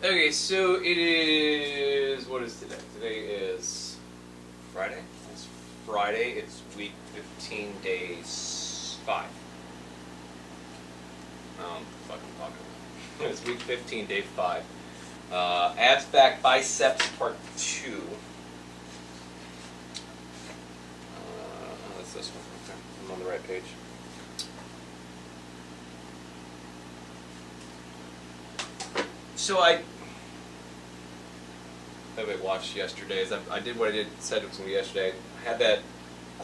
Okay, so it is, what is today? Today is Friday? It's Friday, it's week 15, day 5. Fucking talking. It's week 15, day 5. Abs, back, biceps, part 2. That's this one. Okay, I'm on the right page. So nobody watched yesterday's. I did what I said it was going to be yesterday. I had that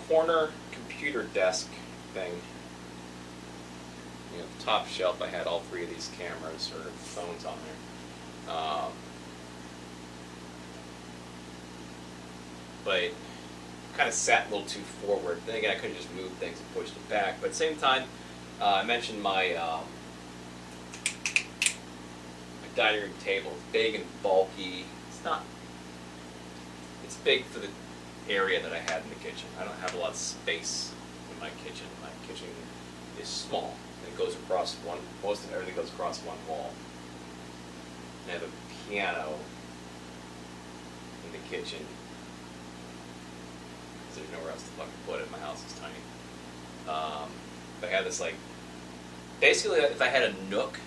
corner computer desk thing. You know, the top shelf. I had all 3 of these cameras or phones on there. But kind of sat a little too forward. Then again, I couldn't just move things and push it back. But at the same time, I mentioned my dining room table. It's big and bulky. It's big for the area that I had in the kitchen. I don't have a lot of space in my kitchen. My kitchen is small. It goes across most of everything goes across one wall. And I have a piano in the kitchen. Because there's nowhere else to fucking put it. My house is tiny. If I had this basically if I had a nook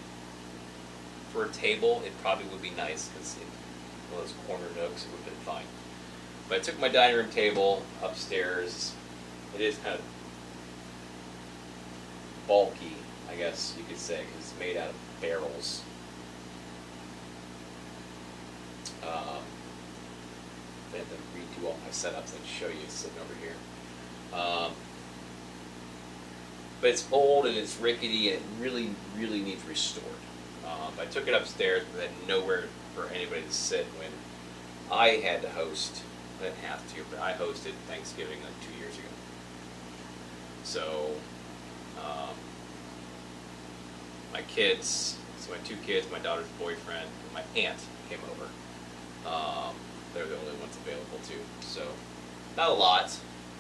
for a table, it probably would be nice because one of those corner nooks, it would have been fine. But I took my dining room table upstairs. It is kind of bulky, I guess you could say, because it's made out of barrels. I had to redo all my setups and show you sitting over here. But it's old and it's rickety and it really, really needs restored. I took it upstairs, but had nowhere for anybody to sit when I had to host. I didn't have to, but I hosted Thanksgiving 2 years ago. So, my kids, my 2 kids, my daughter's boyfriend, and my aunt came over. They're the only ones available too. So, not a lot.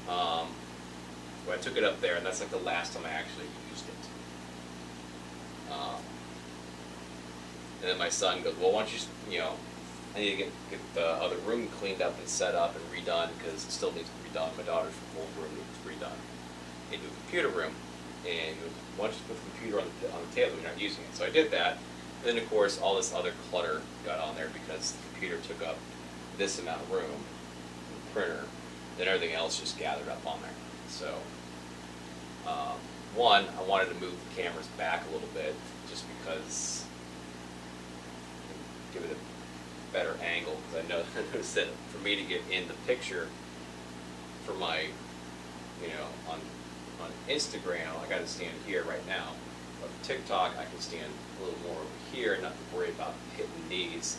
But I took it up there, and that's like the last time I actually used it. And then my son goes, well, why don't you, I need to get the other room cleaned up and set up and redone because it still needs to be redone. My daughter's whole room needs redone into a computer room. And he goes, why don't you put the computer on the table? You're not using it. So I did that. And then, of course, all this other clutter got on there because the computer took up this amount of room, the printer, then everything else just gathered up on there. So, one, I wanted to move the cameras back a little bit just because give it a better angle, because I noticed that for me to get in the picture for my, on Instagram, I got to stand here right now. But for TikTok, I can stand a little more over here and not to worry about hitting these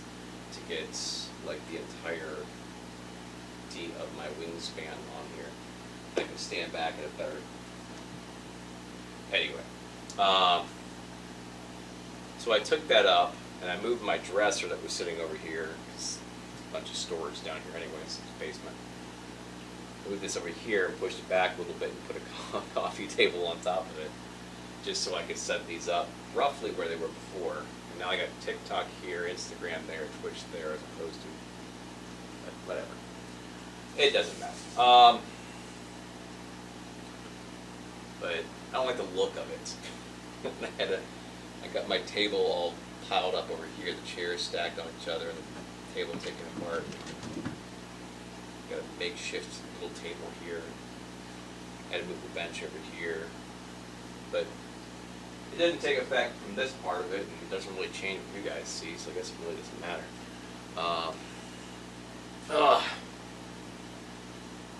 to get like the entire of my wingspan on here. I can stand back at a better. Anyway, so I took that up and I moved my dresser that was sitting over here. It's a bunch of storage down here anyways, in the basement. I moved this over here and pushed it back a little bit and put a coffee table on top of it, just so I could set these up roughly where they were before. And now I got TikTok here, Instagram there, Twitch there, as opposed to whatever. It doesn't matter. But I don't like the look of it. I got my table all piled up over here, the chairs stacked on each other, and the table taken apart. Got a makeshift little table here. Had to move the bench over here. But it doesn't take effect from this part of it, and it doesn't really change what you guys see, so I guess it really doesn't matter.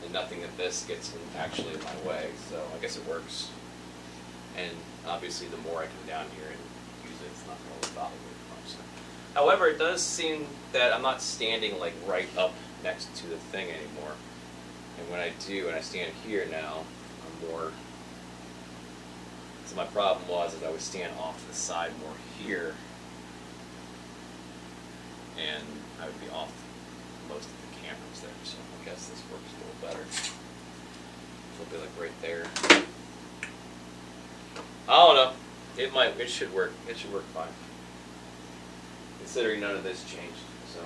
And nothing of this gets actually in my way, so I guess it works. And obviously the more I come down here and use it, it's not going to bother me much. However, it does seem that I'm not standing like right up next to the thing anymore. And when I do, and I stand here now, I'm more. So my problem was I would stand off to the side more here, and I would be off most of the cameras there. So I guess this works a little better. It'll be like right there. I don't know. It should work. It should work fine. considering none of this changed. So,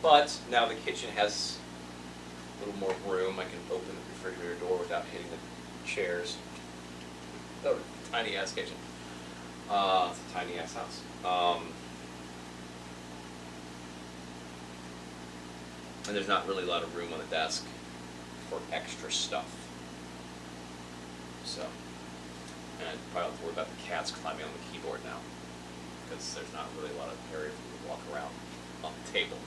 but now the kitchen has a little more room. I can open the refrigerator door without hitting the chairs. Oh, tiny ass kitchen. It's a tiny ass house. And there's not really a lot of room on the desk for extra stuff. So, and I probably don't have to worry about the cats climbing on the keyboard now, because there's not really a lot of area for them to walk around on the table.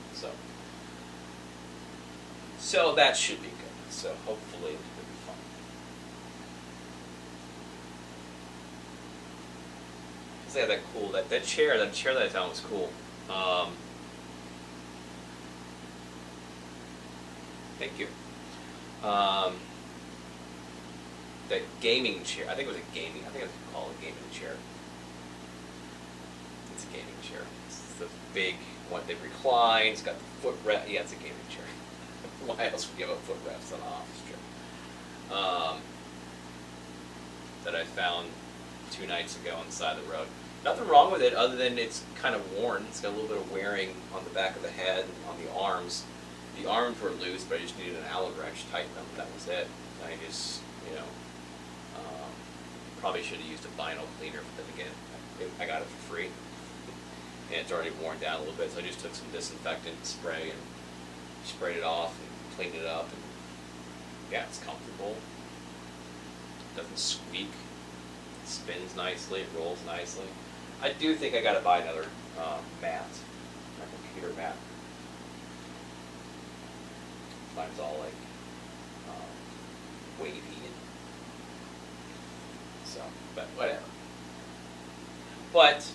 So that should be good. So hopefully it'll be fun. Cause they had that cool that chair that I found was cool. Thank you. That gaming chair. I think it was called a gaming chair. It's a gaming chair. It's the big one that reclines. It's got the footrest. Yeah, it's a gaming chair. Why else would you have a footrest on an office chair? That I found 2 nights ago on the side of the road. Nothing wrong with it other than it's kind of worn. It's got a little bit of wearing on the back of the head and on the arms. The arms were loose, but I just needed an Allen wrench to tighten them. That was it. I just, probably should have used a vinyl cleaner, but then again, I got it for free. And it's already worn down a little bit, so I just took some disinfectant spray and sprayed it off and cleaned it up. And yeah, it's comfortable. It doesn't squeak. It spins nicely. It rolls nicely. I do think I got to buy another mat, my computer mat. Mine's all like wavy, and so, but whatever. But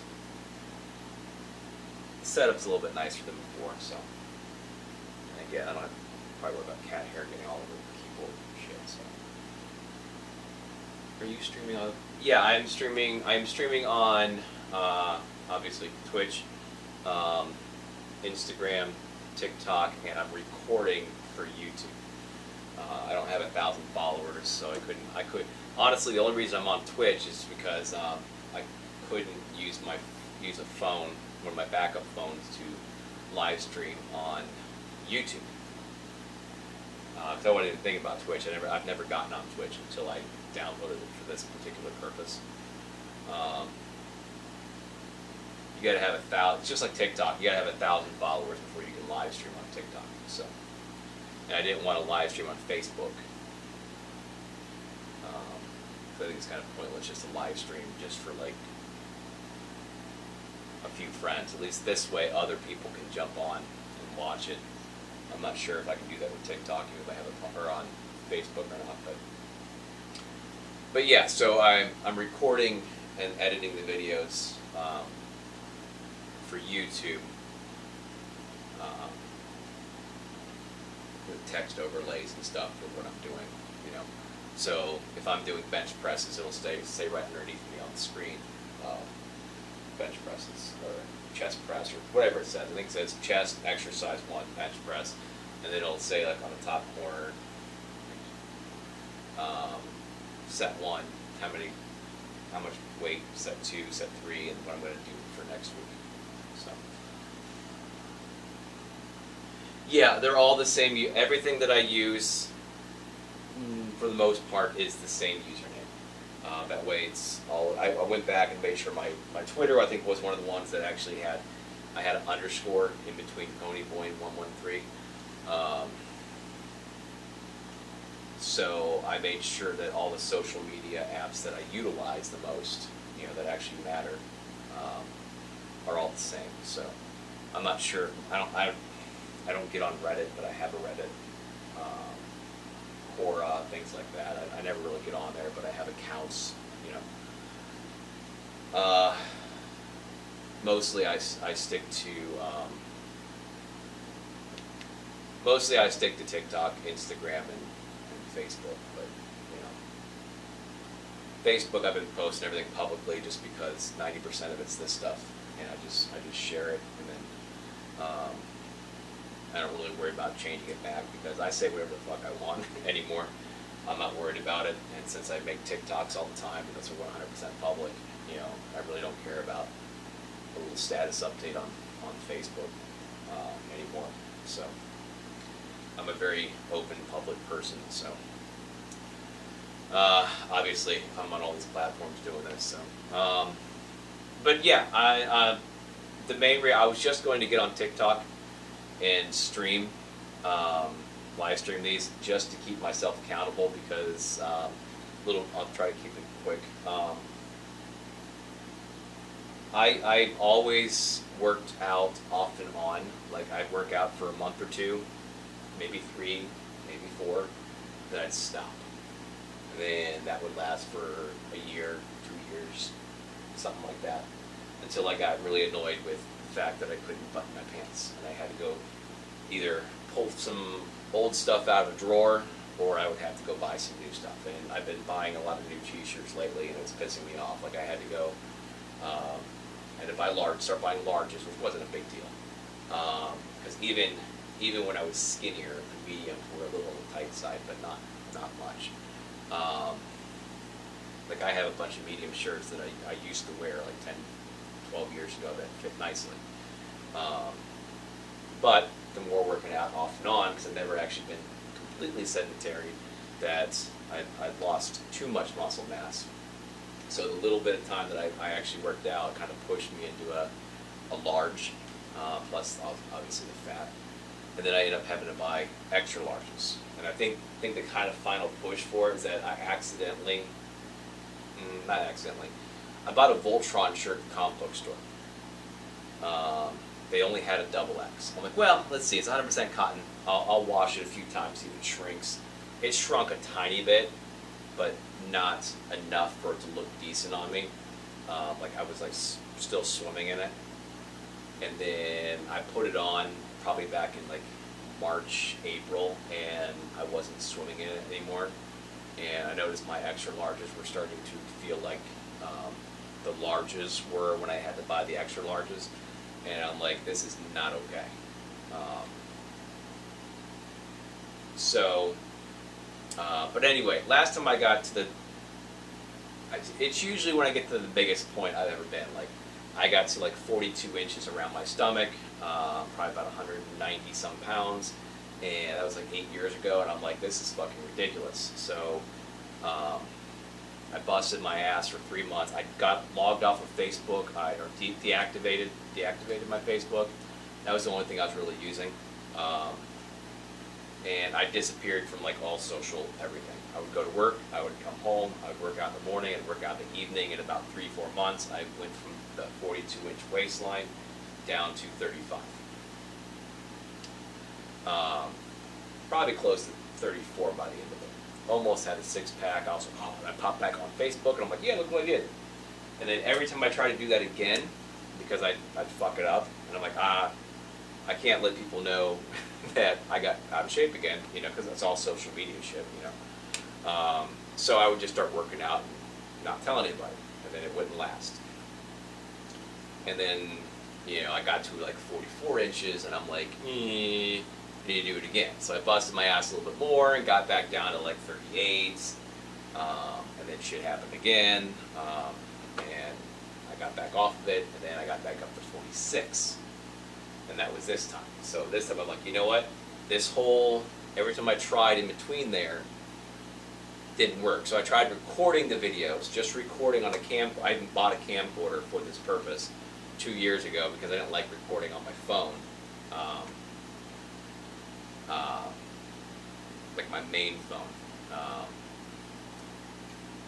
the setup's a little bit nicer than before, so. And again, I don't have to probably worry about cat hair getting all over the keyboard and shit. So, are you streaming on? Yeah, I'm streaming. I'm streaming on obviously Twitch, Instagram, TikTok, and I'm recording for YouTube. I don't have 1,000 followers, so I couldn't. Honestly, the only reason I'm on Twitch is because I couldn't use a phone, one of my backup phones, to live stream on YouTube. Because I wasn't even thinking about Twitch. I've never gotten on Twitch until I downloaded it for this particular purpose. You gotta have 1,000. It's just like TikTok. You gotta have 1,000 followers before you can live stream on TikTok. So, and I didn't want to live stream on Facebook. I think it's kind of pointless just to live stream just for like a few friends. At least this way, other people can jump on and watch it. I'm not sure if I can do that with TikTok, even if I have it or on Facebook or not. But yeah, so I'm recording and editing the videos for YouTube with text overlays and stuff for what I'm doing, So if I'm doing bench presses, it'll say right underneath me on the screen, bench presses or chest press or whatever it says. I think it says chest exercise 1 bench press, and then it'll say like on the top corner, set 1, how much weight, set 2, set 3, and what I'm going to do for next week. So yeah, they're all the same. Everything that I use, for the most part, is the same username. That way it's all, I went back and made sure my Twitter, I think, was one of the ones that actually I had an underscore in between Ponyboy and 113. So I made sure that all the social media apps that I utilize the most, that actually matter, are all the same. So I'm not sure. I don't get on Reddit, but I have a Reddit. Quora, things like that. I never really get on there, but I have accounts. Mostly I stick to TikTok, Instagram, and Facebook. But Facebook, I've been posting everything publicly just because 90% of it's this stuff, and I just share it, and then I don't really worry about changing it back because I say whatever the fuck I want anymore. I'm not worried about it, and since I make TikToks all the time and those are 100% public, I really don't care about a little status update on Facebook anymore. So I'm a very open public person. So obviously I'm on all these platforms doing this. So, but yeah, the main I was just going to get on TikTok and stream, live stream these just to keep myself accountable because I'll try to keep it quick. I always worked out off and on. Like I'd work out for a month or two, maybe 3, maybe 4, then I'd stop. And then that would last for a year, 2 years, something like that, until I got really annoyed with the fact that I couldn't button my pants. And I had to go either pull some old stuff out of a drawer or I would have to go buy some new stuff. And I've been buying a lot of new t-shirts lately and it's pissing me off. Like I had to go, I had to buy start buying larges, which wasn't a big deal. Because even when I was skinnier, the mediums were a little on the tight side, but not much. Like I have a bunch of medium shirts that I used to wear like 10, 12 years ago that fit nicely. But the more working out off and on, because I've never actually been completely sedentary, that I'd lost too much muscle mass. So the little bit of time that I actually worked out kind of pushed me into a large, plus obviously the fat. And then I ended up having to buy extra larges. And I think the kind of final push for it is that I accidentally, not accidentally, I bought a Voltron shirt at the comic book store. They only had a XX. I'm like, well, let's see, it's 100% cotton. I'll wash it a few times, see if it shrinks. It shrunk a tiny bit, but not enough for it to look decent on me. Like I was like still swimming in it. And then I put it on probably back in like March, April, and I wasn't swimming in it anymore. And I noticed my extra larges were starting to feel like the larges were when I had to buy the extra larges. And I'm like, this is not okay. But anyway, last time I got to it's usually when I get to the biggest point I've ever been. Like, I got to like 42 inches around my stomach, probably about 190 some pounds, and that was like 8 years ago, and I'm like, this is fucking ridiculous. So, I busted my ass for 3 months. I got logged off of Facebook, deactivated my Facebook. That was the only thing I was really using. And I disappeared from like all social everything. I would go to work, I would come home, I would work out in the morning, I'd work out in the evening. In about 3-4 months, I went from the 42-inch waistline down to 35. Probably close to 34 by the end of it. Almost had a 6-pack. I popped back on Facebook, and I'm like, yeah, look what I did. And then every time I try to do that again, because I'd fuck it up, and I'm like, I can't let people know that I got out of shape again, because that's all social media shit, So I would just start working out and not tell anybody, and then it wouldn't last. And then, I got to like 44 inches, and I'm like, I need to do it again. So I busted my ass a little bit more and got back down to like 38, and then shit happened again, and I got back off of it, and then I got back up to 46. And that was this time. So this time I'm like, you know what? Every time I tried in between there, didn't work. So I tried recording the videos, just recording on a I even bought a camcorder for this purpose 2 years ago because I didn't like recording on my phone. Like my main phone.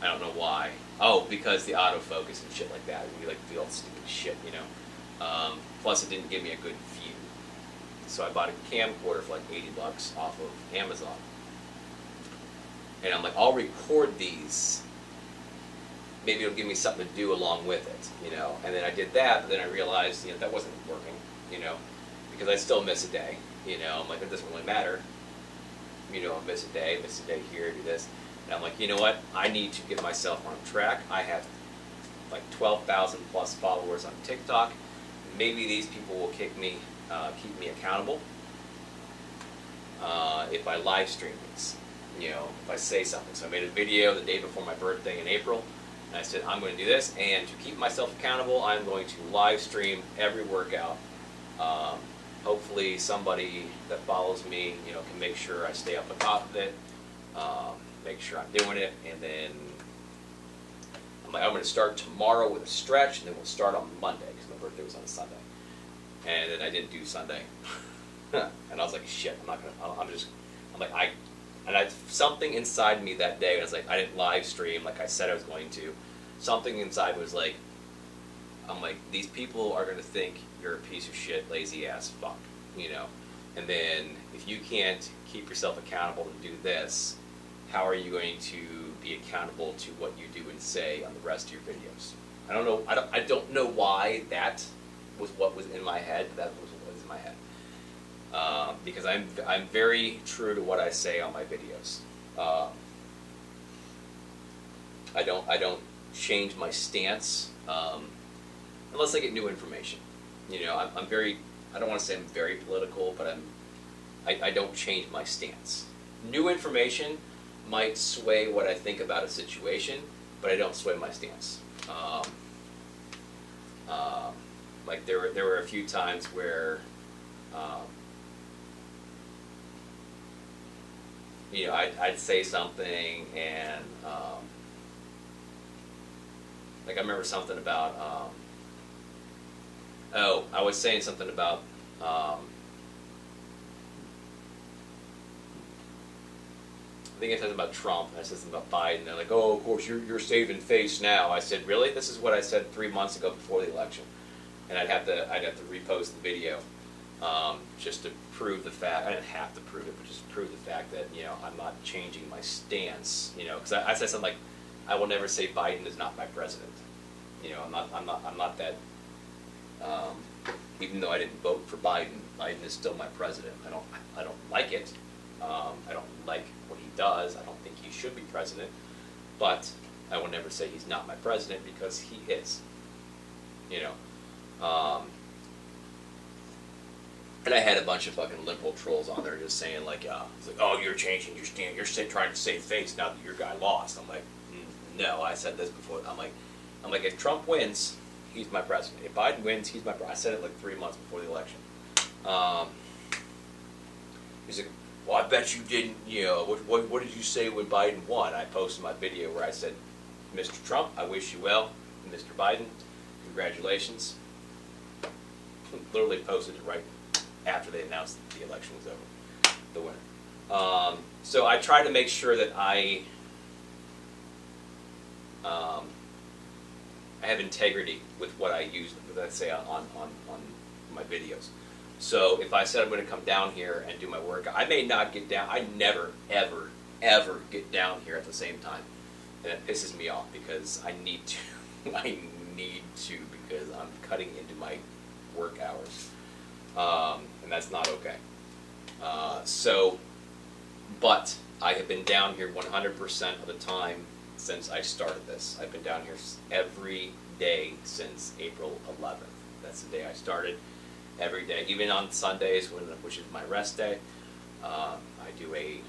I don't know why. Oh, because the autofocus and shit like that. You like feel stupid shit, Plus, it didn't give me a good view. So I bought a camcorder for like $80 off of Amazon. And I'm like, I'll record these. Maybe it'll give me something to do along with it, And then I did that, but then I realized, that wasn't working, because I still miss a day, I'm like, it doesn't really matter. Miss a day here, do this. And I'm like, you know what? I need to get myself on track. I have like 12,000 plus followers on TikTok. Maybe these people will keep me accountable if I live stream these. If I say something. So I made a video the day before my birthday in April, And I said, I'm going to do this, and to keep myself accountable, I'm going to live stream every workout. Hopefully somebody that follows me, can make sure I stay up on top of it, make sure I'm doing it, and then I'm like, I'm going to start tomorrow with a stretch, and then we'll start on Monday, because my birthday was on a Sunday. And then I didn't do Sunday. And I was like, shit, I'm not going to, something inside me that day, I was like, I didn't live stream like I said I was going to. Something inside was like, I'm like, these people are going to think you're a piece of shit, lazy ass fuck, And then if you can't keep yourself accountable to do this, how are you going to be accountable to what you do and say on the rest of your videos? I don't know. I don't know why that was what was in my head. But that was what was in my head. Because I'm very true to what I say on my videos. I don't change my stance unless I get new information. I'm very. I don't want to say I'm very political, but I don't change my stance. New information might sway what I think about a situation, but I don't sway my stance. Like there were a few times where, I'd say something and like I remember something about. I was saying something about. I think I said about Trump, and I said something about Biden. They're like, oh, of course, you're saving face now. I said, really? This is what I said 3 months ago before the election. And I'd have to repost the video just to prove the fact. I didn't have to prove it, but just to prove the fact that, I'm not changing my stance. Because I said something like, I will never say Biden is not my president. I'm not that, even though I didn't vote for Biden, Biden is still my president. I don't like it. I don't like what he does. I don't think he should be president, but I will never say he's not my president because he is. And I had a bunch of fucking liberal trolls on there just saying like, it's like, oh, you're changing your stand. You're trying to save face now that your guy lost. I'm like, no, I said this before. I'm like, if Trump wins, he's my president. If Biden wins, he's my president. I said it like 3 months before the election. He's like, well, I bet you didn't, what did you say when Biden won? I posted my video where I said, Mr. Trump, I wish you well. And Mr. Biden, congratulations. Literally posted it right after they announced that the election was over, the winner. So I try to make sure that I have integrity with what I use, let's say, on my videos. So if I said I'm going to come down here and do my workout, I may not get down. I never, ever, ever get down here at the same time. And it pisses me off because I need to. I need to because I'm cutting into my work hours. And that's not okay. But I have been down here 100% of the time since I started this. I've been down here every day since April 11th. That's the day I started. Every day, even on Sundays, which is my rest day, I do a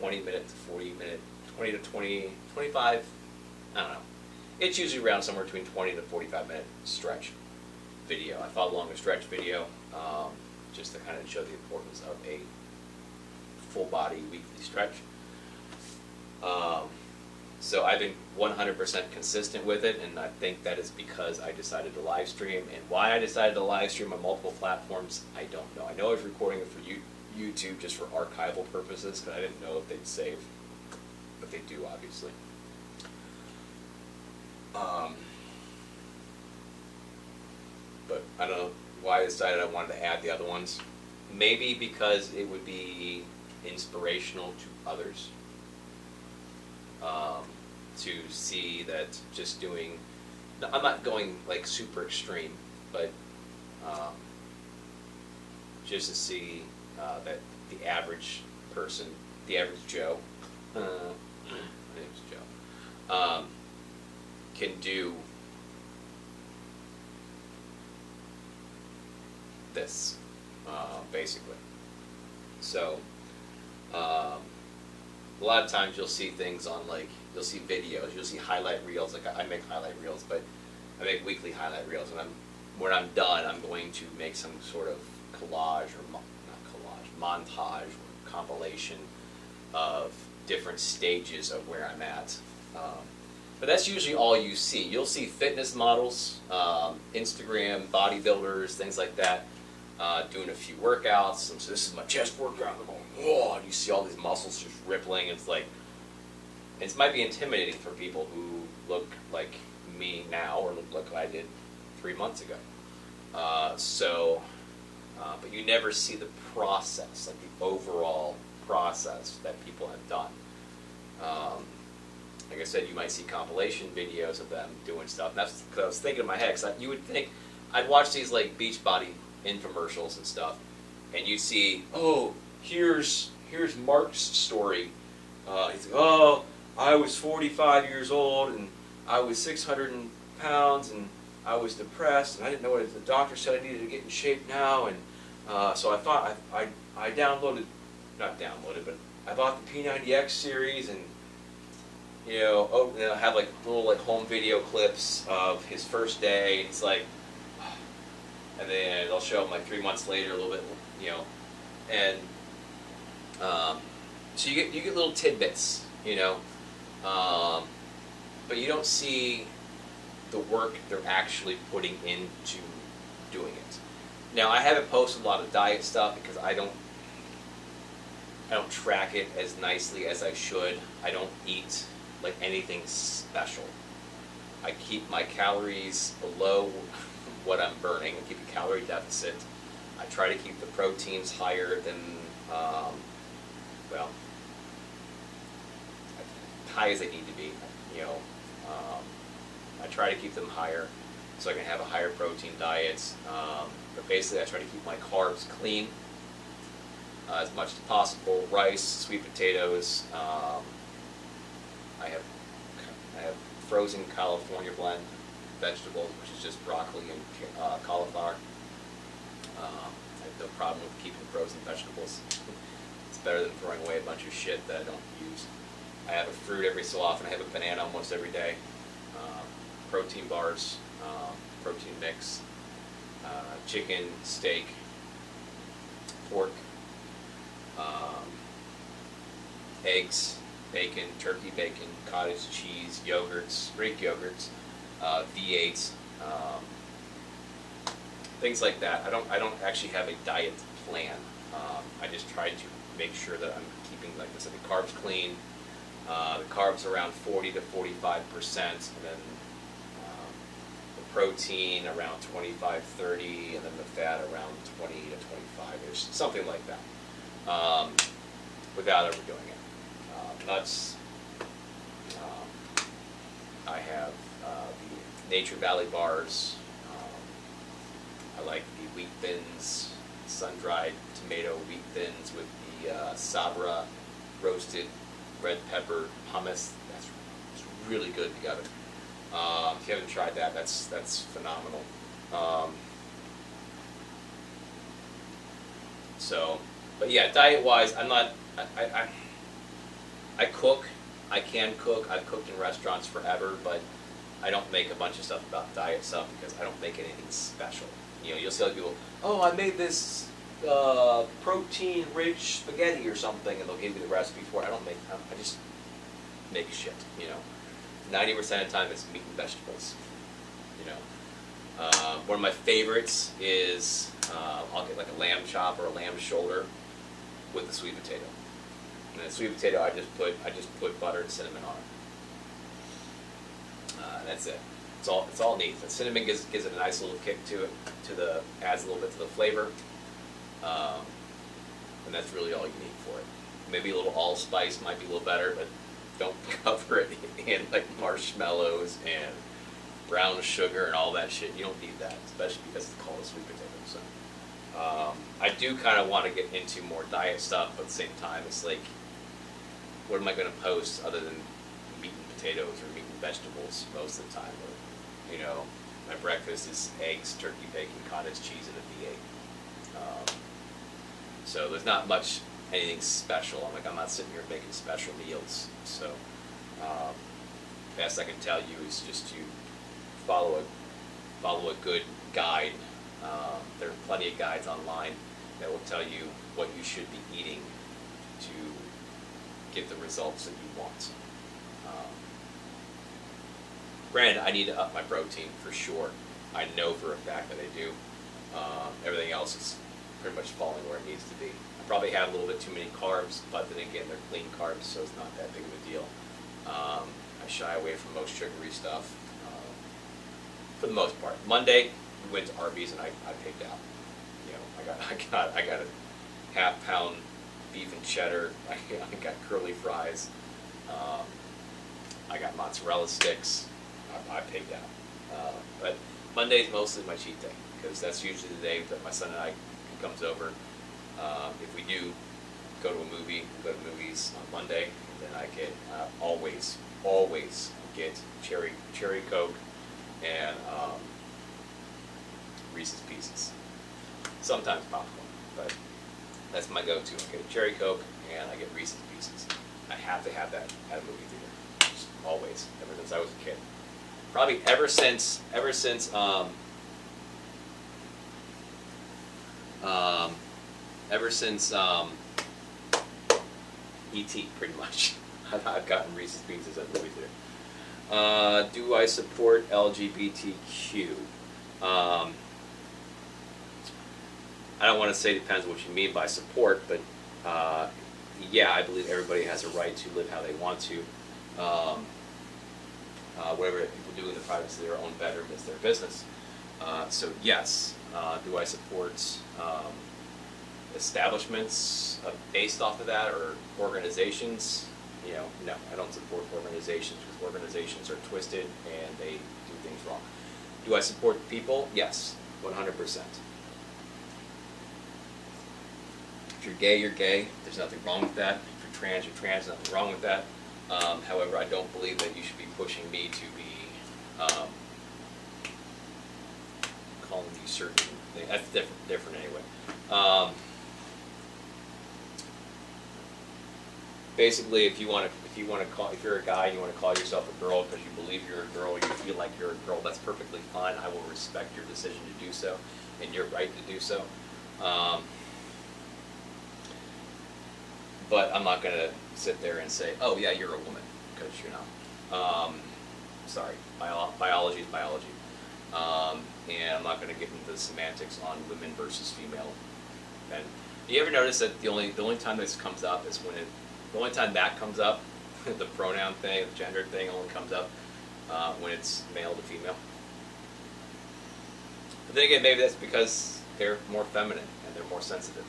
20-minute to 40-minute, 20 to 20, 25, I don't know. It's usually around somewhere between 20 to 45-minute stretch video. I follow along a stretch video just to kind of show the importance of a full body weekly stretch. So I've been 100% consistent with it, and I think that is because I decided to live stream. And why I decided to live stream on multiple platforms, I don't know. I know I was recording it for YouTube just for archival purposes, because I didn't know if they'd save, but they do, obviously. But I don't know why I decided I wanted to add the other ones. Maybe because it would be inspirational to others. To see that just doing, I'm not going like super extreme, but just to see that the average person, the average Joe, my name's Joe, can do this, basically. So, a lot of times you'll see things on like, you'll see videos, you'll see highlight reels. Like I make highlight reels, but I make weekly highlight reels, and when I'm done, I'm going to make some sort of collage or not collage, montage or compilation of different stages of where I'm at. But that's usually all you see. You'll see fitness models, Instagram, bodybuilders, things like that, doing a few workouts. And so this is my chest workout. I'm going, whoa, and you see all these muscles just rippling. It's like, it might be intimidating for people who look like me now or look like I did 3 months ago. But you never see the process, like the overall process that people have done. Like I said, you might see compilation videos of them doing stuff. And that's because I was thinking in my head, because you would think, I'd watch these like Beachbody infomercials and stuff, and you see, oh, here's Mark's story. He's like, oh, I was 45 years old, and I was 600 pounds, and I was depressed, and I didn't know what the doctor said I needed to get in shape now, and so I thought I downloaded, not downloaded, but I bought the P90X series, and you know, and I have like little like home video clips of his first day. And it's like, and then they'll show him like 3 months later, a little bit, you know, and so you get little tidbits, you know, but you don't see the work they're actually putting into doing it. Now, I haven't posted a lot of diet stuff because I don't track it as nicely as I should. I don't eat like anything special. I keep my calories below what I'm burning. I keep a calorie deficit. I try to keep the proteins higher than, well, high as they need to be. You know, I try to keep them higher so I can have a higher protein diet. But basically, I try to keep my carbs clean as much as possible. Rice, sweet potatoes. I have frozen California blend vegetables, which is just broccoli and cauliflower. I have no problem with keeping frozen vegetables. It's better than throwing away a bunch of shit that I don't use. I have a fruit every so often. I have a banana almost every day. Protein bars, protein mix, chicken, steak, pork, eggs, bacon, turkey bacon, cottage cheese, yogurts, Greek yogurts, V8s, things like that. I don't actually have a diet plan. I just try to make sure that I'm keeping, like I said, the carbs clean. The carbs around 40 to 45%, and then the protein around 25, 30, and then the fat around 20 to 25-ish, something like that, without overdoing it. Nuts. I have the Nature Valley bars. I like the wheat thins, sun-dried tomato wheat thins with the Sabra roasted red pepper hummus. That's really good together. If you haven't tried that, that's phenomenal. But yeah, diet-wise, I'm not. I cook. I can cook. I've cooked in restaurants forever, but I don't make a bunch of stuff about diet stuff because I don't make anything special. You know, you'll see other people, oh, I made this protein-rich spaghetti or something, and they'll give you the recipe for it. I just make shit, you know. 90% of the time it's meat and vegetables, you know. One of my favorites is I'll get like a lamb chop or a lamb shoulder with the sweet potato. And the sweet potato, I just put butter and cinnamon on it. That's it. It's all neat. The cinnamon gives it a nice little kick to it, adds a little bit to the flavor. And that's really all you need for it. Maybe a little allspice might be a little better, but don't cover it in like marshmallows and brown sugar and all that shit. You don't need that, especially because it's called a sweet potato. So I do kind of want to get into more diet stuff, but at the same time, it's like, what am I going to post other than meat and potatoes or meat and vegetables most of the time? Or, you know, my breakfast is eggs, turkey bacon, cottage cheese, and a V8. So there's not much anything special. I'm not sitting here making special meals. So Best I can tell you is just to follow a good guide. There are plenty of guides online that will tell you what you should be eating to get the results that you want. Granted, I need to up my protein for sure. I know for a fact that I do. Everything else is pretty much falling where it needs to be. I probably have a little bit too many carbs, but then again, they're clean carbs, so it's not that big of a deal. I shy away from most sugary stuff for the most part. Monday, we went to Arby's and I picked out. You know, I got a half-pound beef and cheddar. I got curly fries. I got mozzarella sticks. I picked out. But Monday's mostly my cheat day because that's usually the day that my son and I comes over. If we do go to a movie, we go to movies on Monday, and then I get always get cherry Coke and Reese's Pieces. Sometimes popcorn, but that's my go-to. I get a cherry Coke and I get Reese's Pieces. I have to have that at a movie theater. Just always, ever since I was a kid. Probably ever since E.T. pretty much. I've gotten Reese's Pieces at the movie theater. Do I support LGBTQ? I don't want to say depends what you mean by support, but yeah, I believe everybody has a right to live how they want to. Whatever people do in the privacy of their own bedroom is their business. So yes, do I support establishments based off of that, or organizations? You know, no, I don't support organizations because organizations are twisted and they do things wrong. Do I support people? Yes, 100%. If you're gay, you're gay. There's nothing wrong with that. If you're trans, you're trans. Nothing wrong with that. However, I don't believe that you should be pushing me to be calling you certain things. That's different anyway. Basically, if you're a guy and you want to call yourself a girl because you believe you're a girl, you feel like you're a girl, that's perfectly fine. I will respect your decision to do so and your right to do so. But I'm not going to sit there and say, oh yeah, you're a woman, because you're not. Sorry, biology is biology. And I'm not going to get into the semantics on women versus female. And you ever notice that the only time this comes up is when the only time that comes up, the pronoun thing, the gender thing only comes up when it's male to female. But then again, maybe that's because they're more feminine and they're more sensitive.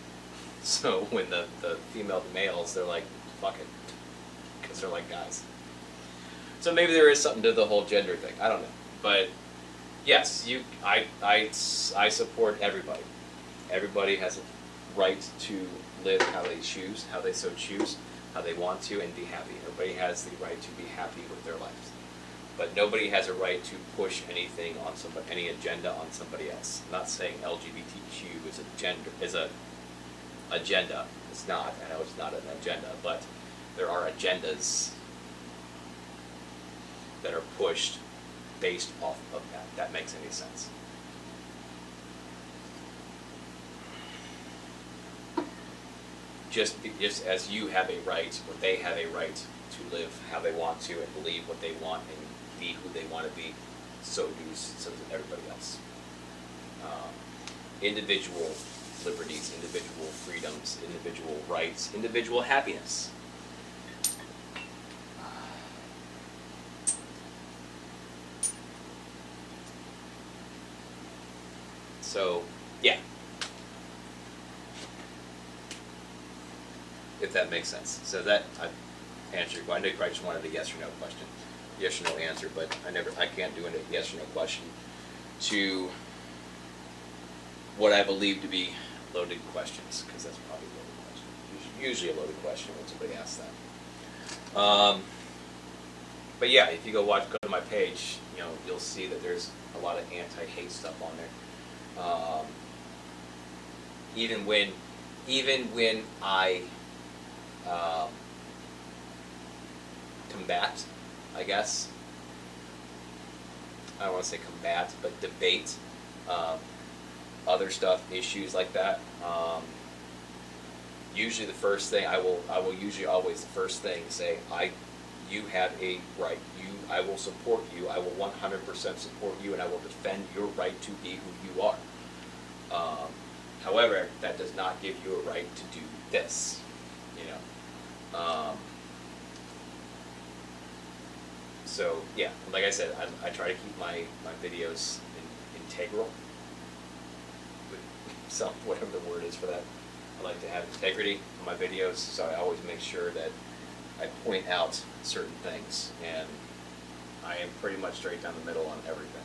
So when the female to males, they're like, fuck it, because they're like guys. So maybe there is something to the whole gender thing. I don't know, but yes, I support everybody. Everybody has a right to live how they choose, how they so choose, how they want to, and be happy. Everybody has the right to be happy with their lives. But nobody has a right to push anything on somebody, any agenda on somebody else. I'm not saying LGBTQ is a agenda. It's not. I know it's not an agenda, but there are agendas that are pushed based off of that. That makes any sense. Just as you have a right, or they have a right to live how they want to and believe what they want and be who they want to be, so does everybody else. Individual liberties, individual freedoms, individual rights, individual happiness. So, yeah. If that makes sense. So that I answered. I know you probably just wanted a yes or no question, yes or no answer, but I can't do a yes or no question to what I believe to be loaded questions, because that's probably a loaded question. Usually a loaded question when somebody asks that. But yeah, if you go to my page, you'll see that there's a lot of anti-hate stuff on there. Even when I combat I guess. I don't want to say combat, but debate other stuff, issues like that. Usually the first thing I will usually always the first thing say, you have a right. I will support you. I will 100% support you, and I will defend your right to be who you are. However, that does not give you a right to do this. You know. So yeah, like I said, I try to keep my videos integral. Some whatever the word is for that. I like to have integrity in my videos, so I always make sure that I point out certain things, and I am pretty much straight down the middle on everything.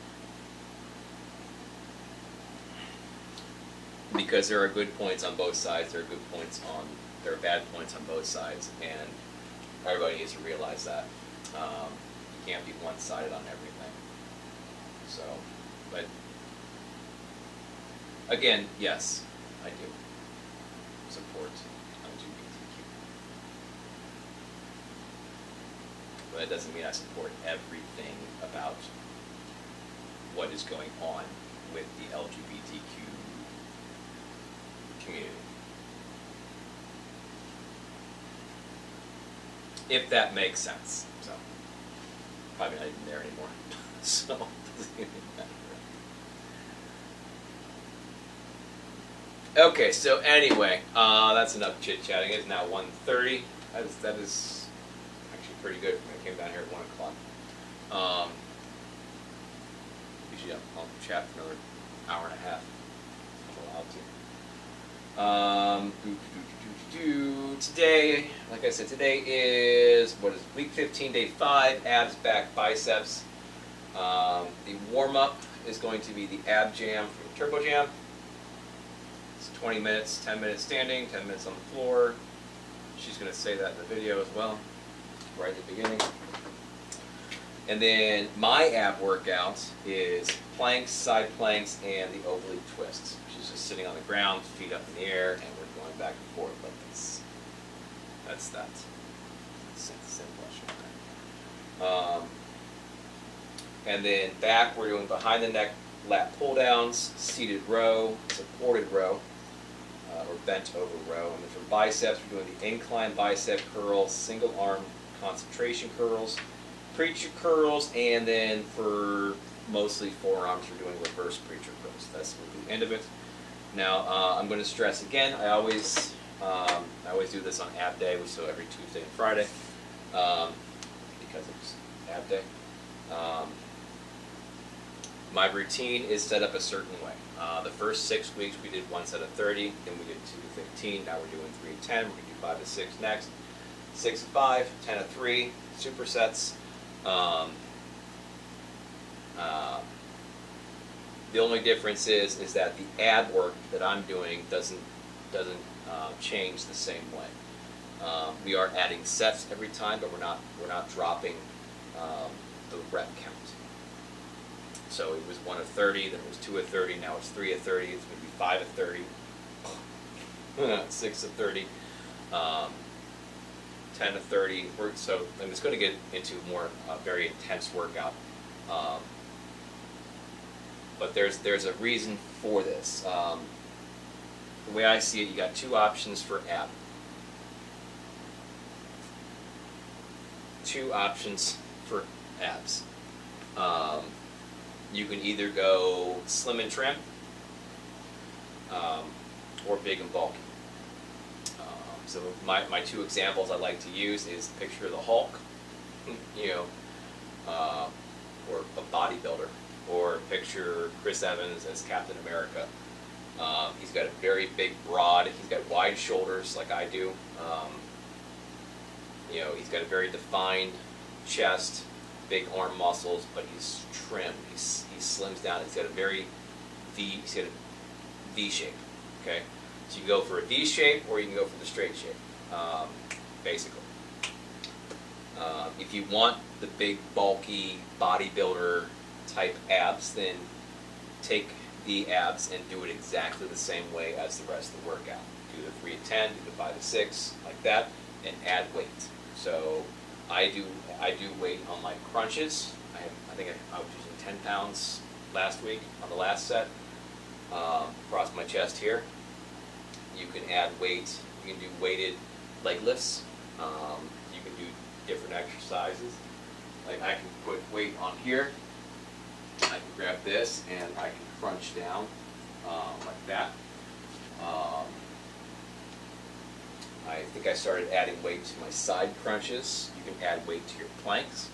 Because there are good points on both sides, there are bad points on both sides, and everybody needs to realize that. You can't be one-sided on everything. So, but again, yes, I do support LGBTQ. But that doesn't mean I support everything about what is going on with the LGBTQ community. If that makes sense. So, probably not even there anymore. So, it doesn't even matter. Okay, so anyway, that's enough chit-chatting. It's now 1:30. That is actually pretty good. I came down here at 1 o'clock. Usually I'll chat for another hour and a half. I'm allowed to. Today, like I said, today is, week 15, day 5, abs, back, biceps. The warm-up is going to be the ab jam from Turbo Jam. 20 minutes, 10 minutes standing, 10 minutes on the floor. She's going to say that in the video as well, right at the beginning. And then my ab workout is planks, side planks, and the oblique twists. She's just sitting on the ground, feet up in the air, and we're going back and forth like this. That's that. Simple. And then back, we're doing behind the neck lat pull downs, seated row, supported row, or bent over row. And then for biceps, we're doing the incline bicep curl, single arm concentration curls, preacher curls, and then for mostly forearms, we're doing reverse preacher curls. That's the end of it. Now, I'm going to stress again, I always do this on ab day, so every Tuesday and Friday, because it's ab day. My routine is set up a certain way. The first 6 weeks we did 1 set of 30, then we did 2 to 15, now we're doing 3 to 10, we're going to do 5 to 6 next, 6 to 5, 10 to 3, supersets. The only difference is that the ab work that I'm doing doesn't change the same way. We are adding sets every time, but we're not dropping the rep count. So it was 1 of 30, then it was 2 of 30, now it's 3 of 30, it's going to be 5 of 30, 6 of 30, 10 of 30. So it's going to get into more very intense workout. But there's a reason for this. The way I see it, you got 2 options for ab. 2 options for abs. You can either go slim and trim, or big and bulky. So my 2 examples I like to use is picture the Hulk, or a bodybuilder, or picture Chris Evans as Captain America. He's got a very big, broad, he's got wide shoulders like I do. He's got a very defined chest, big arm muscles, but he's trim. He slims down. He's got a very V shape. Okay, so you can go for a V shape or you can go for the straight shape, basically. If you want the big, bulky bodybuilder type abs, then take the abs and do it exactly the same way as the rest of the workout. Do the 3 to 10, do the 5 to 6, like that, and add weight. So I do weight on my crunches. I think I was using 10 pounds last week on the last set, across my chest here. You can add weight. You can do weighted leg lifts. You can do different exercises. Like I can put weight on here. I can grab this and I can crunch down like that. I think I started adding weight to my side crunches. You can add weight to your planks.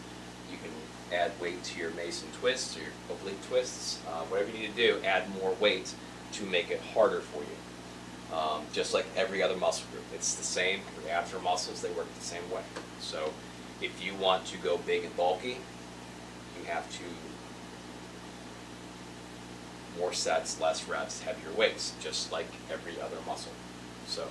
You can add weight to your Mason twists or your oblique twists. Whatever you need to do, add more weight to make it harder for you. Just like every other muscle group. It's the same. Your abs are muscles, they work the same way. So if you want to go big and bulky, you have to more sets, less reps, heavier weights, just like every other muscle. So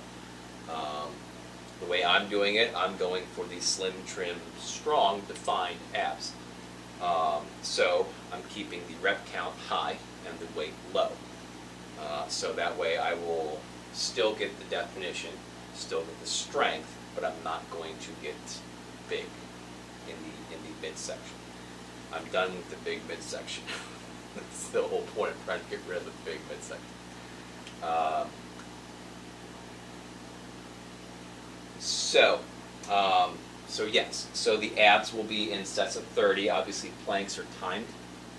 the way I'm doing it, I'm going for the slim, trim, strong, defined abs. So I'm keeping the rep count high and the weight low. So that way I will still get the definition, still get the strength, but I'm not going to get big in the midsection. I'm done with the big midsection. That's the whole point of trying to get rid of the big midsection. So yes, so the abs will be in sets of 30. Obviously, planks are timed,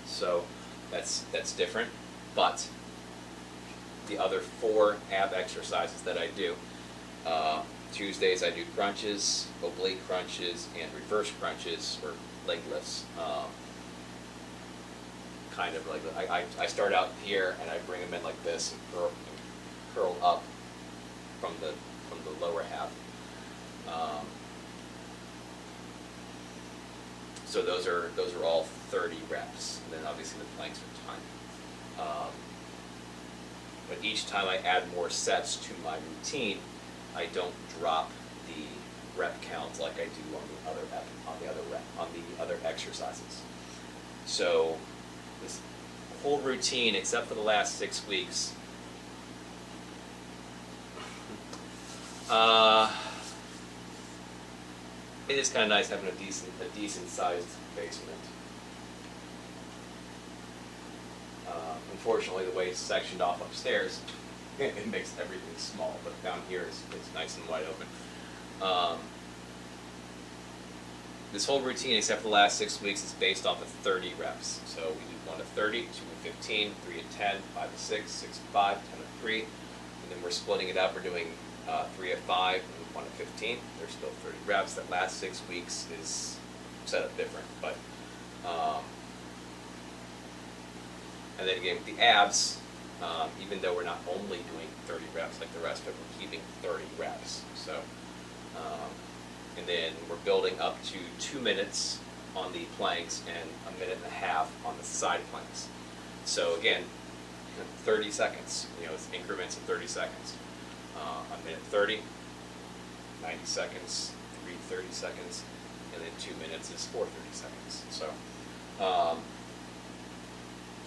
so that's different. But the other 4 ab exercises that I do, Tuesdays I do crunches, oblique crunches, and reverse crunches or leg lifts. Kind of like I start out here and I bring them in like this and curl up from the lower half. So those are all 30 reps, and then obviously the planks are timed. But each time I add more sets to my routine, I don't drop the rep count like I do on the other exercises. So this whole routine, except for the last 6 weeks, it is kind of nice having a decent sized basement. Unfortunately, the way it's sectioned off upstairs, it makes everything small. But down here, it's nice and wide open. This whole routine, except for the last 6 weeks, is based off of 30 reps. So we do 1 to 30, 2 to 15, 3 to 10, 5 to 6, 6 to 5, 10 to 3, and then we're splitting it up. We're doing 3 to 5 and 1 to 15. There's still 30 reps. That last 6 weeks is set up different, but and then again with the abs, even though we're not only doing 30 reps like the rest of it, we're keeping 30 reps. So and then we're building up to 2 minutes on the planks and 1.5 minutes on the side planks. So again, 30 seconds. It's increments of 30 seconds. 1 minute 30, 90 seconds, 30 seconds, and then 2 minutes is 30 seconds.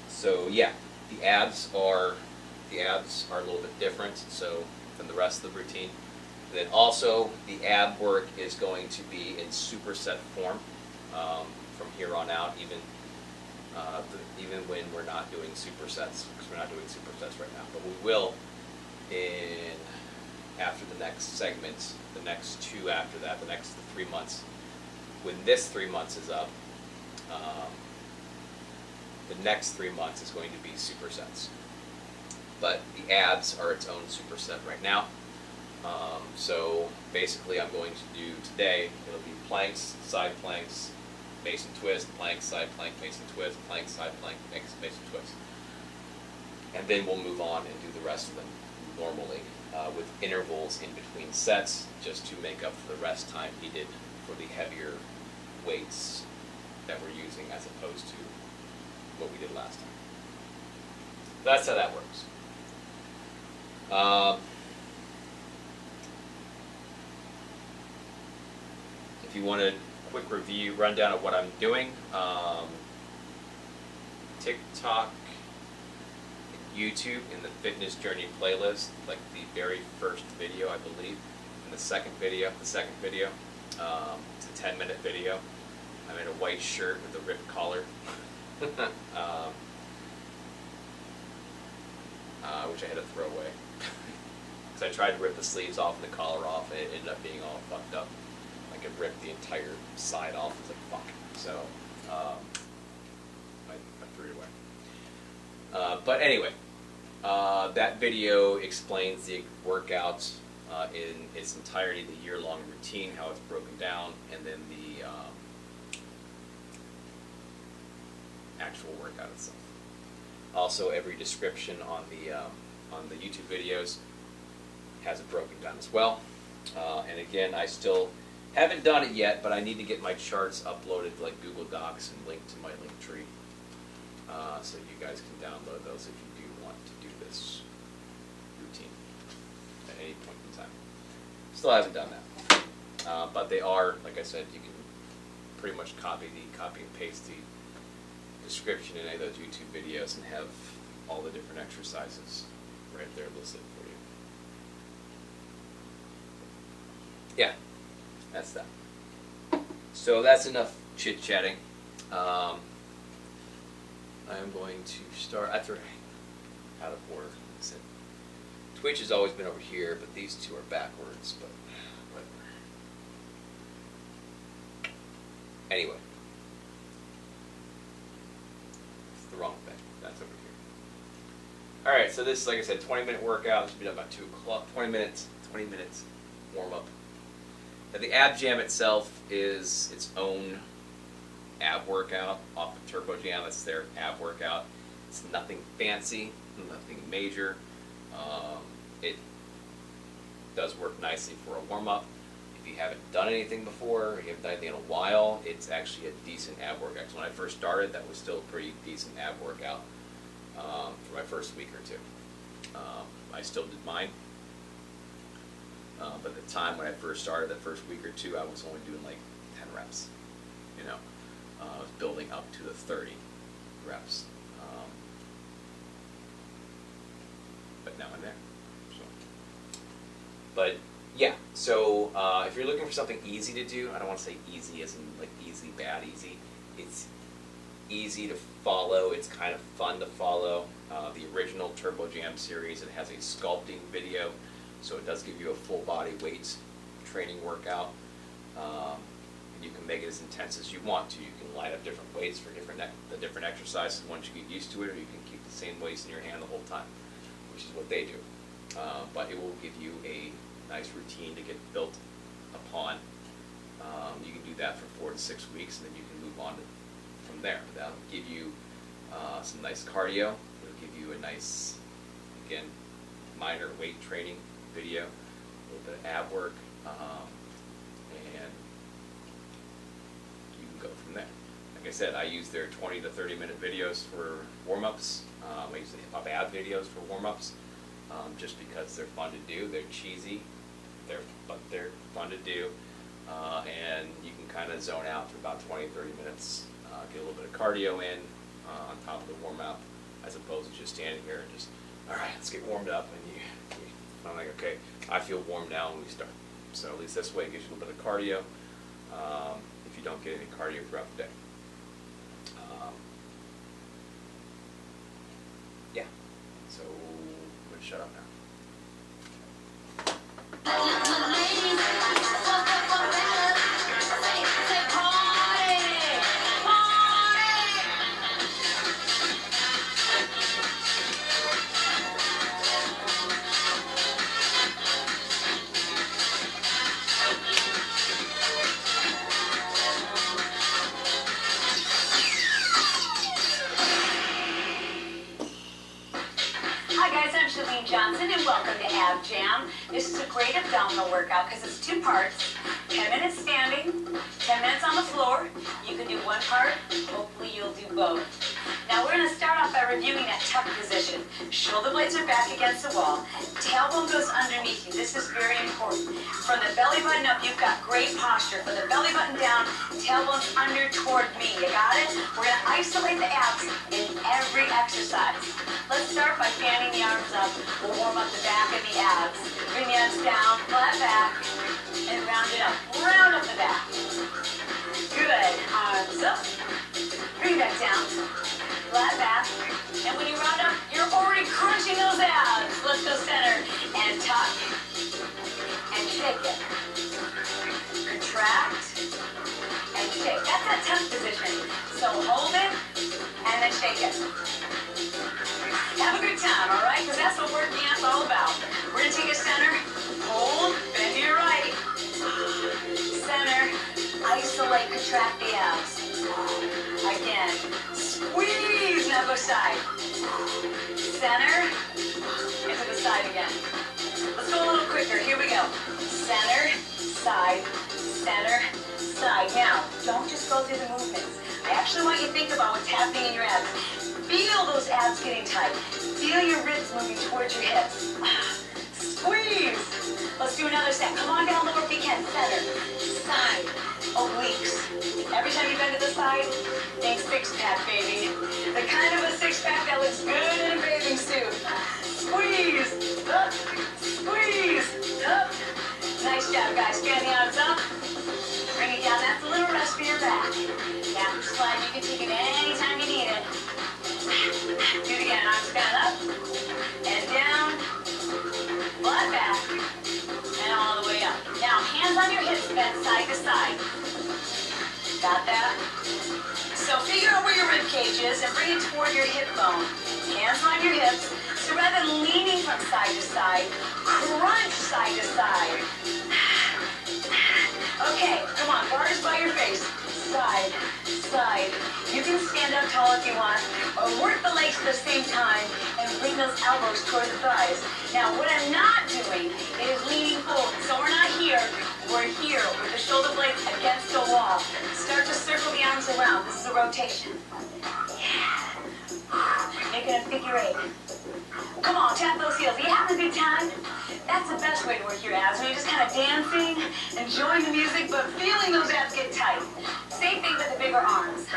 So yeah, the abs are a little bit different. So than the rest of the routine. And then also the ab work is going to be in superset form from here on out, even when we're not doing supersets, because we're not doing supersets right now. But we will after the next segment, the next 2 after that, the next 3 months. When this 3 months is up, the next 3 months is going to be supersets. But the abs are its own superset right now. So basically I'm going to do today, it'll be planks, side planks, Mason twist, plank, side plank, Mason twist, plank, side plank, Mason twist. And then we'll move on and do the rest of them normally with intervals in between sets, just to make up for the rest time needed for the heavier weights that we're using as opposed to what we did last time. That's how that works. If you want a quick review, rundown of what I'm doing, TikTok, YouTube in the Fitness Journey playlist, like the very first video, I believe, and the second video, It's a 10-minute video. I'm in a white shirt with a ripped collar, which I had to throw away. Because I tried to rip the sleeves off and the collar off, and it ended up being all fucked up. Like it ripped the entire side off. It's like, fuck. So, I threw it away. But anyway, that video explains the workouts in its entirety, the year-long routine, how it's broken down, and then the actual workout itself. Also, every description on the YouTube videos has it broken down as well. And again, I still haven't done it yet, but I need to get my charts uploaded to like Google Docs and linked to my link tree, so you guys can download those if you do want to do this routine at any point in time. Still haven't done that, but they are, like I said, you can pretty much copy and paste the description in any of those YouTube videos and have all the different exercises right there listed for you. Yeah, that's that. So that's enough chit-chatting. I am going to start, after out of order. Twitch has always been over here, but these two are backwards, but whatever. Anyway. It's the wrong thing. That's over here. Alright, so this is, like I said, 20-minute workout. This will be done about 2 o'clock. 20 minutes warm-up. Now, the ab jam itself is its own ab workout off of Turbo Jam. That's their ab workout. It's nothing fancy, nothing major. It does work nicely for a warm-up. If you haven't done anything before, you haven't done anything in a while, it's actually a decent ab workout. So when I first started, that was still a pretty decent ab workout for my first week or two. I still did mine. But at the time when I first started, that first week or two, I was only doing like 10 reps. You know, I was building up to the 30 reps. But now I'm there. So. But yeah, so if you're looking for something easy to do, I don't want to say easy as in like easy, bad easy. It's easy to follow. It's kind of fun to follow. The original Turbo Jam series, it has a sculpting video, so it does give you a full body weight training workout. You can make it as intense as you want to. You can line up different weights for the different exercises once you get used to it, or you can keep the same weights in your hand the whole time, which is what they do. But it will give you a nice routine to get built upon. You can do that for 4 to 6 weeks, and then you can move on from there. That'll give you some nice cardio. It'll give you a nice, again, minor weight training video, a little bit of ab work, and you can go from there. Like I said, I use their 20 to 30 minute videos for warm-ups. I use the hip-hop ab videos for warm-ups, just because they're fun to do. They're cheesy, but they're fun to do, and you can kind of zone out for about 20, 30 minutes, get a little bit of cardio in on top of the warm-up, as opposed to just standing here and just, all right, let's get warmed up, and I'm like, okay, I feel warm now when we start. So at least this way it gives you a little bit of cardio, if you don't get any cardio throughout the day. Yeah, so I'm going to shut up now. And welcome to Ab Jam. This is a great abdominal workout because it's 2 parts. 10 minutes standing, 10 minutes on the floor. You can do 1 part. Hopefully you'll do both. Now we're going to start off by reviewing that tuck position. Shoulder blades are back against the wall. Tailbone goes underneath you. This is very important. From the belly button up, you've got great posture. From the belly button down, tailbone's under toward me. You got it? We're going to isolate the abs in every exercise. Let's start by fanning the arms up. We'll warm up the back and the abs. Bring the abs down, flat back, and round it up. Round up the back. Good. Arms up. Bring that down. Flat back. And when you round up, you're already crunching those abs. Let's go center and tuck and shake it. Contract and shake. That's that tuck position. So hold it and then shake it. Have a good time, all right? Because that's what working out's all about. We're going to take a center, hold, bend to your right. Center, isolate, contract the abs. Again, squeeze, now go side. Center, and to the side again. Let's go a little quicker. Here we go. Center, side, center, side. Now, don't just go through the movements. I actually want you to think about what's happening in your abs. Feel those abs getting tight. Feel your ribs moving towards your hips. Squeeze. Let's do another set. Come on down, lower if you can. Center, side, obliques. Every time you bend to the side, think six-pack, baby. The kind of a six-pack that looks good in a bathing suit. Squeeze, up, squeeze, up. Nice job, guys. Fan the arms up. Bring it down. That's a little rest for your back. After slide, you can take it anytime you need it. Do it again. Arms stand up and down. Flat back and all the way up. Now, hands on your hips, bend side to side. Got that? So figure out where your rib cage is and bring it toward your hip bone. Hands on your hips. So rather than leaning from side to side, crunch side to side. Okay, come on, bars by your face. Side, side. You can stand up tall if you want, or work the legs at the same time and bring those elbows toward the thighs. Now, what I'm not doing is leaning forward. So we're not here. We're here with the shoulder blades against the wall. Start to circle the arms around. This is a rotation. Yeah. Making a figure eight. Come on, tap those heels. Are you having a good time? That's the best way to work your abs. When you're just kind of dancing, enjoying the music, but feeling those abs get tight. Same thing with the bigger arms.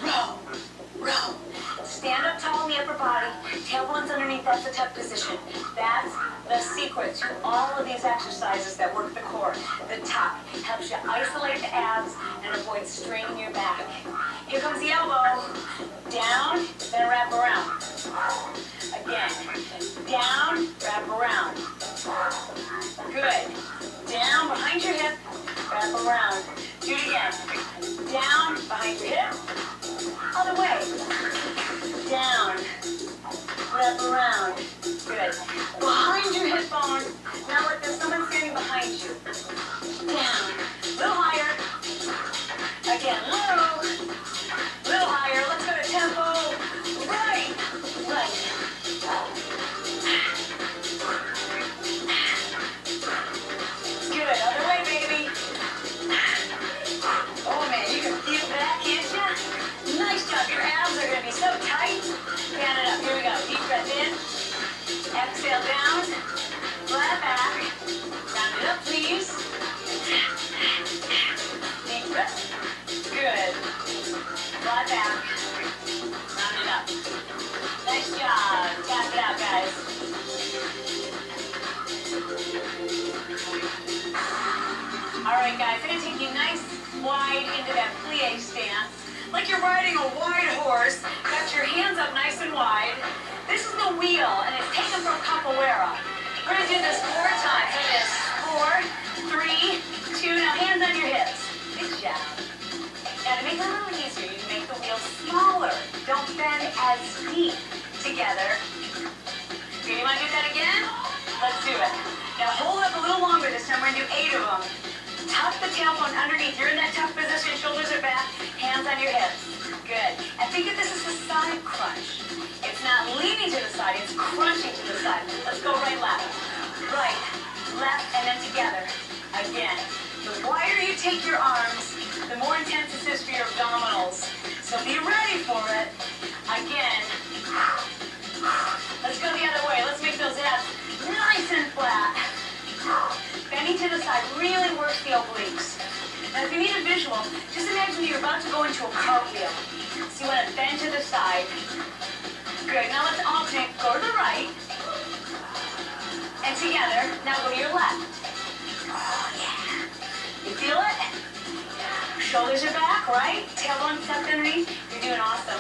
Row, row. Stand up tall in the upper body. Tailbones underneath. That's the tuck position. That's the secret to all of these exercises that work the core. The tuck helps you isolate the abs and avoid straining your back. Here comes the elbow. Down, then wrap around. Again. Down, wrap around. Good. Down, behind your hip, wrap around. Do it again. Down, behind your hip. Other way. Down, wrap around. Good. Behind your hip bone. Now look, there's someone standing behind you. Down. A little higher. Again, low. Little higher. Let's go to tempo. Right. Right. Good. Other way, baby. Oh, man, you can feel that, can't you? Nice job. Your abs are going to be so tight. Fan it up. Here we go. Deep breath in. Exhale down. Flat back. Round it up, please. Deep breath. Good. Flat back. Round it up. Nice job. Tap it out, guys. All right, guys. I'm going to take you nice wide into that plie stance. Like you're riding a wide horse. Got your hands up nice and wide. This is the wheel, and it's taken from capoeira. We're going to do this 4 times. It is 4, 3, 2. Now hands on your hips. Good job. Now to make it a little easier, you make the wheel smaller. Don't bend as deep together. Okay, you want to do that again? Let's do it. Now hold up a little longer this time. We're going to do 8 of them. Tuck the tailbone underneath. You're in that tuck position. Shoulders are back. Hands on your hips. Good. And think of this as a side crunch. It's not leaning to the side. It's crunching to the side. Let's go right, left. Right, left, and then together. Again. The wider you take your arms, the more intense this is for your abdominals. So be ready for it. Again. Let's go the other way. Let's make those abs nice and flat. Bending to the side really works the obliques. Now if you need a visual, just imagine you're about to go into a cartwheel. So you want to bend to the side. Good. Now let's alternate. Go to the right. And together. Now go to your left. Oh, yeah. You feel it? Shoulders are back, right? Tailbone tucked underneath. You're doing awesome.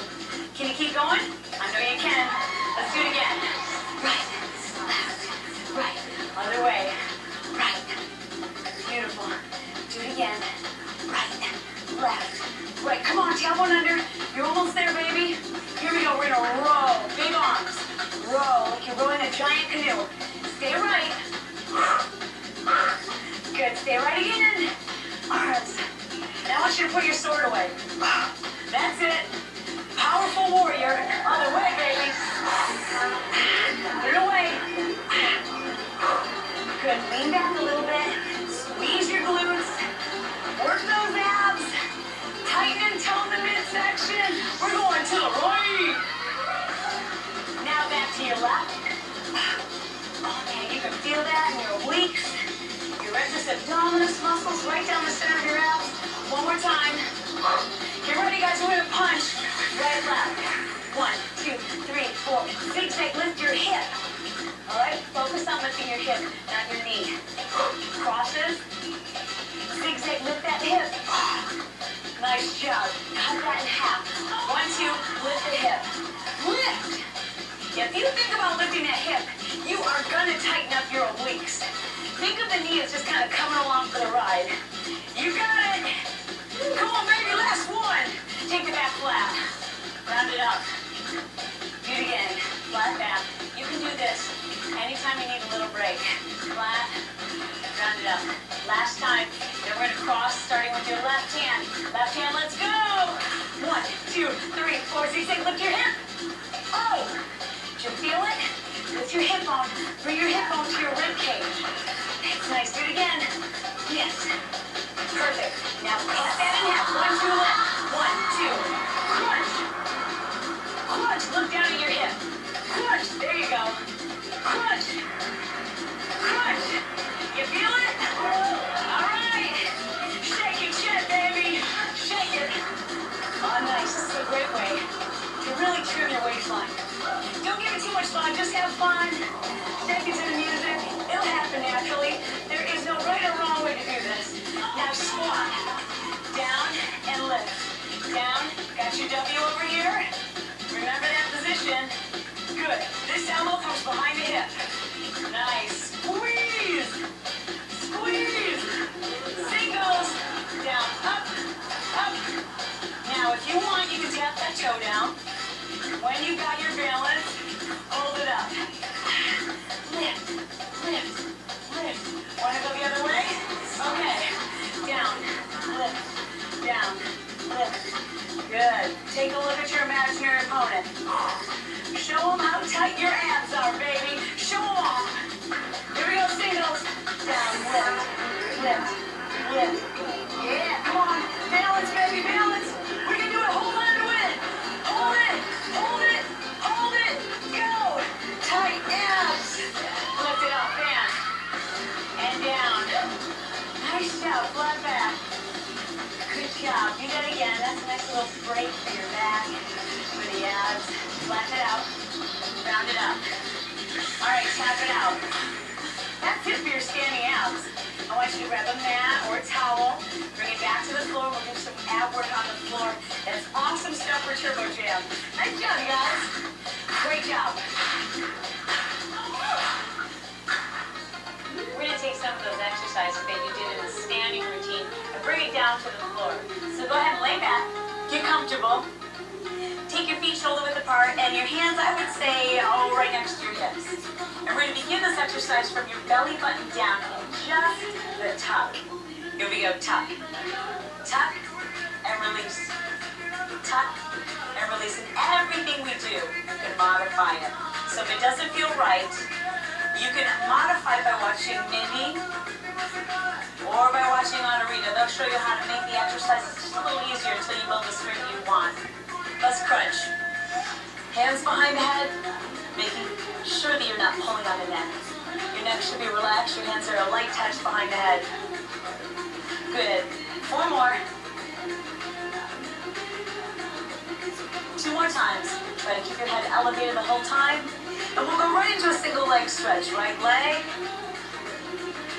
Can you keep going? I know you can. Let's do it again. Right, left, right. Other way. Right. Beautiful. Do it again. Right, left, right. Come on, tailbone under. You're almost there, baby. Here we go. We're gonna row. Big arms. Row like you're rowing a giant canoe. Stay right. Good. Stay right again. Arms. Now I want you to put your sword away. That's it. Powerful warrior. Other way, baby. Put it away. Good. Lean back a little bit. Squeeze your glutes. Work those abs. Tighten and tone the midsection. We're going to the right. Now back to your left. Okay, you can feel that in your obliques. Your rectus abdominis muscles right down the center of your abs. One more time. Get ready, guys. We're going to punch. Right, left. 1, 2, 3, 4. Zigzag, lift your hip. All right? Focus on lifting your hip, not your knee. Crosses. Zigzag, lift that hip. Nice job. Cut that in half. 1, 2, lift the hip. Lift. If you think about lifting that hip, you are going to tighten up your obliques. Think of the knee as just kind of coming along for the ride. You got it. Come on, baby. Last one. Take the back flat. Round it up. Do it again. Flat back. You can do this anytime you need a little break. Flat. Round it up. Last time. Then we're going to cross, starting with your left hand. Left hand, let's go. 1, 2, 3, 4. Zigzag, lift your hip. Oh. Did you feel it? Lift your hip bone. Bring your hip bone to your rib cage. That's nice. Do it again. Yes. Perfect. Now cut that in half. 1, 2, left. 1, 2. Crunch. Crunch. Look down at your hip. Crunch. There you go. Crunch. Crunch. You feel it? All right. Shake your chin, baby. Shake it. Oh, nice. This is a great way to really trim your waistline. Don't give it too much fun. Just have fun. Take it to the music. It'll happen naturally. There is no right or wrong way to do this. Now squat. Down and lift. Down. Got your W over here. Remember that position. Good. This elbow comes behind the hip. Nice. Squeeze. Squeeze. Singles. Down. Up. Up. Now if you want, you can tap that toe down. When you got your balance, hold it up. Lift, lift, lift. Want to go the other way? Okay. Down, lift, down, lift. Good. Take a look at your imaginary opponent. Show them how tight your abs are, baby. Show them off. Here we go, singles. Down, lift, lift, lift. Yeah, come on. Balance, baby, balance. We can do it. Hold on to it. Hold it. Hold it. Hold it. Go. Tight abs. Lift it up, band. And down. Nice job. Flat back. Good job. Do that again. That's a nice little break for your back, for the abs. Flatten it out. Round it up. All right, tap it out. That's it for your standing abs. I want you to grab a mat or a towel, bring it back to the floor. We'll do some ab work on the floor. That's awesome stuff for Turbo Jam. Nice job, guys. Great job. We're going to take some of those exercises that you did in the standing routine and bring it down to the floor. So go ahead and lay back. Get comfortable. Take your feet shoulder width apart and your hands, I would say, right next to your hips. And we're going to begin this exercise from your belly button down and just the tuck. Here we go, tuck. Tuck and release. Tuck and release. And everything we do, you can modify it. So if it doesn't feel right, you can modify by watching Mindy or by watching Anarita. They'll show you how to make the exercises just a little easier until you build the strength you want. Let's crunch. Hands behind the head, making sure that you're not pulling on the neck. Your neck should be relaxed. Your hands are a light touch behind the head. Good. 4 more. 2 2 more times. Try to keep your head elevated the whole time. And we'll go right into a single leg stretch. Right leg.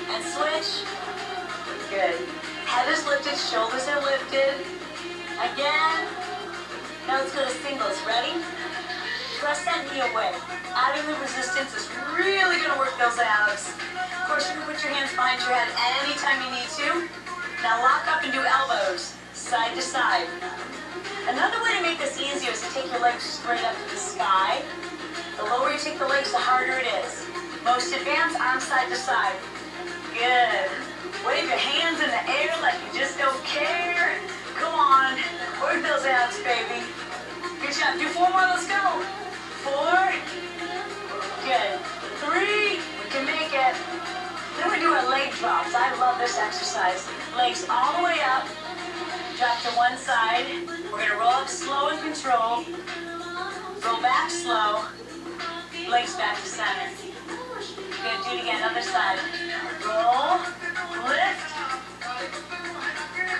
And switch. Good. Head is lifted, shoulders are lifted. Again. Now let's go to singles. Ready? Press that knee away. Adding the resistance is really going to work those abs. Of course, you can put your hands behind your head anytime you need to. Now lock up and do elbows, side to side. Another way to make this easier is to take your legs straight up to the sky. The lower you take the legs, the harder it is. Most advanced, arms side to side. Good. Wave your hands in the air like you just don't care. Come on. Work those abs, baby. Good job. Do 4 more. Let's go. 4. Good. 3. We can make it. Then we do our leg drops. I love this exercise. Legs all the way up. Drop to one side. We're going to roll up slow and control. Roll back slow. Legs back to center. We're going to do it again. Other side. Roll. Lift.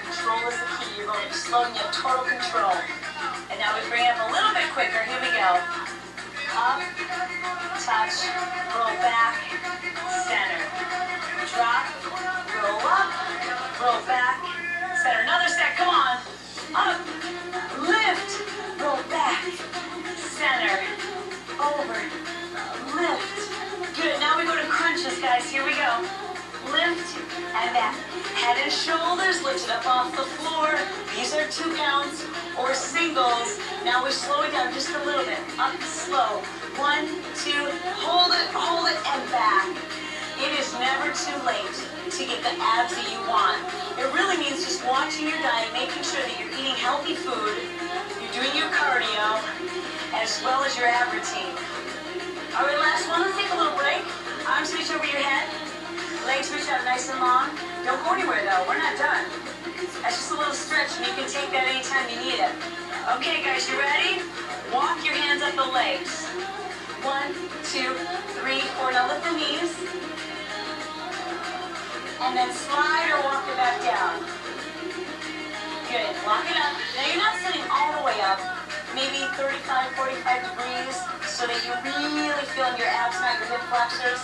Control is the key. You're going slow and you have total control. And now we bring it up a little bit quicker. Here we go. Up. Touch. Roll back. Center. Drop. Roll up. Roll back. Center. Another set. Come on. Up. Lift. Roll back. Center. Over. Lift. Good. Now we go to crunches, guys. Here we go. Lift and back. Head and shoulders lifted up off the floor. These are 2 counts or singles. Now we slow it down just a little bit. Up slow. 1, 2, hold it, and back. It is never too late to get the abs that you want. It really means just watching your diet, making sure that you're eating healthy food, you're doing your cardio, as well as your ab routine. All right, last one. Let's take a little break. Arms reach over your head. Legs reach out nice and long. Don't go anywhere, though. We're not done. That's just a little stretch, and you can take that anytime you need it. Okay, guys, you ready? Walk your hands up the legs. 1, 2, 3, 4. Now lift the knees. And then slide or walk it back down. Good. Walk it up. Now you're not sitting all the way up. Maybe 35, 45 degrees so that you're really feeling your abs, not your hip flexors.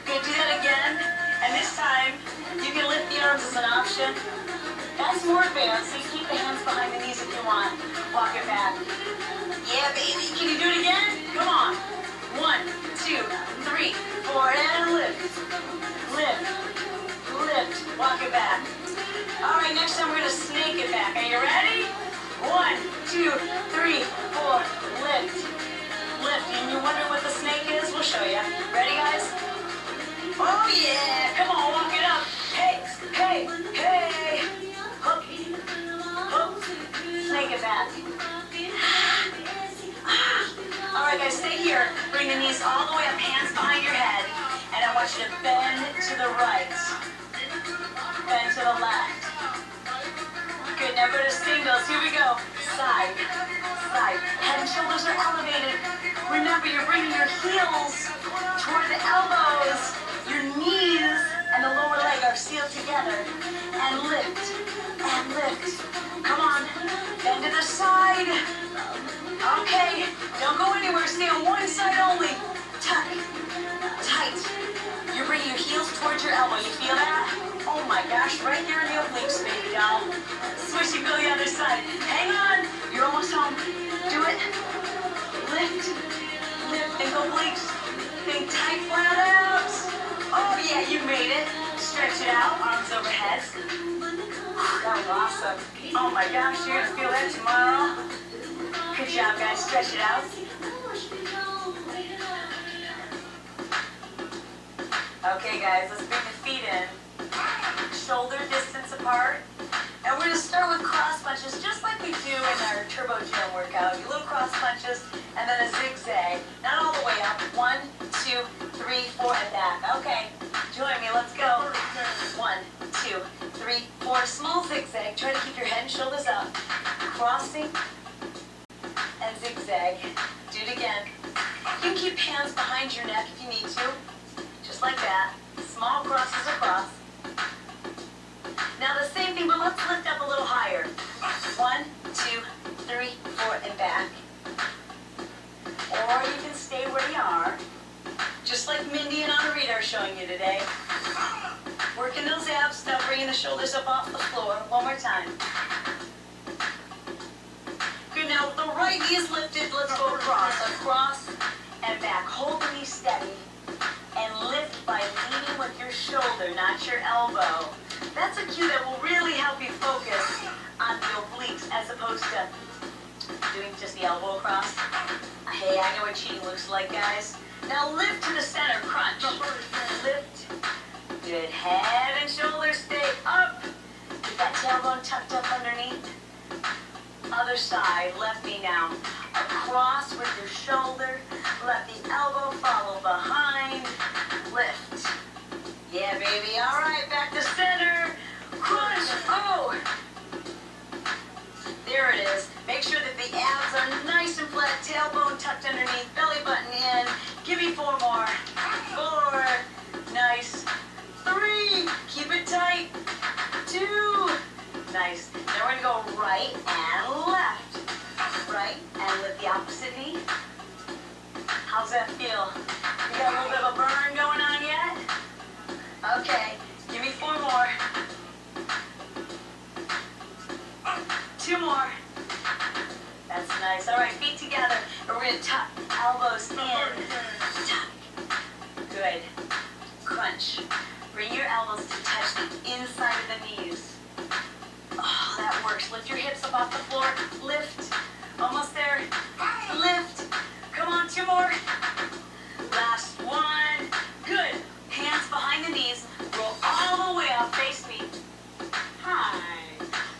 Good. Do that again. And this time, you can lift the arms as an option. That's more advanced, so you keep the hands behind the knees if you want. Walk it back. Yeah, baby. Can you do it again? Come on. 1, 2, 3, 4, and lift. Lift. Lift. Walk it back. All right, next time we're going to snake it back. Are you ready? 1, 2, 3, 4. Lift. Lift. And you're wondering what the snake is? We'll show you. Ready, guys? Oh, yeah. Come on, walk it up. Hey, hey, hey. Hook. Hook. Snake it back. All right, guys, stay here. Bring the knees all the way up, hands behind your head. And I want you to bend to the right. Bend to the left. Good, now go to singles. Here we go. Side, side. Head and shoulders are elevated. Remember, you're bringing your heels toward the elbows. Your knees and the lower leg are sealed together. And lift, and lift. Come on, bend to the side. Okay, don't go anywhere. Stay on one side only. Tuck, tight. You're bringing your heels towards your elbow. You feel that? Oh my gosh, right there in the obliques, baby doll. Switch and go the other side. Hang on. You're almost home. Do it. Lift, lift, and go obliques. Think tight, flat abs. Oh yeah, you made it. Stretch it out, arms overhead. That was awesome. Oh my gosh, you're gonna feel that tomorrow. Good job, guys. Stretch it out. Okay, guys, let's bring the feet in. Shoulder distance apart. And we're going to start with cross punches, just like we do in our turbo gym workout. You little cross punches, and then a zigzag. Not all the way up. 1, 2, 3, 4, and back. Okay, join me. Let's go. 1, 2, 3, 4. Small zigzag. Try to keep your head and shoulders up. Crossing and zigzag. Do it again. You can keep hands behind your neck if you need to. Just like that. Small crosses across. Now the same thing, but let's lift up a little higher. 1, 2, 3, 4, and back. today. Working those abs, now bringing the shoulders up off the floor. One more time. Good, now the right knee is lifted. Let's go across and back. Hold the knee steady and lift by leaning with your shoulder, not your elbow. That's a cue that will really help you focus on the obliques as opposed to doing just the elbow across. Hey, I know what cheating looks like, guys. Now lift to the center, crunch. Lift. Good. Head and shoulders stay up. Get that tailbone tucked up underneath. Other side, left knee now. Across with your shoulder. Let the elbow follow behind. Lift. Yeah, baby. All right, back to center. Crunch. Oh. There it is. Make sure that the abs are nice and flat. Tailbone tucked underneath. Belly button in. Give me 4 more. 4. Nice. 3. Keep it tight. 2. Nice. Now we're going to go right and left. Right and lift the opposite knee. How's that feel? You got a little bit of a burn going on yet? Okay. Give me 4 more. 2 more. That's nice. All right, feet together. And we're going to tuck elbows in. Tuck. Good. Crunch. Bring your elbows to touch the inside of the knees. Oh, that works. Lift your hips up off the floor. Lift. Almost there. Lift. Come on, 2 more. Last one. Good. Hands behind the knees. Roll all the way up. Face me. Hi.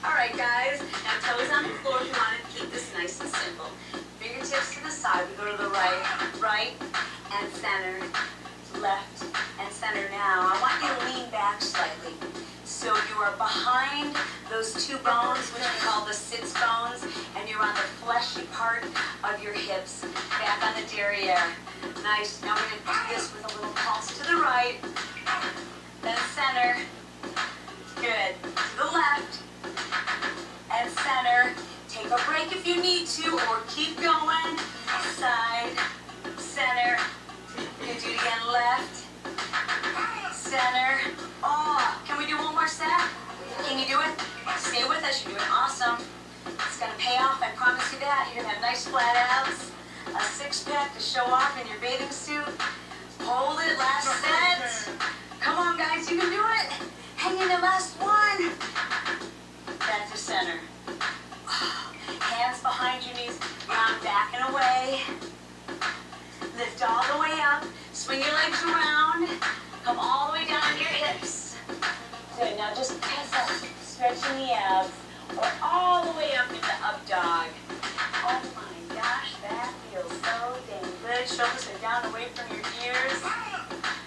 All right, guys. Now toes on the floor if you want to keep this nice and simple. Fingertips to the side. We go to the right. Right and center. Left and center now. I want you to lean back slightly. So you are behind those 2 bones, which we call the sits bones, and you're on the fleshy part of your hips. Back on the derriere. Nice. Now we're going to do this with a little pulse to the right. Then center. Good. To the left. And center. Take a break if you need to, or keep going. Side. Center. You can do it again. Left. Center. Oh, can we do one more set? Can you do it? Stay with us. You're doing awesome. It's going to pay off. I promise you that. You're going to have nice flat abs, a 6-pack to show off in your bathing suit. Hold it. Last set. Come on, guys. You can do it. Hang in the last one. Back to center. Hands behind your knees. Round back and away. Lift all the way up. Swing your legs around. Come all the way down to your hips. Good. Now just press up, stretching the abs, or all the way up into up dog. Oh my gosh, that feels so dang good. Shoulders are down away from your ears.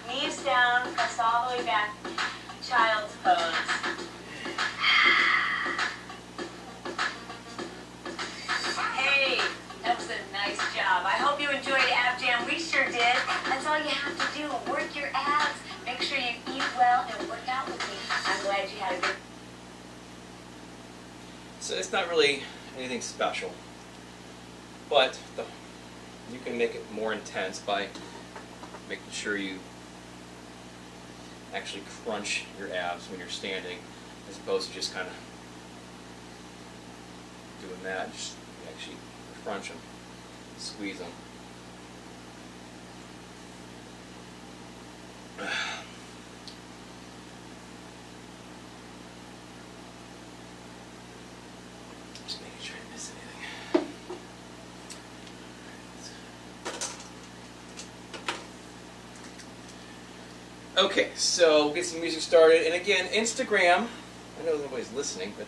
Knees down, press all the way back. Child's pose. Hey, that was a nice job. I hope you enjoyed Ab Jam. We sure did. That's all you have to do. Work your abs. Make sure you eat well and work out with me. I'm glad you had a good... So it's not really anything special, but you can make it more intense by making sure you actually crunch your abs when you're standing, as opposed to just kind of doing that. Just actually crunch them, squeeze them. Just making sure I didn't miss anything. Okay, so we'll get some music started. And again, Instagram, I know nobody's listening, but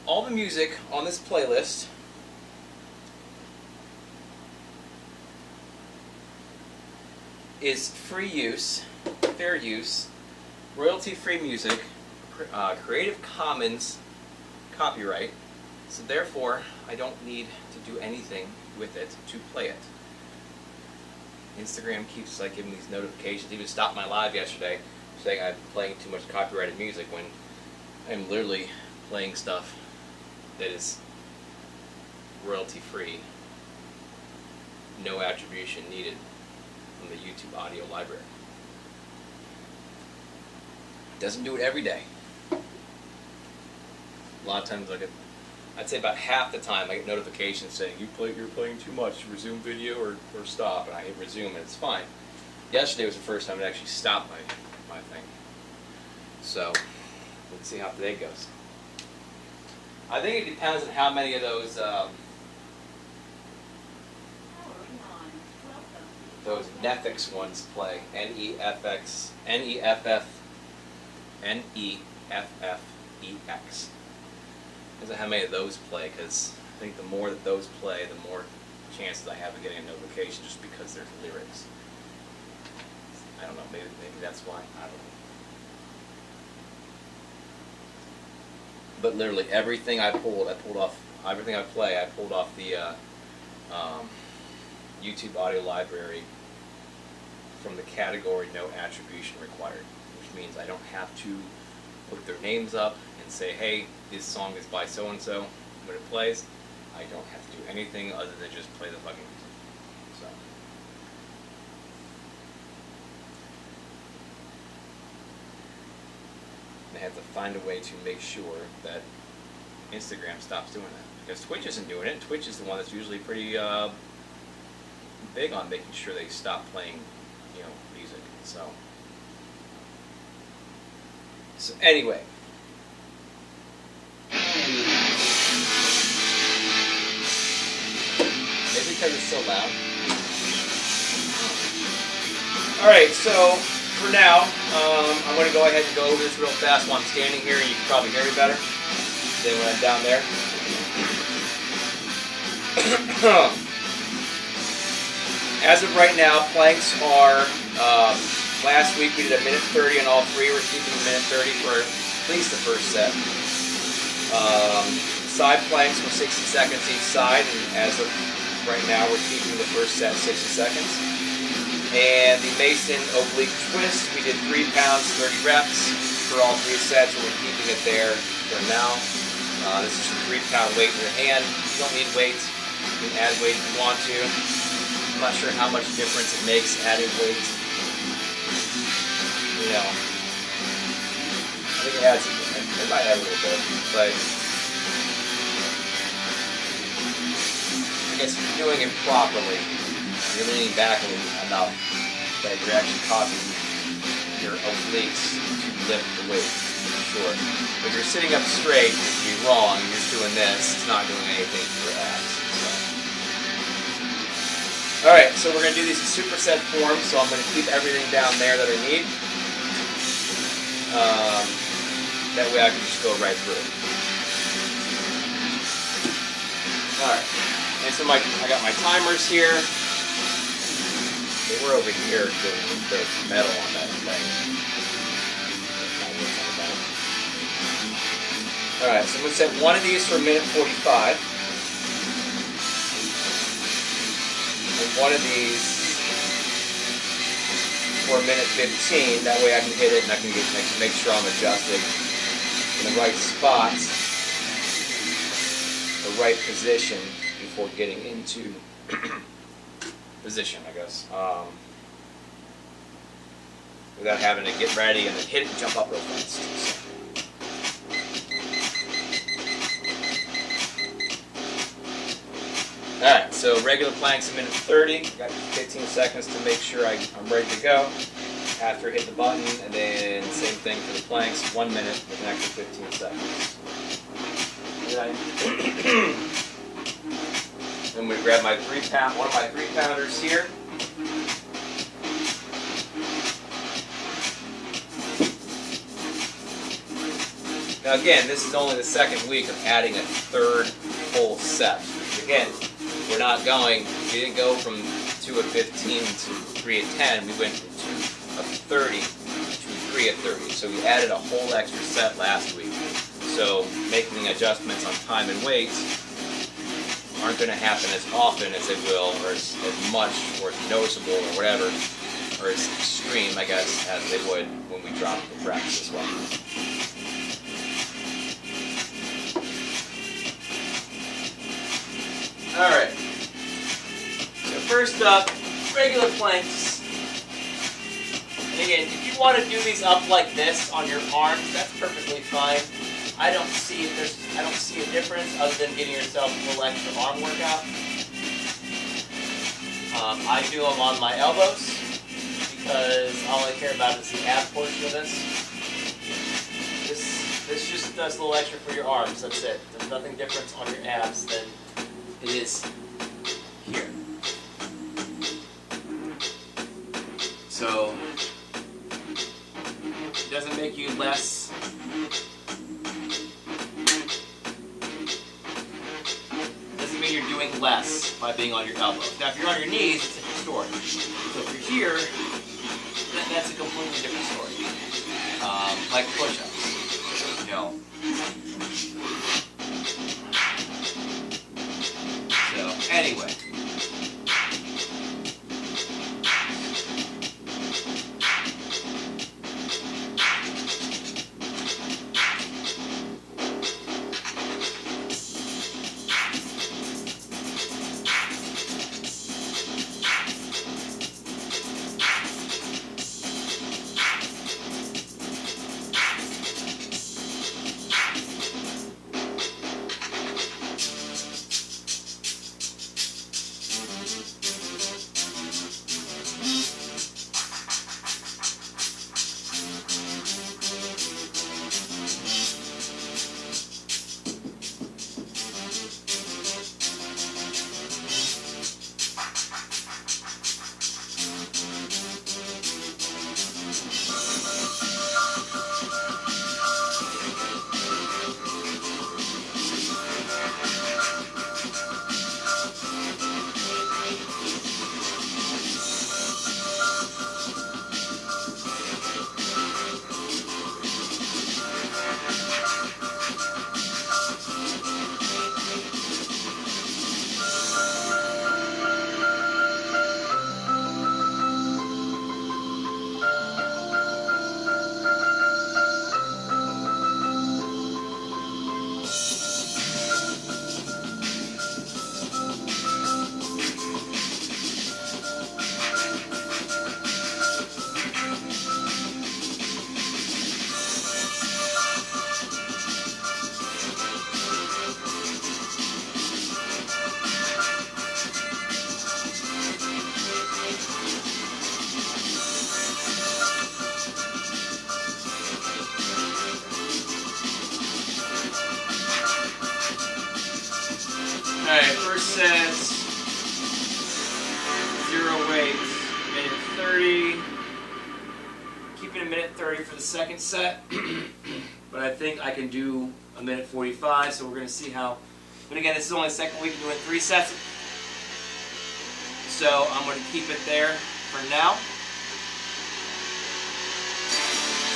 all the music on this playlist is free use, fair use, royalty-free music, Creative Commons copyright, so therefore I don't need to do anything with it to play it. Instagram keeps like giving these notifications. Even stopped my live yesterday saying I'm playing too much copyrighted music when I'm literally playing stuff that is royalty-free, no attribution needed from the YouTube audio library. Doesn't do it every day. A lot of times I'd say about half the time I get notifications saying you're playing too much, resume video or stop, and I hit resume and it's fine. Yesterday was the first time it actually stopped my thing. So let's see how today goes. I think it depends on how many of those Nefix ones play. Neffx. Depends on how many of those play, because I think the more that those play, the more chances I have of getting a notification just because there's lyrics. I don't know, maybe that's why. I don't know. But literally everything I pulled off, everything I play, I pulled off the YouTube audio library from the category no attribution required, which means I don't have to put their names up and say, hey, this song is by so-and-so. When it plays, I don't have to do anything other than just play the fucking music. So. They have to find a way to make sure that Instagram stops doing that. Because Twitch isn't doing it. Twitch is the one that's usually pretty big on making sure they stop playing, music. So anyway. Maybe because it's so loud. Alright, so for now, I'm going to go ahead and go over this real fast while I'm standing here, and you can probably hear me better than when I'm down there. As of right now, planks are, last week we did a minute 30 on all three. We're keeping a minute 30 for at least the first set. Side planks were 60 seconds each side, and as of right now we're keeping the first set 60 seconds. And the Mason oblique twist, we did 3 pounds, 30 reps for all 3 sets, and we're keeping it there for now. This is a 3-pound weight in your hand. You don't need weight. You can add weight if you want to. I'm not sure how much difference it makes adding weight. I think it adds, it might add a little bit, but I guess if you're doing it properly, you're leaning back enough that you're actually causing your obliques to lift the weight, for sure. If you're sitting up straight, it'd be wrong. You're just doing this. It's not doing anything for your abs. So. Alright, so we're going to do these in superset form, so I'm going to keep everything down there that I need. That way I can just go right through it. Alright, and so I got my timers here. They were over here doing the metal on that thing. Alright, so I'm going to set one of these for a minute 45. And one of these for a minute 15. That way I can hit it and I can make sure I'm adjusted in the right spot, the right position before getting into position, I guess, without having to get ready and then hit it and jump up real fast. Alright, so regular planks a minute 30, got 15 seconds to make sure I'm ready to go after I hit the button, and then same thing for the planks, 1 minute with an extra 15 seconds. Then I'm going to grab my one of my 3-pounders here. Now again, this is only the second week of adding a third full set. Again, we're not going, we didn't go from 2 of 15 to 3 of 10, we went from 2 of 30 to 3 of 30. So we added a whole extra set last week. So making adjustments on time and weight aren't going to happen as often as they will, or as much, or as noticeable, or whatever, or as extreme, I guess, as they would when we drop the reps as well. Alright, so first up, regular planks. Again, if you want to do these up like this on your arms, that's perfectly fine. I don't see a difference other than getting yourself a little extra arm workout. I do them on my elbows because all I care about is the ab portion of this. This just does a little extra for your arms. That's it. There's nothing different on your abs than it is here. So it doesn't make you less. Doesn't mean you're doing less by being on your elbows. Now, if you're on your knees, it's a different story. So if you're here, then that's a completely different story. Like push-ups, you know. So anyway. Alright, first set, 0 weight, minute 30. Keeping a minute 30 for the second set, but I think I can do a minute 45, so we're going to see how. But again, this is only the second week, doing 3 sets, so I'm going to keep it there for now.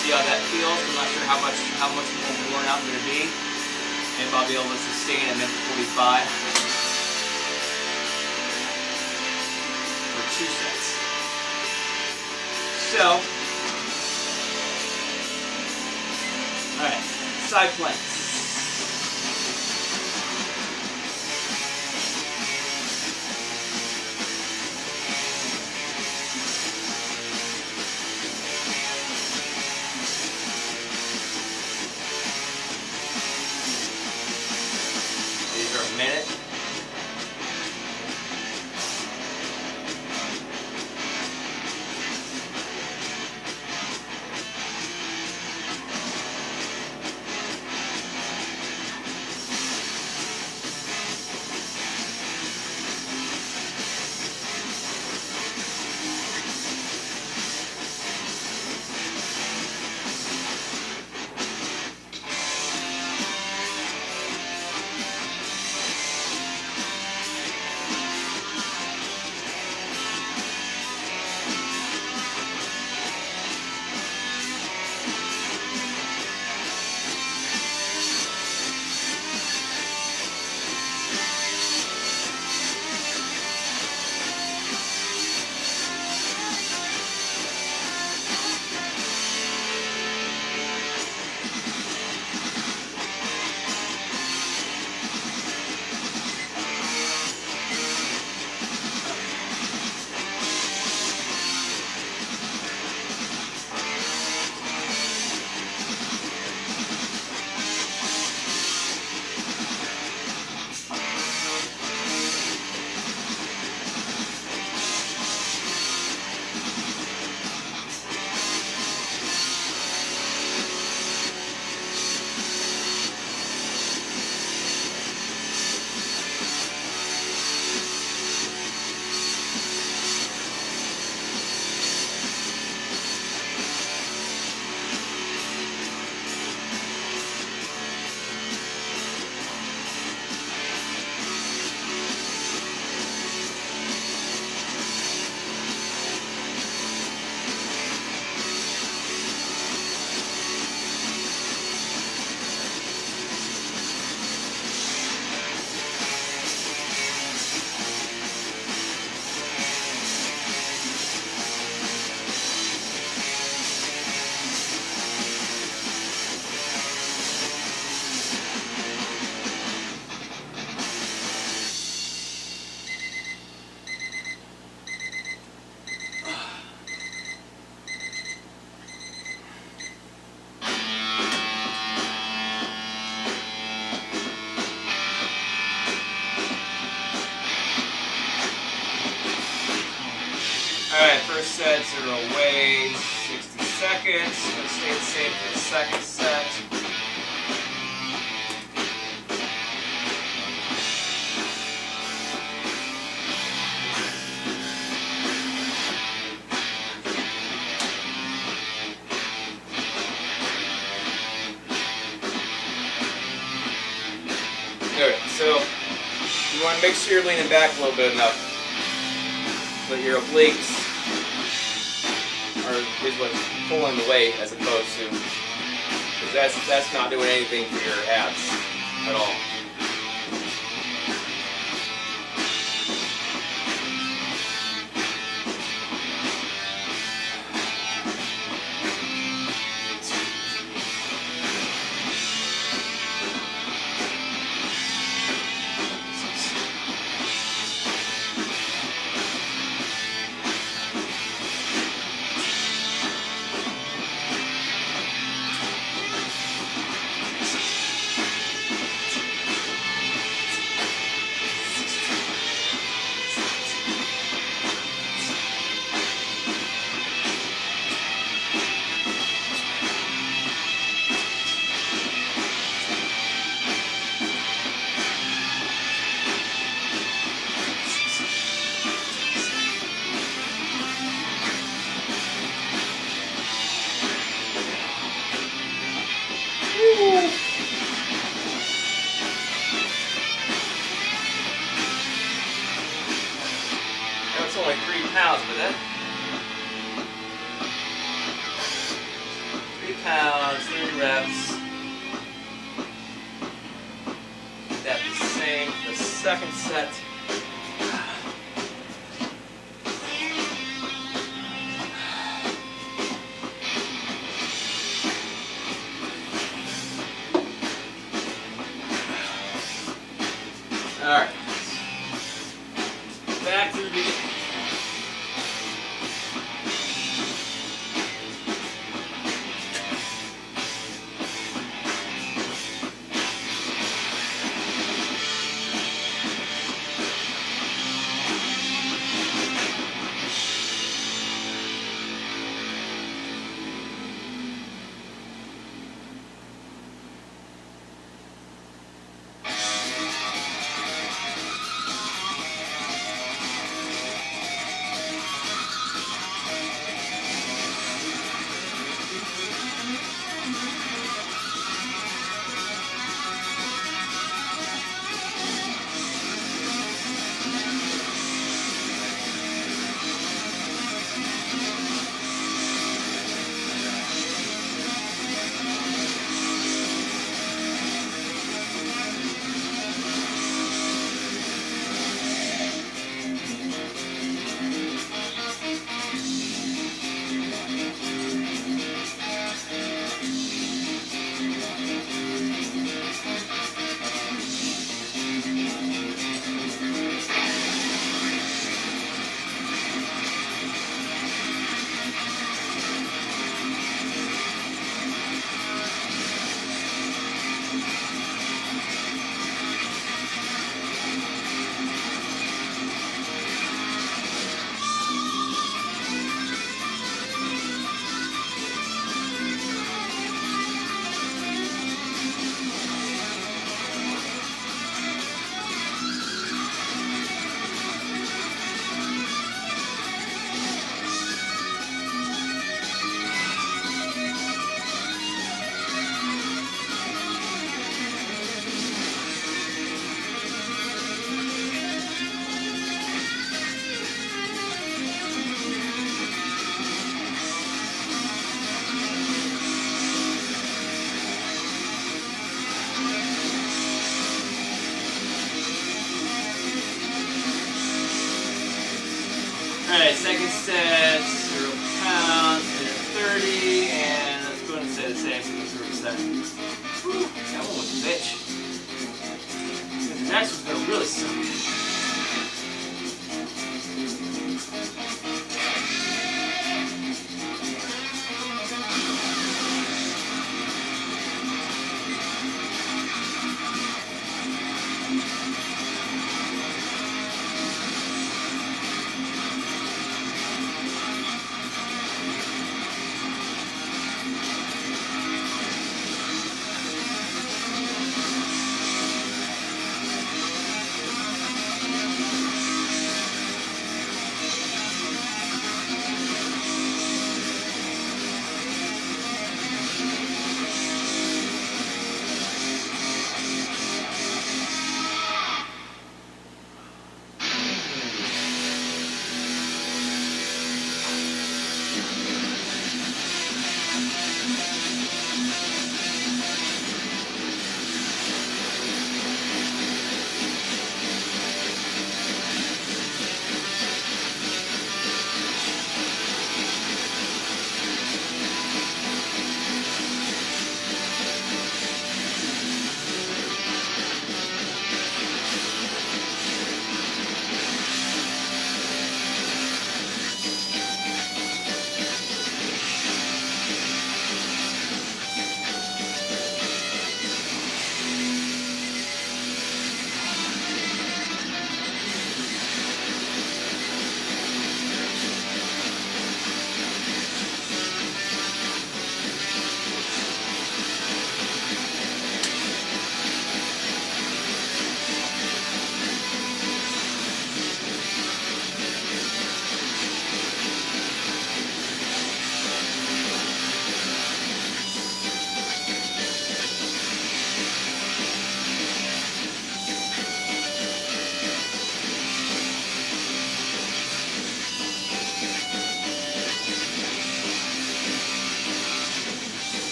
See how that feels. I'm not sure how much more worn out I'm going to be. And if I'll be able to sustain a minute 45 for 2 sets. So, alright, side planks. A minute. first set, 0 weight, 60 seconds. Let's stay the same for the second set. Alright, so you want to make sure you're leaning back a little bit enough, but your obliques is what's pulling the weight as opposed to, because that's not doing anything for your abs at all. That's only 3 pounds, but that 3 pounds, 3 reps. That's the same for the second set. Alright. Back to the beginning. Alright, second set, 0 pounds, 30, and let's go ahead and say the same for the second. Whew, that one was a bitch. The next one's gonna really suck.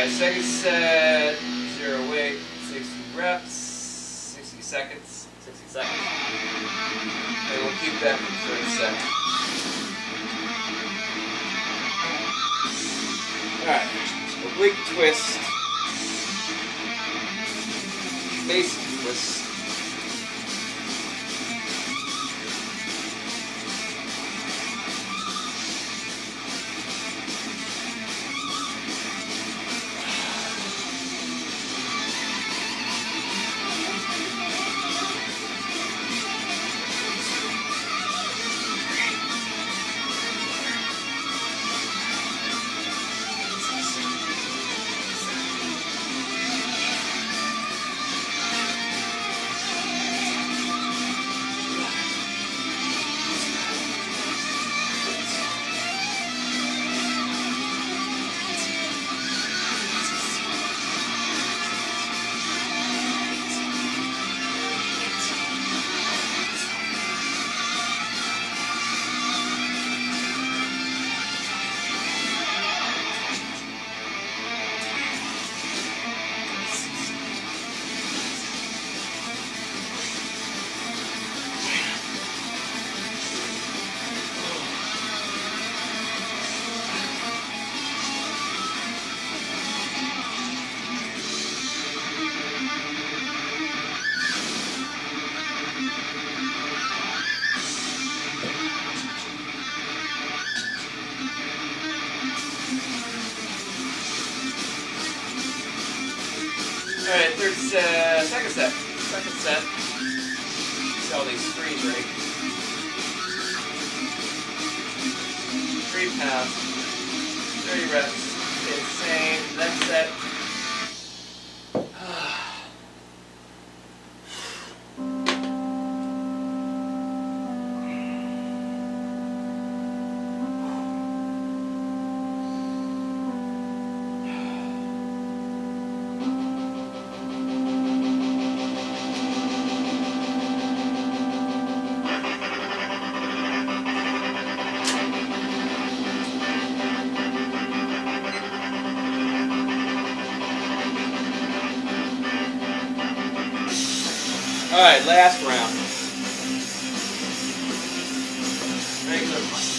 Alright, second set, 0 weight, 60 reps, 60 seconds. 60 seconds. And we'll keep that for the third set. Alright, oblique twist, basic twist. Alright, second set. Second set. See all these screens, right? 3 pounds, 30 reps, insane. Next set. Alright, last round. Regular punch.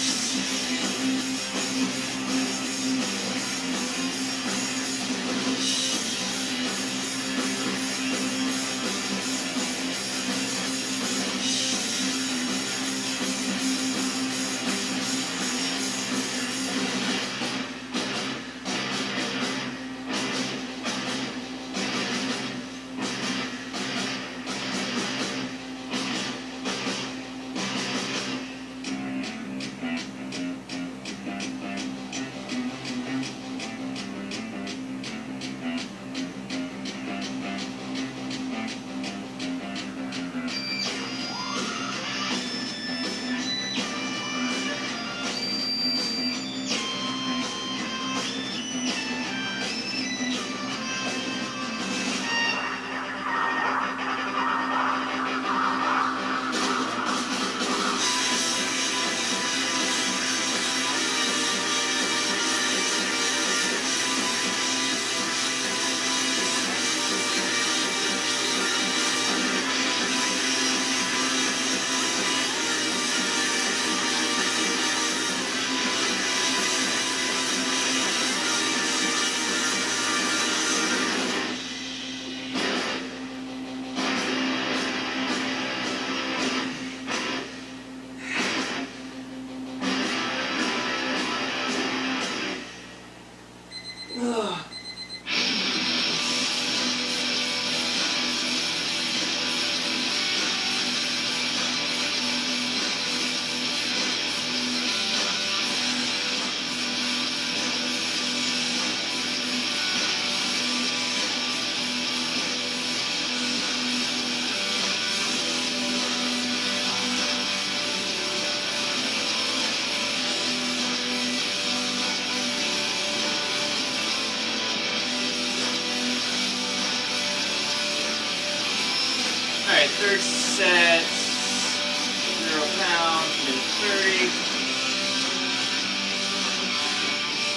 Alright, third set, 0 pounds, min 30.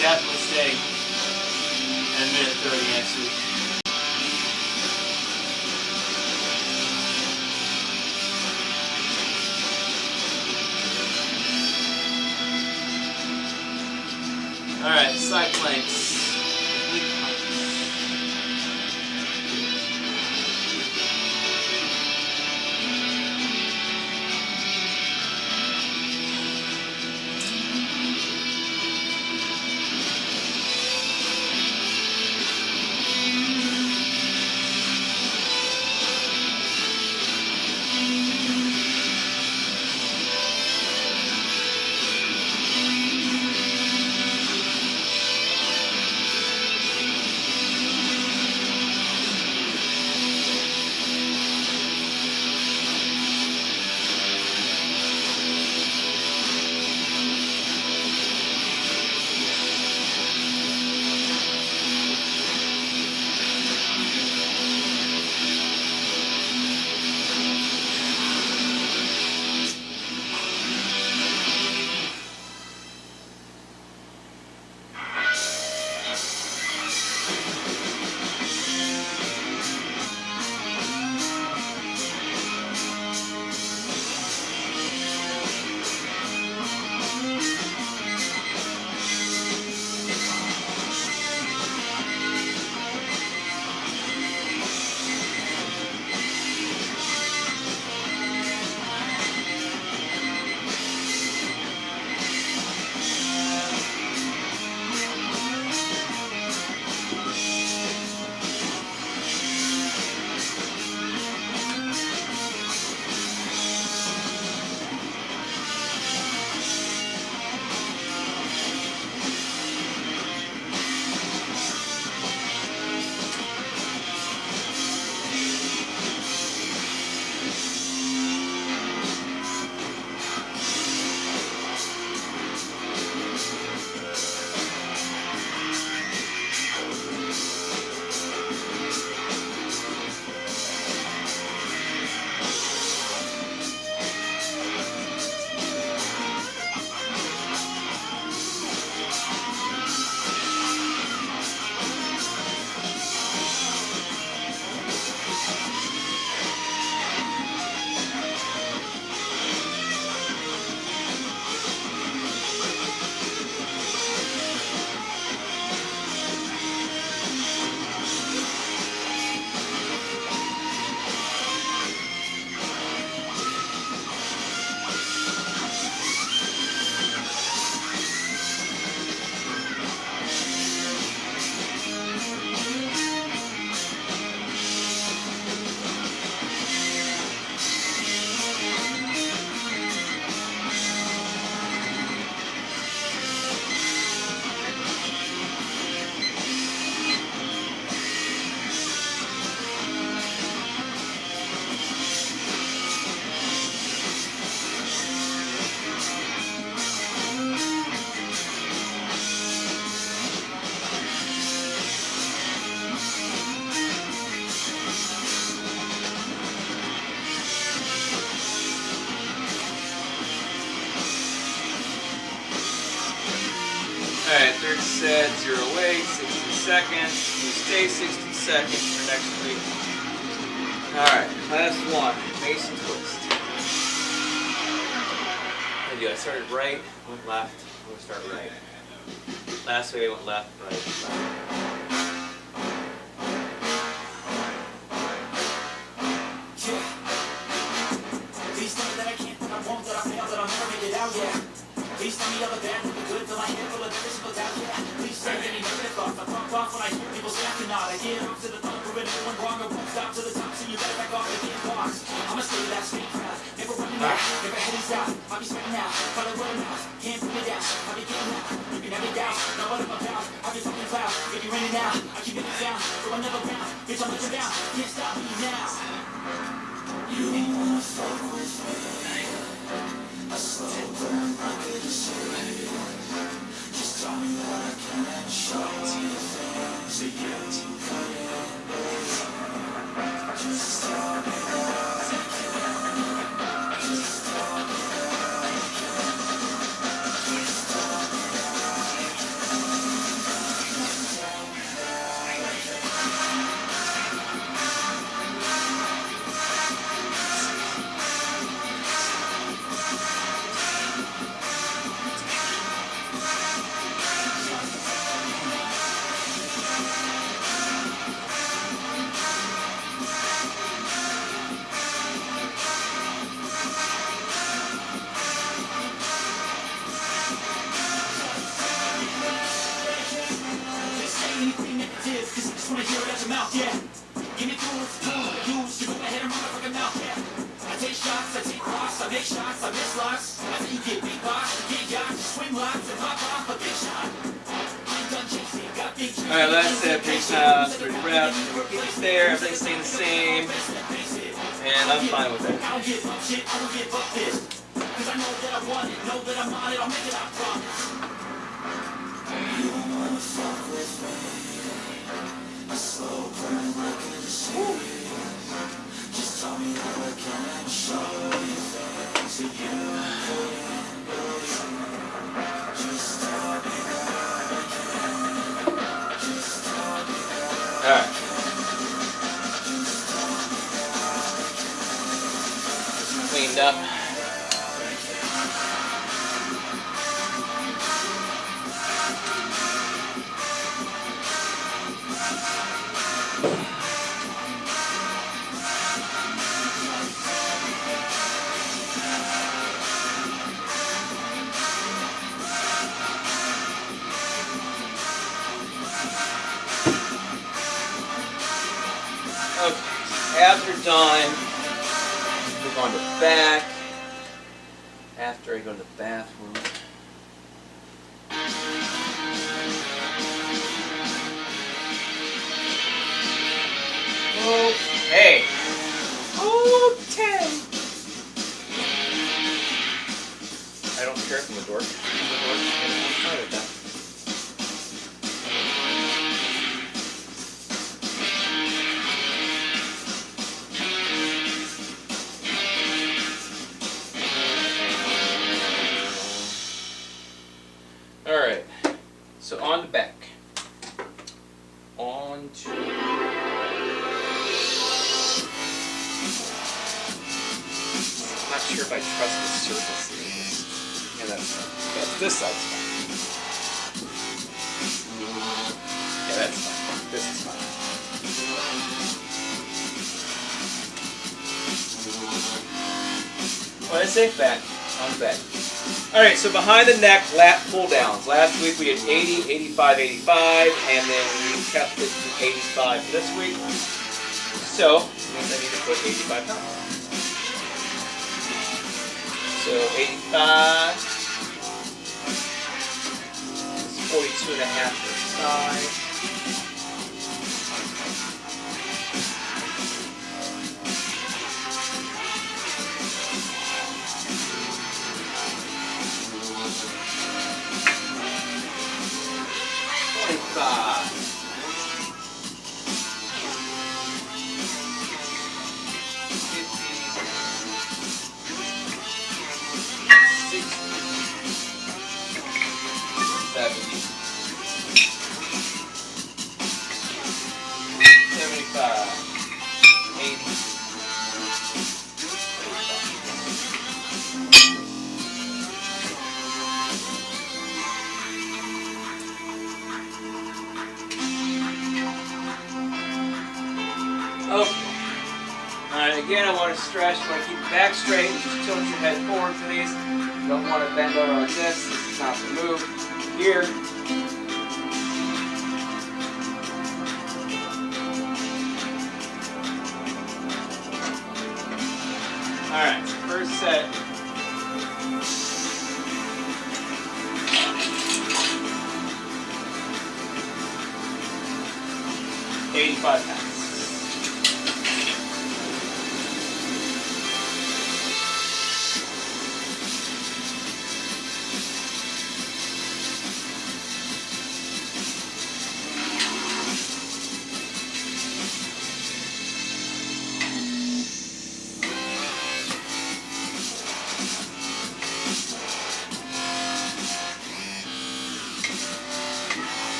Definitely stay and a minute 30 next week. Alright, side planks. Alright, third set, 0 weight, 60 seconds. You stay 60 seconds for next week. Alright, last one, Mason twist. I started right, went left, I'm gonna start right. Last week I went left, right, left. Please tell me all the bad, the good, till I handful of every single doubt, yeah. Please say any negative thoughts, I pump off when I hear people say I cannot. I get up to the top, prove anyone wrong, I won't stop to the top, so you better back off the damn box. I'ma stay that straight crowd, never running out, never heading south. I'll be spreading out, follow what I'm out, can't put me down, I'll be getting out, you can never doubt, know what I'm about. I'll be fucking cloud, get me raining out, I keep it down, go another round, bitch I'm looking down, can't stop me now. You ain't wanna fuck with me. I slow burn, I could just say just tell me what I can and show me the things that you can. Just tell me what I can. Just tell me what I can. Just tell me what I can. big shots, I miss lots. I think you get big box, get yachts, swing lots, and hop off a big shot. I'm done chasing, got big dreams. Alright, that's it. 3 times, 3 reps. Keep it there. Everything's staying the same. And I'm fine with it. I don't give up shit, I don't give up this. Cause I know that I want it, know that I'm on it, I'll make it, I promise. You don't wanna fuck with me. A slow burn like in the sea. Just tell me that I can show you things that you couldn't believe. Just tell me that I can. Just tell me that. Alright. Cleaned up. Okay, after done, move on to back. After I go to the bathroom. Okay. Okay. I don't care from the door. I'm fine with that. Alright, so on to back. On to... I'm not sure if I trust the surface. Yeah, that's fine. Yeah, this side's fine. Yeah, that's fine. This is fine. What did I say? Back. On back. Alright, so behind the neck, lat pull downs. Last week we did 80, 85, 85, and then we kept it to 85 for this week. So, it means I need to put 85 pounds. So 85 is 42 and a half per side. Again, I want to stretch, I want to keep the back straight, just tilt your head forward for these. You don't want to bend over like this is not the move. Here. Alright, first set. $85 pounds.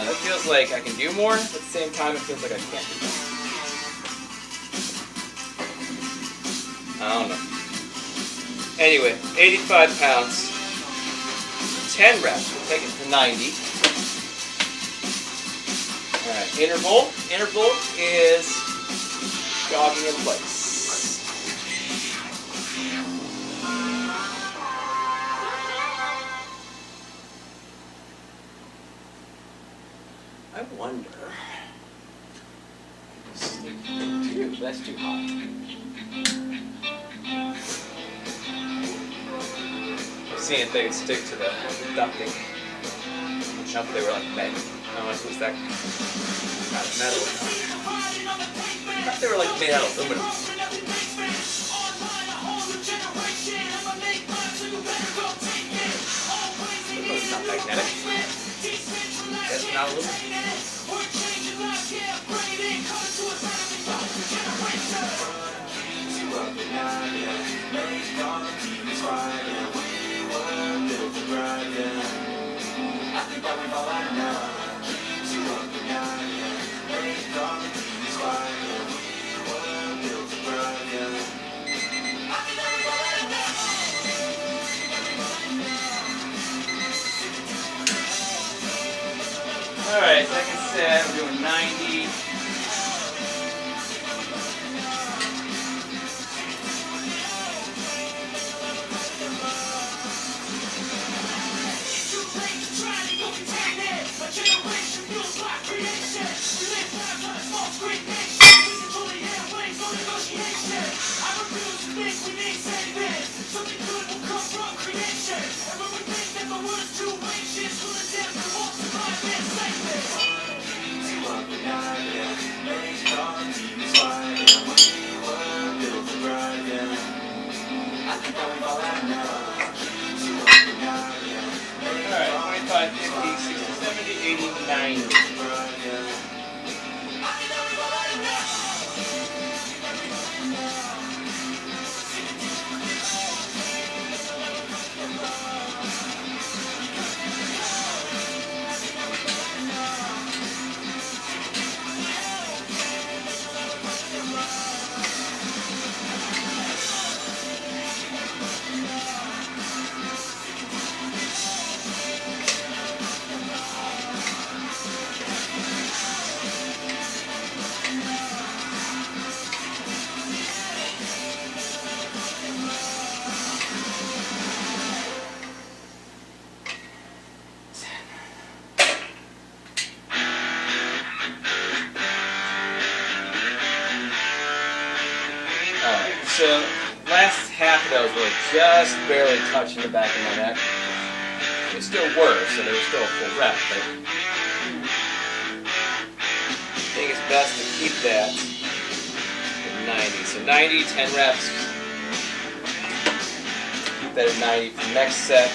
It feels like I can do more, but at the same time it feels like I can't do more. I don't know. Anyway, 85 pounds, 10 reps, we'll take it to 90. Alright, interval. Interval is jogging in place. I wonder. That's too hot. Seeing if they could stick to the ducting. I thought they were like metal. How much was that? Not metal. I thought they were like made out of aluminum. It's not magnetic. That's not aluminum. Alright, second set, we're doing 90. Alright, 25, 50, 60, 70, 80, 90. So last half of those were just barely touching the back of my neck. They still were, so they were still a full rep, but I think it's best to keep that at 90. So 90, 10 reps. Keep that at 90 for the next set.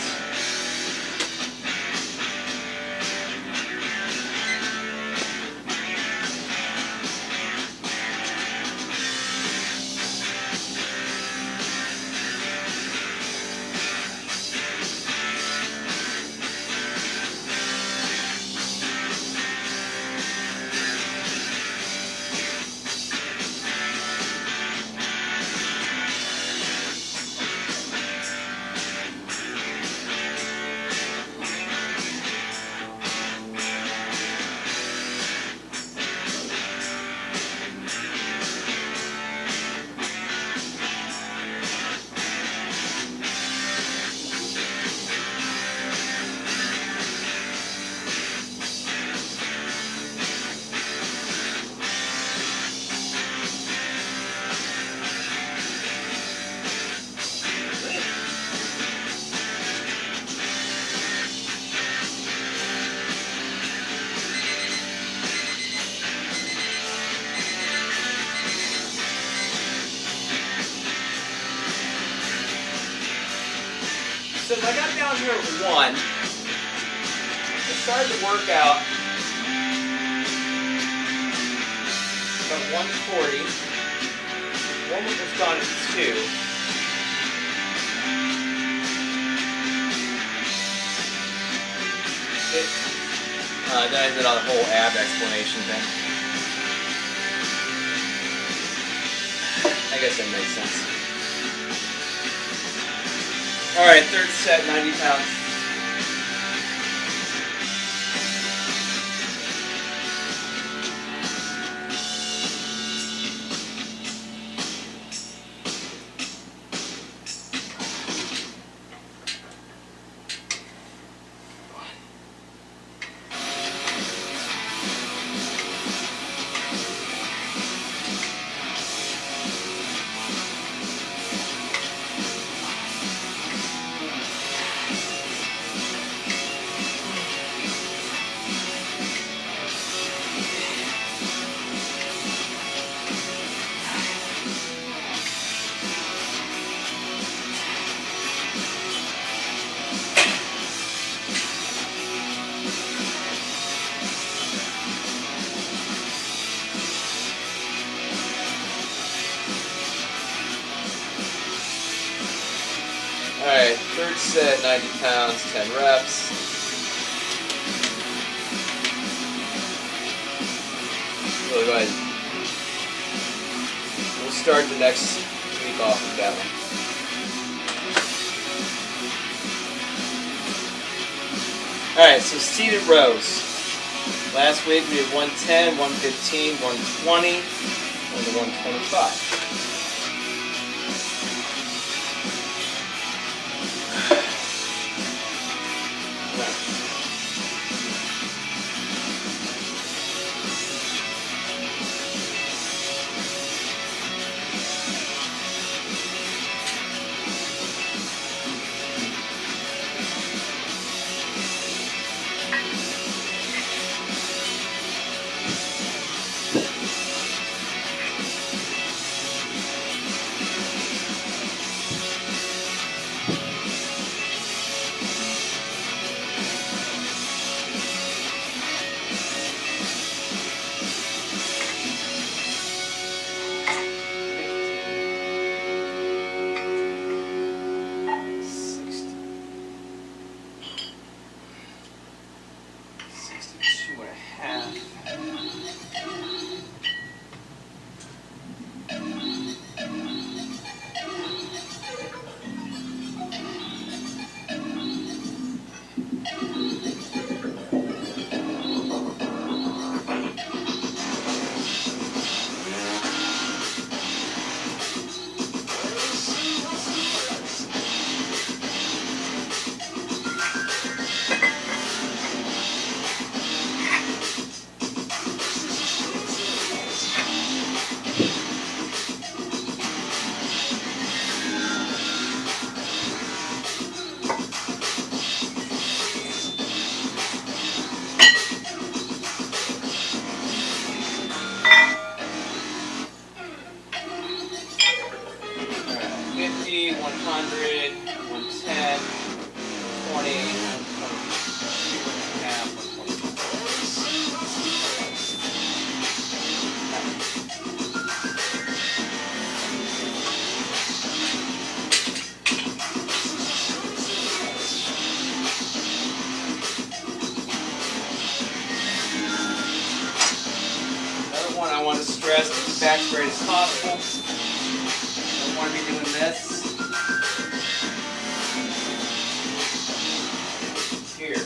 So I got down here at 1. I started the workout about 140. One was just gone at 2. Then I did all the whole ab explanation thing. I guess that makes sense. Alright, third set, 90 pounds. Third set, 90 pounds, 10 reps. So go ahead. We'll start the next week off with that one. Alright, so seated rows. Last week we did 110, 115, 120, and the 125. Back straight as possible. Don't want to be doing this. Here.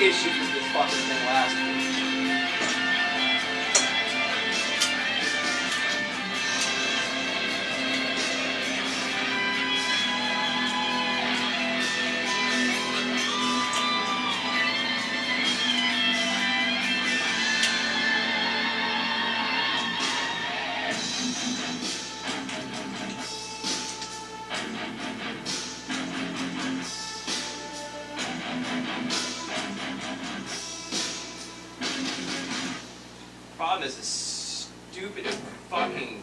issues with this fucking thing last week. Problem is this stupid fucking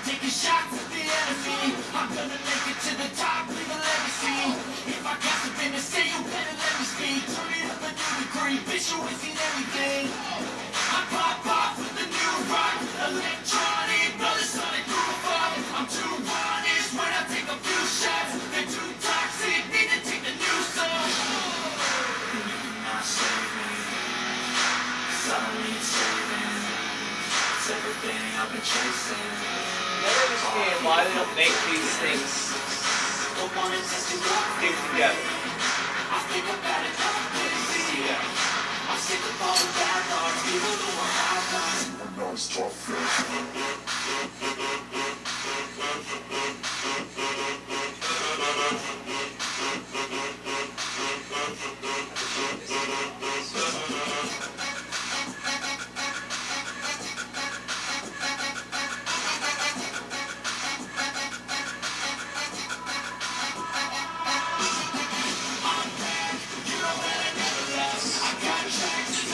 Taking shots at the enemy. I'm gonna make it to the top, leave a legacy. If I got something to say, you better let me speak. Turn it up a new degree, visual is in everything. I pop off with the new rock, electronic, another sonic groove up. I'm too honest when I take a few shots. They're too toxic, need to take the new song. You cannot save me, 'cause I don't need saving. It's everything I've been chasing. I don't understand why they don't make these things stick together. I think about it, yeah. I'm sick of all the bad thoughts, people who are high thoughts. When I start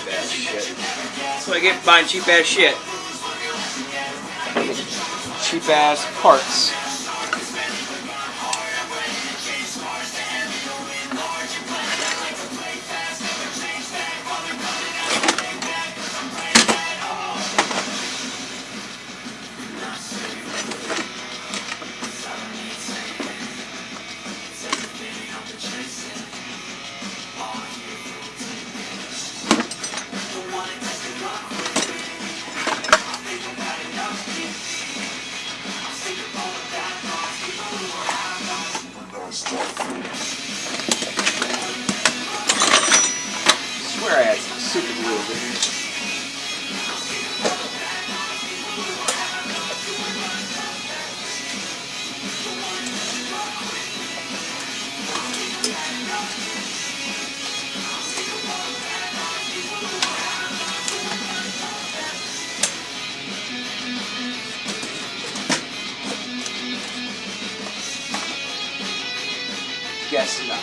That's what I get for buying cheap ass shit. Cheap ass parts. I swear I had some super glue over here. Guess not.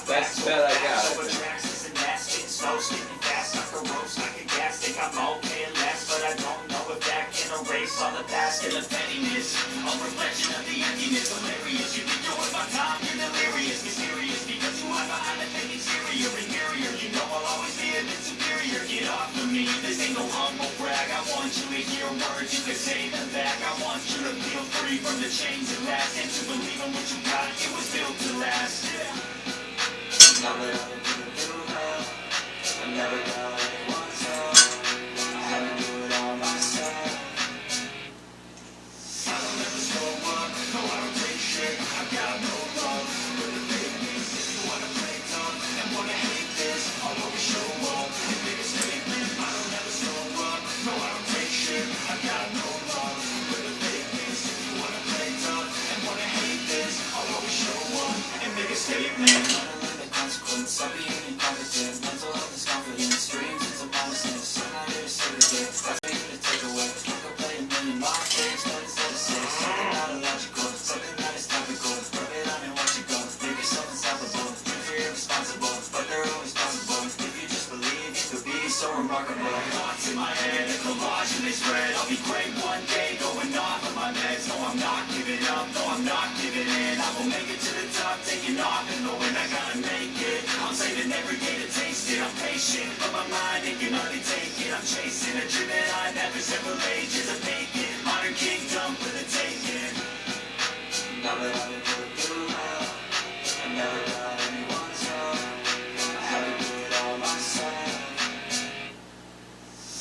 That's the bet I got. All the past and the pettiness, a reflection of the emptiness, hilarious. You think you're worth my time, you're delirious, mysterious, because you hide behind the fake exterior, inferior. You know I'll always be a bit superior. Get off of me, this ain't no humble brag. I want you to hear words, you can say them back. I want you to feel free from the chains that last, and to believe in what you got, it was built to last. I never got anyone else. I had to do it all myself. I don't ever slow up, no I don't take shit, I got no love for the fakeness. If you wanna play tough and wanna hate this, I'll always show up and make a statement. I don't ever slow up, no I don't take shit, I got no love for the fakeness. If you wanna play tough and statement. The consequence of being incompetent. Mental health is confidence. Dreams is a promises. I'm not here to say it again. That's me to take away. I could play a million mind games, but it's not to say something not illogical, something that is topical. Rub it on and watch it go. Make yourself unstoppable. Dreams are irresponsible, but they're always possible. If you just believe, you could be so remarkable. Thoughts in my head, a collage and they spread. I'll be great one day, going off of my meds. No, I'm not giving up, no, I'm not giving in. I will make it to the top, taking off and knowing I gotta make it. I'm saving every day to taste it. I'm patient, but my mind it can hardly take it. I'm chasing a dream that I never several ages of making. Modern kingdom for the taking. Now that I've been put through hell, I never got anyone's help. I had to do it all myself.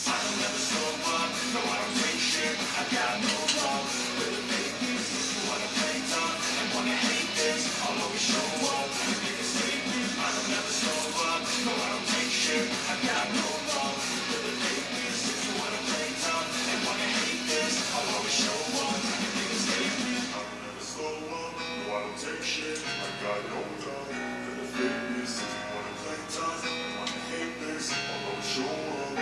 I don't ever slow up, no I don't take shit. I got no love for the fakeness. You wanna play tough and wanna hate this, I'll always show up and make a statement. I don't ever slow up, no I don't take shit. I got no love for the fakeness. If you wanna play tough and wanna hate this, I'll always show up and make a statement. I don't ever slow up, no I don't take shit. I got no love for the fakeness. If you wanna play tough and wanna hate this, I'll always show up.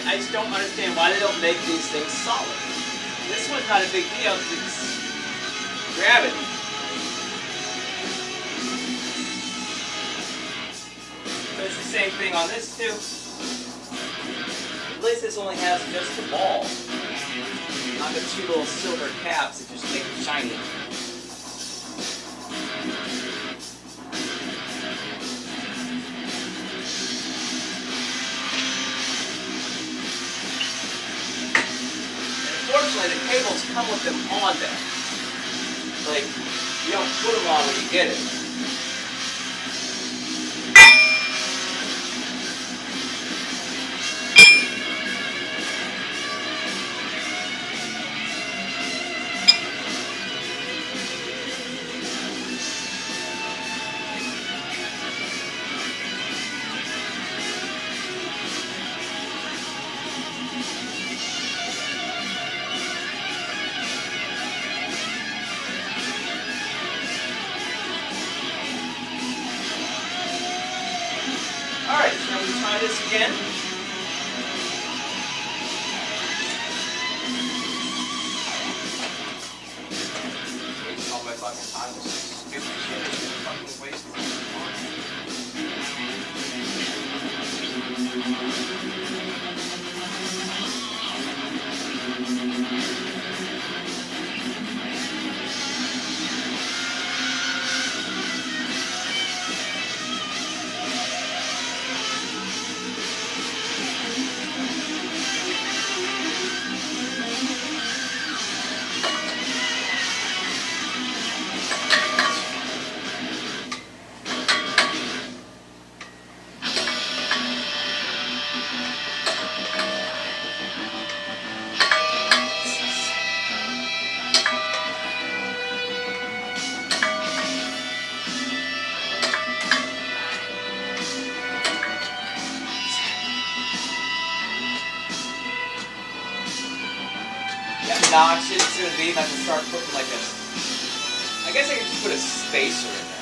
I just don't understand why they don't make these things solid. This one's not a big deal because it's gravity. But it's the same thing on this too. At least this only has just the ball, not the two little silver caps that just make it shiny. Unfortunately, the cables come with them on there. Like, you don't put them on when you get it. Alright, shall we try this again? All my fucking time was stupid shit. Fucking wasted obnoxious it's going to be if I can start putting like a... I guess I could just put a spacer in there.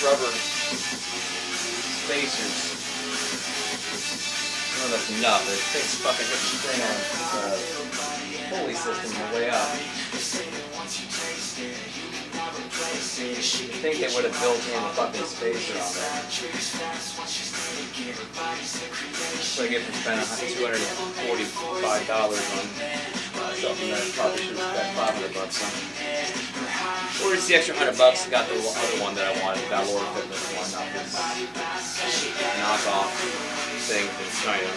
rubber spacers. I don't know if that's enough, but it takes fucking hit the spring on the pulley system on the way up. I think they would have built in a fucking spacer on there. So I get to spend $245 on something that I probably should have spent $500 on. Or it's the extra $100 and got the other one that I wanted, the Valor Fitness one, not this knockoff thing from China.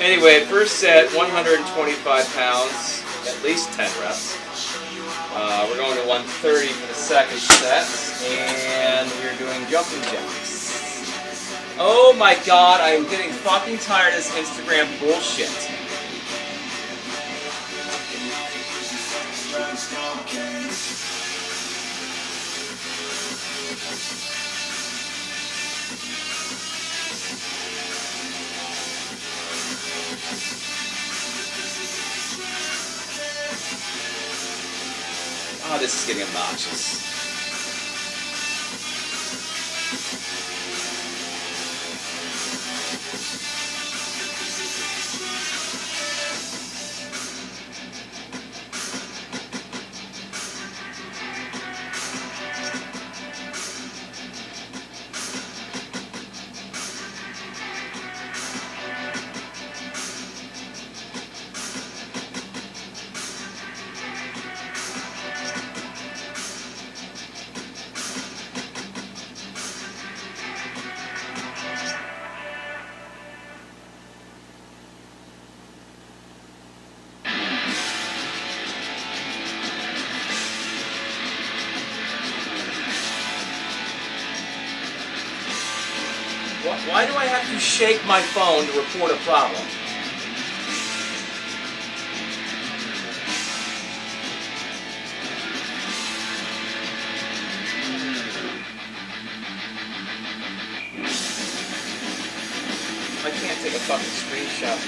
Anyway, first set, 125 pounds, at least 10 reps. We're going to 130 for the second set, and we're doing jumping jacks. Oh my god, I am getting fucking tired of this Instagram bullshit. Oh, this is getting obnoxious. Why do I have to shake my phone to report a problem? I can't take a fucking screenshot.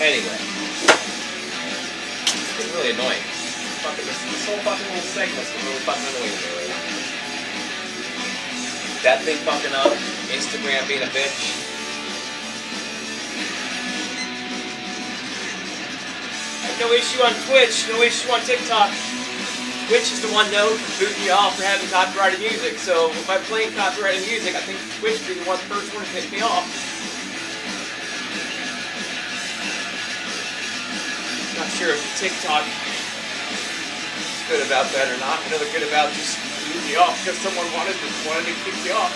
Anyway, it's getting really annoying. Fucking this whole fucking little segment's getting really fucking annoying me right now. That thing fucking up, Instagram being a bitch. I have no issue on Twitch, no issue on TikTok. Twitch is the one known for booting you off for having copyrighted music. So if I'm playing copyrighted music, I think Twitch would be the first one to pick me off. Not sure if TikTok is good about that or not. I know they're good about just you off because someone wanted to kick you off.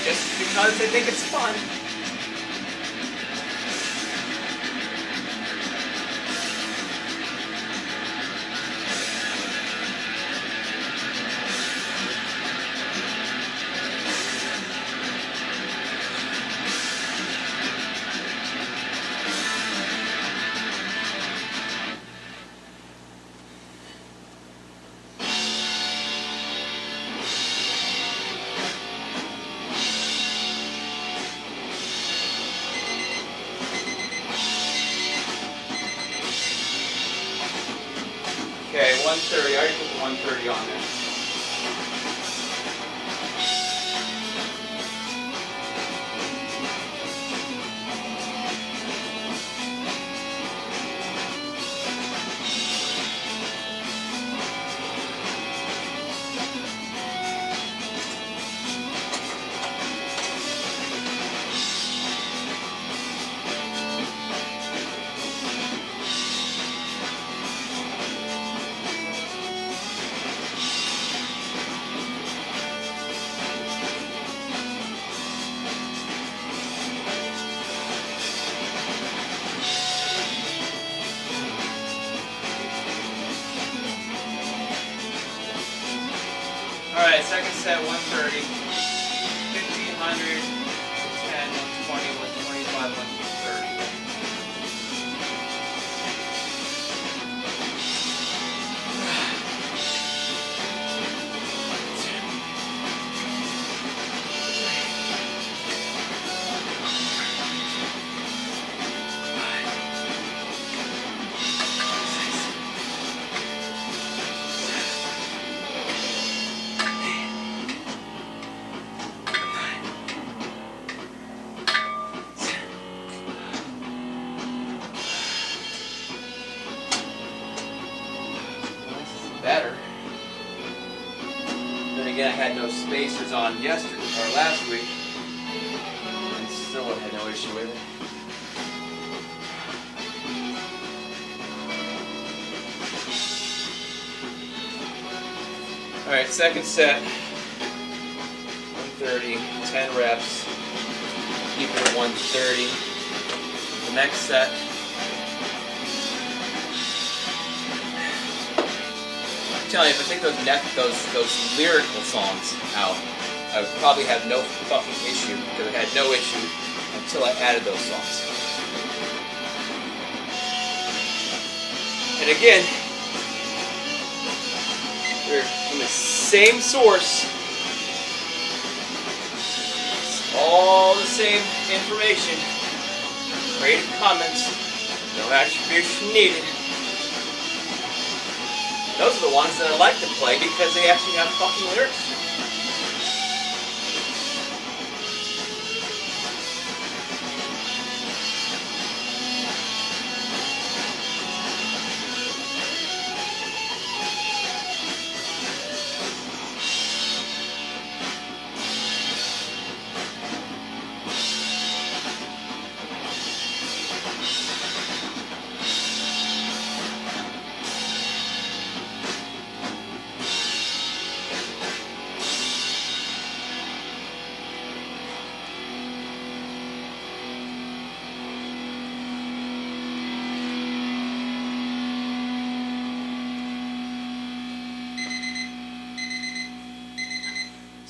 Just because they think it's fun. Okay, 130. I already put the 130 on there. Alright, second set, 130. 1500, 10, 120, 125, 130. Better. Then again, I had no spacers on yesterday or last week, and still had no issue with it. All right, second set, 130, 10 reps. Keep it at 130. The next set. I'm telling you, if I take those lyrical songs out, I would probably have no fucking issue, because I had no issue until I added those songs. And again, they're from the same source, it's all the same information, Creative Commons, no attribution needed. Those are the ones that I like to play because they actually have fucking lyrics.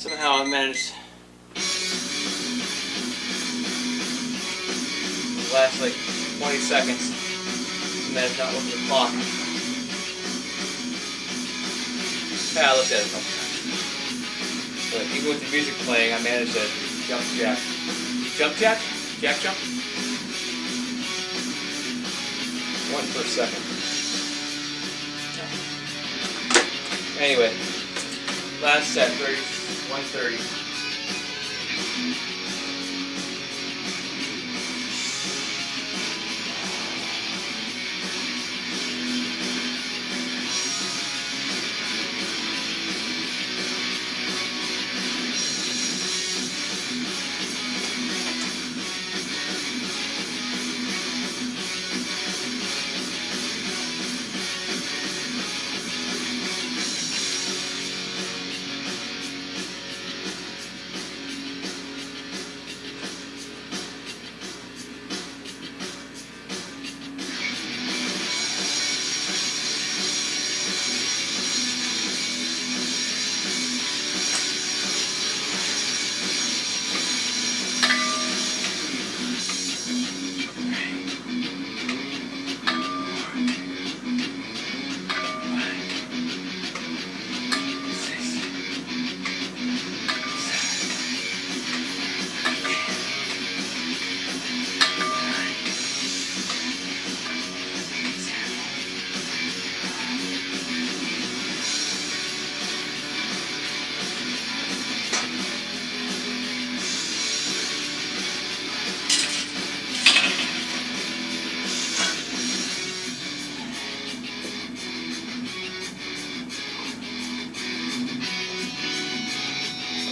Somehow I managed the last like 20 seconds and then not look at the clock. I looked at it a couple times. But even with the music playing, I managed to jump jack. Jump jack? Jack jump? 1 per second. Anyway, last set, 130.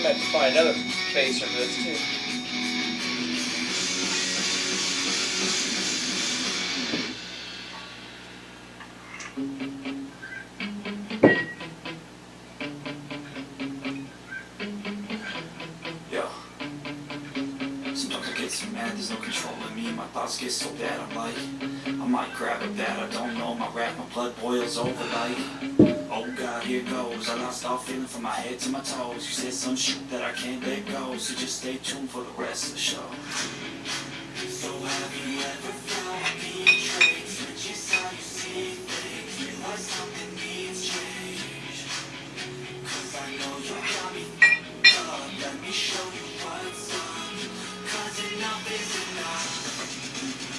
might have to find another facer for this too. Yo. Sometimes I get so mad, there's no control in me. My thoughts get so bad, I'm like, I might grab a bat, I don't know, my wrath, my blood boils over like, oh God, here goes. I lost all feeling from my head to my toes. You said some shit that I can't let go, so just stay tuned for the rest of the show. So have you ever felt being betrayed? Switches how you see things, realize something needs change. Cause I know you got me up, let me show you what's up. Cause enough is enough.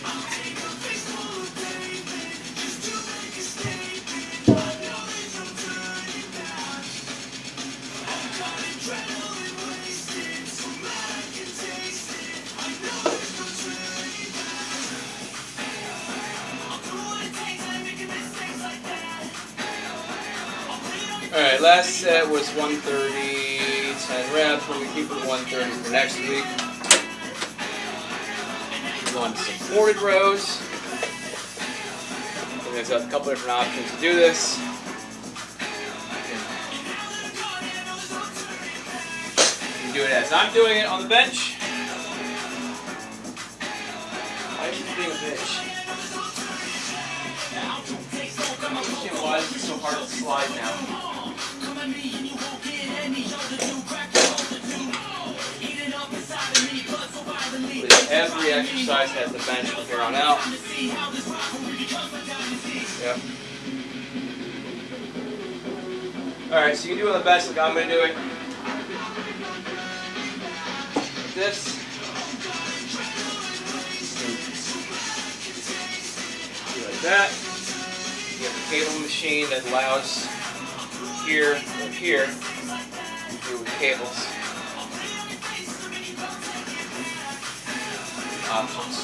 I'll take a face full of pavement just to make a statement. I know there's no turning back. I've got adrenaline wasted, so mad I can taste it. I know there's no turning back. I'll do what it takes, I'm making mistakes like that. Alright, last set was 130, 10 reps. We're going to keep it 130 for next week. We're going to supported rows. And there's a couple different options to do this. You can do it as I'm doing it on the bench. Why are you being a bitch? I understand why this is so hard to slide now. Every exercise has the bench from here on out. Yep. Alright, so you can do it on the bench like I'm going to do it. Like this. Do like that. You have a cable machine that allows here or here to do with cables. Options.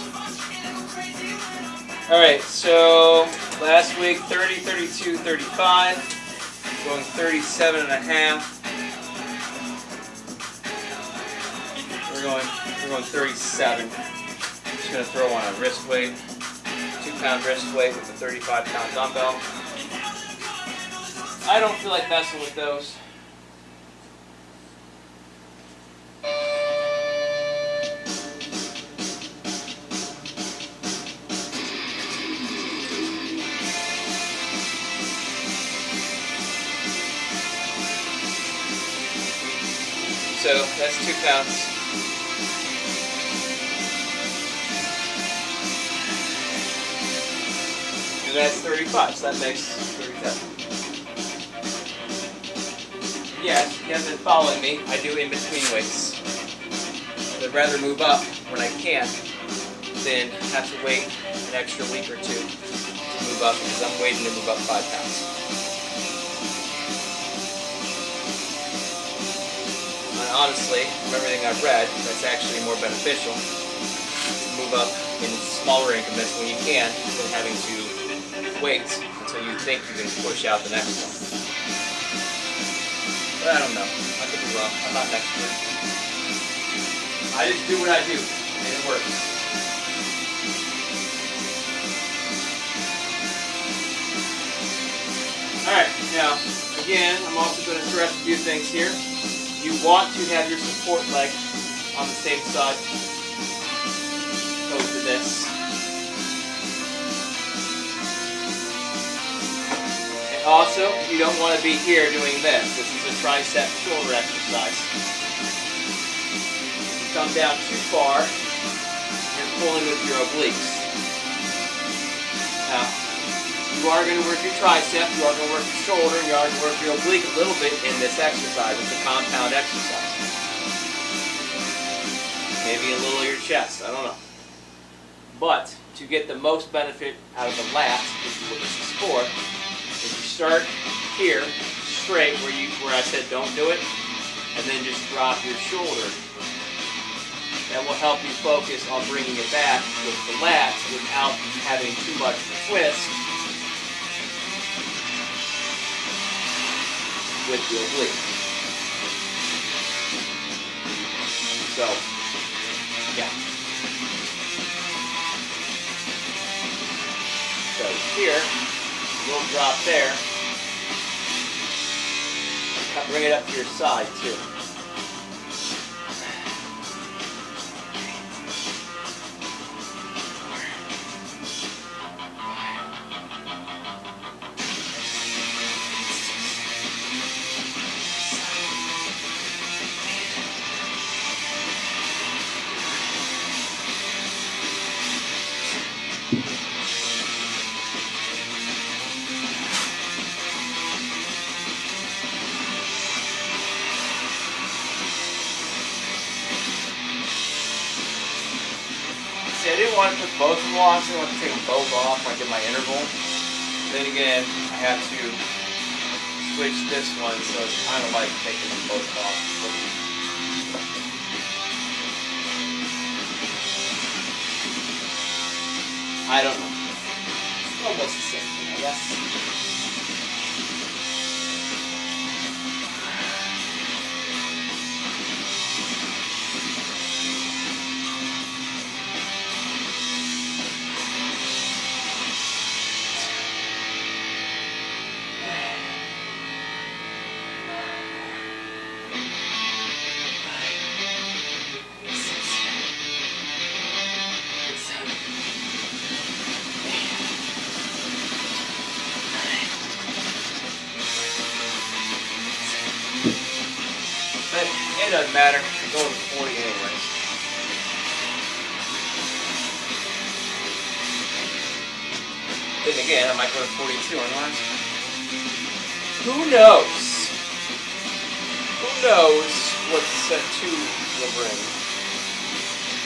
Alright, so last week 30, 32, 35, going 37 and a half. We're going 37. Just gonna throw on a wrist weight, 2-pound wrist weight with a 35-pound dumbbell. I don't feel like messing with those. So that's 2 pounds. And that's 35, so that makes 37. Yes, if you haven't been following me, I do in-between weights. I'd rather move up when I can than have to wait an extra week or two to move up because I'm waiting to move up 5 pounds. And honestly, from everything I've read, that's actually more beneficial to move up in smaller increments when you can than having to wait until you think you can push out the next one. But I don't know. I could be wrong. I'm not an expert. I just do what I do, and it works. Alright, now, again, I'm also going to stress a few things here. You want to have your support leg on the same side opposed to this. And also, you don't want to be here doing this. This is a tricep shoulder exercise. If you come down too far, you're pulling with your obliques. Now, you are going to work your tricep, you are going to work your shoulder, and you are going to work your oblique a little bit in this exercise. It's a compound exercise. Maybe a little of your chest, I don't know. But to get the most benefit out of the lats, which is what this is for, is you start here, straight, where I said don't do it, and then just drop your shoulder. That will help you focus on bringing it back with the lats without having too much twist with the oblique. here, a little drop there. Bring it up to your side too. I didn't want to put both of them on, so I want to take them both off when I did my interval. Then again, I have to switch this one, so it's kind of like taking them both off. I don't know. Almost the same thing, I guess. But it doesn't matter. I'm going to 40 anyways. Then again, I might go to 42 on last. Who knows? Who knows what set 2 will bring?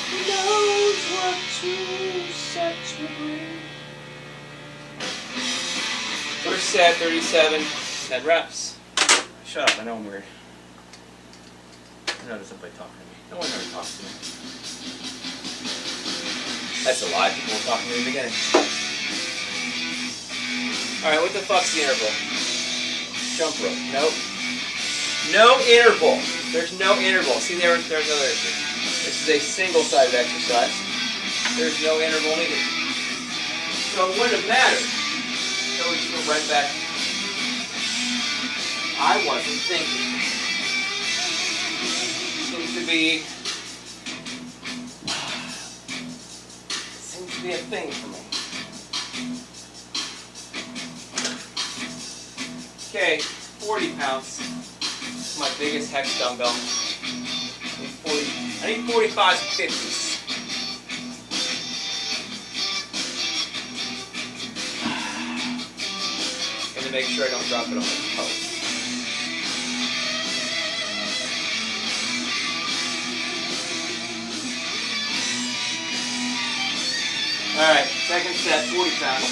Who knows what 2 sets will bring? First set, 37, 10 reps. Shut up, I know I'm weird. I know there's somebody talking to me. No one ever talks to me. That's a lie. People were talking to me in the beginning. Alright, what the fuck's the interval? Jump rope. Nope. No interval. There's no interval. See, there's another issue. This is a single-sided exercise. There's no interval needed. So it wouldn't have mattered. So we just go right back. I wasn't thinking. Seems to be a thing for me. Okay, 40 pounds. This is my biggest hex dumbbell. I need 45s and 50s. And to make sure I don't drop it on my toe. Alright, second set, 40 pounds.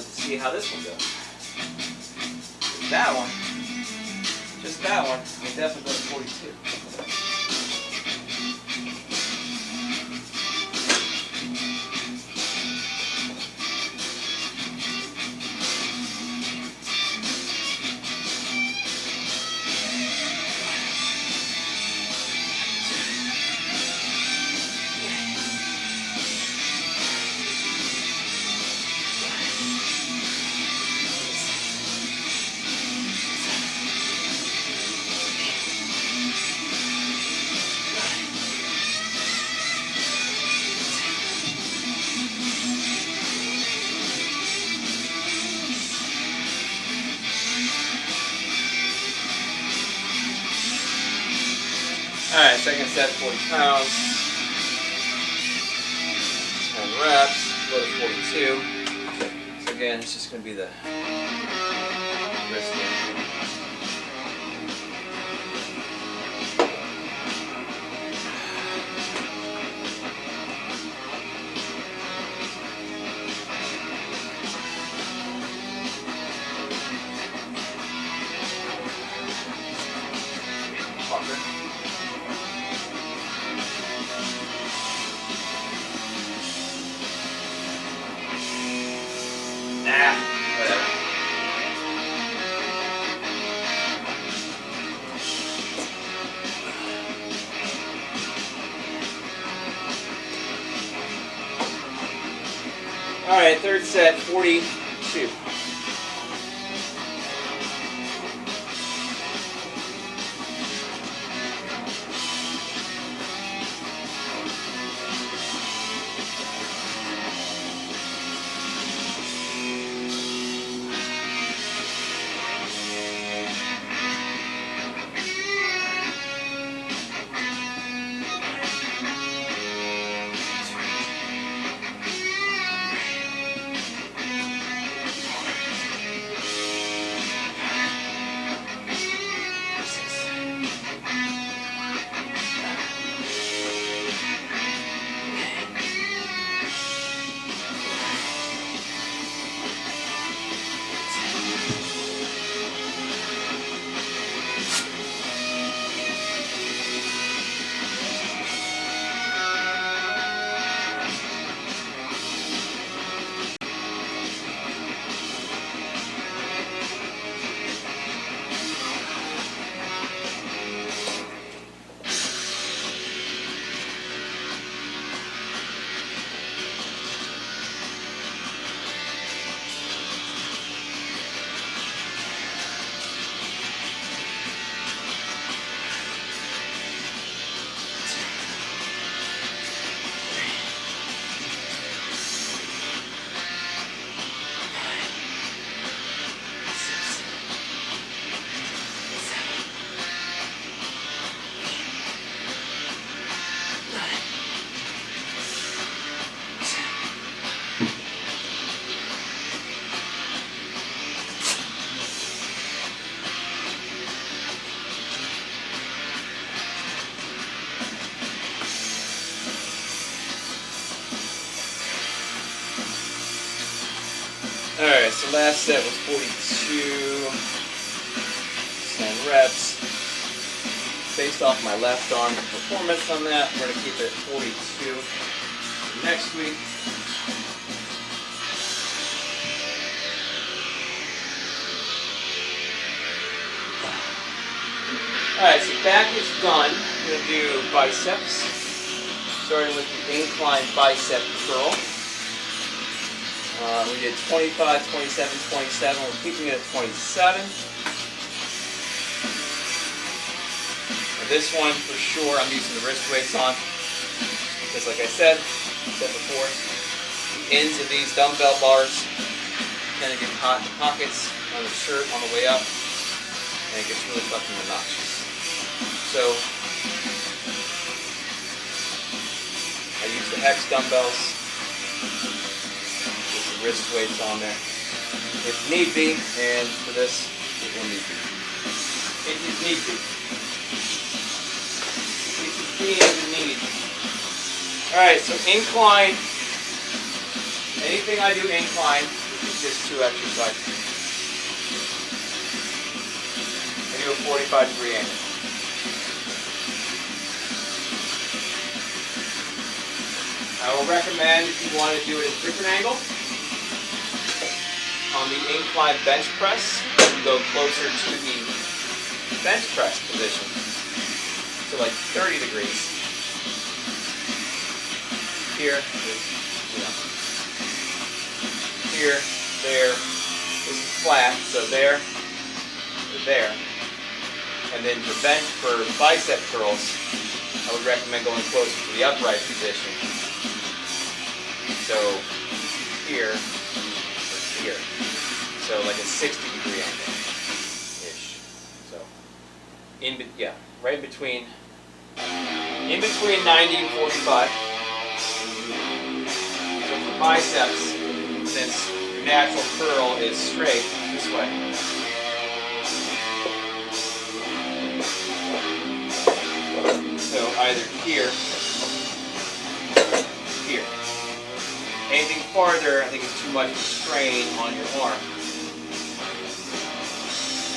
See how this one goes. That one, just that one, will definitely go to 42. Alright, second set, 40 pounds. 10 reps, go to 42. So again, it's just going to be the wrist game. right, third set, 42. Alright, so last set was 42, 10 reps. Based off my left arm performance on that, we're going to keep it at 42 next week. Alright, so back is done. We're going to do biceps, starting with the incline bicep curl. We did 25, 27, 27. We're keeping it at 27. And this one, for sure, I'm using the wrist weights on. Because like I said before, the ends of these dumbbell bars kind of get hot in the pockets on the shirt on the way up. And it gets really fucking obnoxious. So, I use the hex dumbbells. Wrist weights on there if need be, and for this it will need be. It is need be. It is being need. Alright, so incline. Anything I do incline is just 2 exercises. I do a 45-degree angle. I will recommend, if you want to do it at a different angle, on the incline bench press, you go closer to the bench press position, so like 30 degrees. Here, here, there. This is flat, so there, there. And then for bench, for bicep curls, I would recommend going closer to the upright position. So here. Here. So like a 60-degree angle-ish. So, right between 90 and 45. So for biceps, since your natural curl is straight, this way. So either here, here. Anything farther, I think it's too much strain on your arm.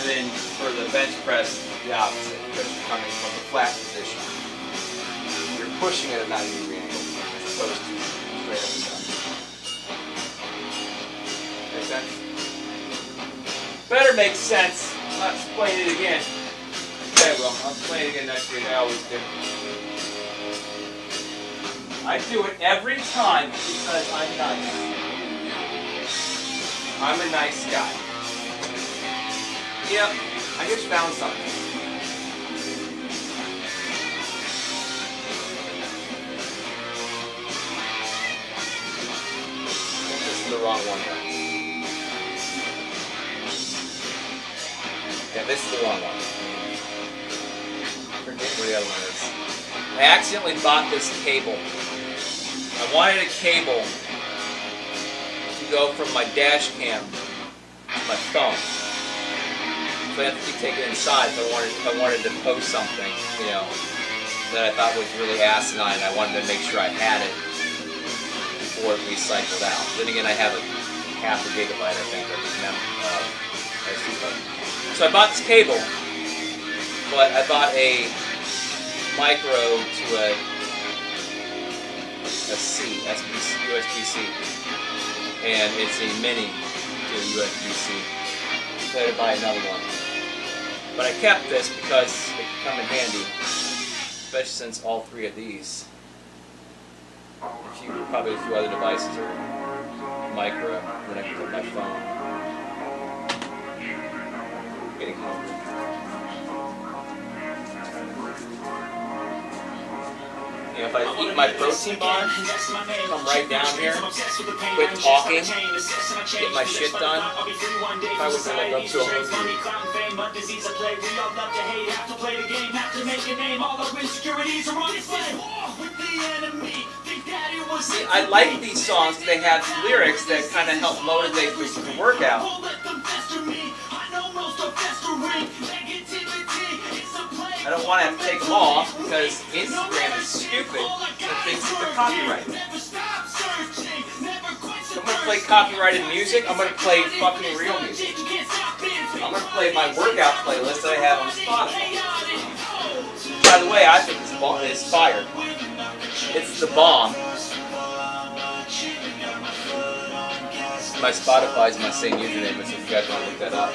And then for the bench press, the opposite, because you're coming from the flat position. You're pushing at a 90-degree angle, as opposed to straight up and down. Make sense? Better make sense. I'll explain it again. Okay, well, I'll explain it again next week. I always do. I do it every time because I'm nice. I'm a nice guy. Yep, I just found something. This is the wrong one. Yeah, this is the wrong one. Forget where the other one is. I accidentally bought this cable. I wanted a cable to go from my dash cam to my phone. So I had to take it inside if I wanted to post something, you know, that I thought was really asinine. I wanted to make sure I had it before it recycled out. Then again, I have a half a gigabyte, I think, of SD card. So I bought this cable, but I bought a micro to a USB-C, and it's a mini to a USB-C. So I had to buy another one. But I kept this because it could come in handy, especially since all three of these, probably a few other devices are micro, and then I can put my phone. I'm getting hungry. You know, if I eat my protein bar, come right down here, quit talking, get my shit done, I would really love to a hungry. See, I like these songs because they have lyrics that kind of help motivate the workout. I don't want to have to take them off because Instagram is stupid and thinks it's a copyright. So I'm going to play copyrighted music. I'm going to play fucking real music. I'm going to play my workout playlist that I have on Spotify. By the way, I think it's fire. It's the bomb. My Spotify is my same username, so if you guys want to look that up.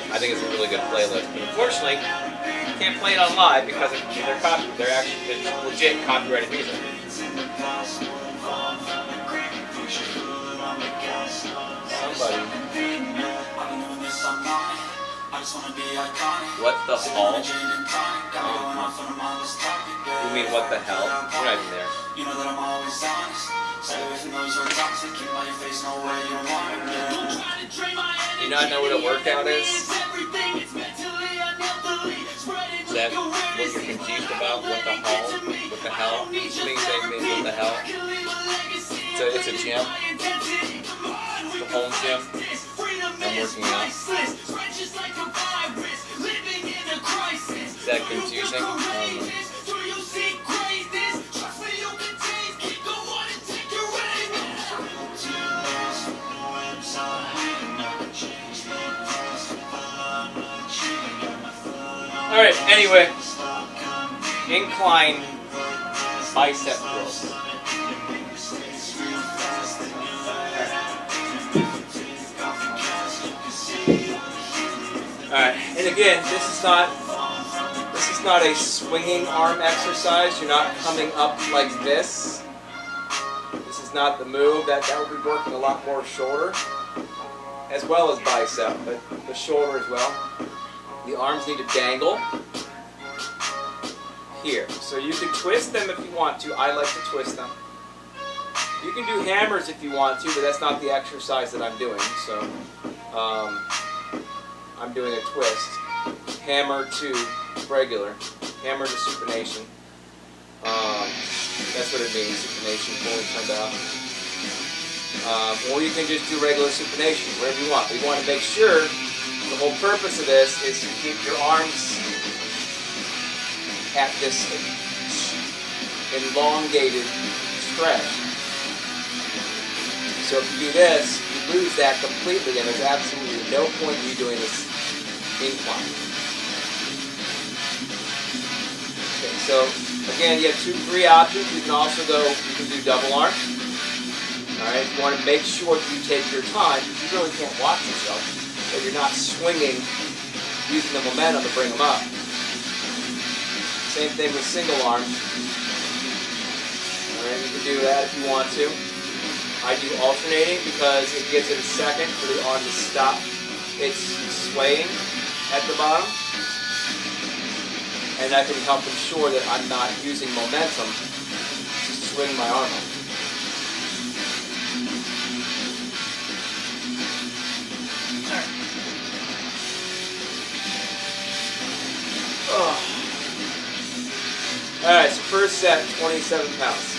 I think it's a really good playlist, but unfortunately, you can't play it on live because it's legit copyrighted music. Somebody. What the hell? You mean what the hell? You're not even there. Do you not know what a workout is? Is that what you're confused about? What the hell? What the hell? Things they mean what the hell? It's a gym. It's a home gym. I'm working out. Is that confusing? Alright, anyway, incline bicep curls. Alright, and again, this is not a swinging arm exercise. You're not coming up like this. This is not the move. That will be working a lot more shoulder, as well as bicep, but the shoulder as well. The arms need to dangle here. So you can twist them if you want to. I like to twist them. You can do hammers if you want to, but that's not the exercise that I'm doing. So I'm doing a twist. Hammer to regular. Hammer to supination. That's what it means, supination, fully turned out. Or you can just do regular supination, whatever you want. But you want to make sure the whole purpose of this is to keep your arms at this elongated stretch. So if you do this, you lose that completely, and there's absolutely no point in you doing this incline. Okay, so again, you have three options. You can do double arm. Alright, you want to make sure that you take your time, because you really can't watch yourself, that you're not swinging, using the momentum to bring them up. Same thing with single arm. Alright, you can do that if you want to. I do alternating because it gives it a second for the arm to stop its swaying at the bottom. And that can help ensure that I'm not using momentum to swing my arm up. Alright, so first set, 27 pounds.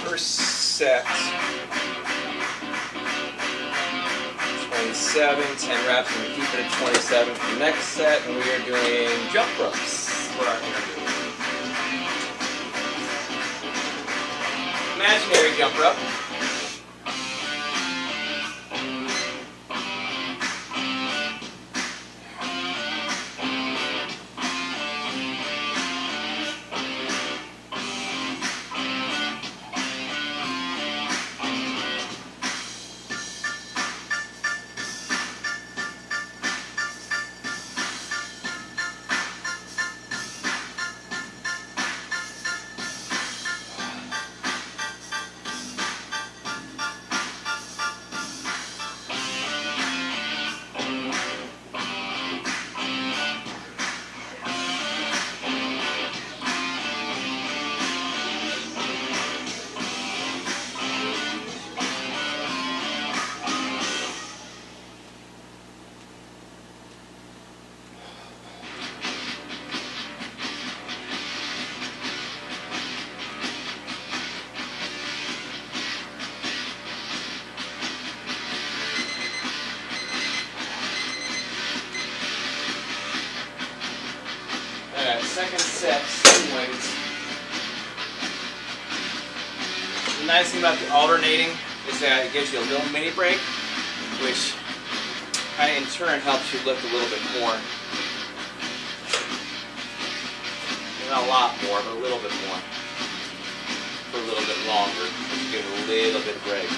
First set, 27, 10 reps, and we keep it at 27 for the next set, and we are doing jump ropes. What are we doing? Imaginary jump rope. Second set, swing weights. The nice thing about the alternating is that it gives you a little mini break, which in turn helps you lift a little bit more. Not a lot more, but a little bit more. For a little bit longer. Just give it a little bit of break.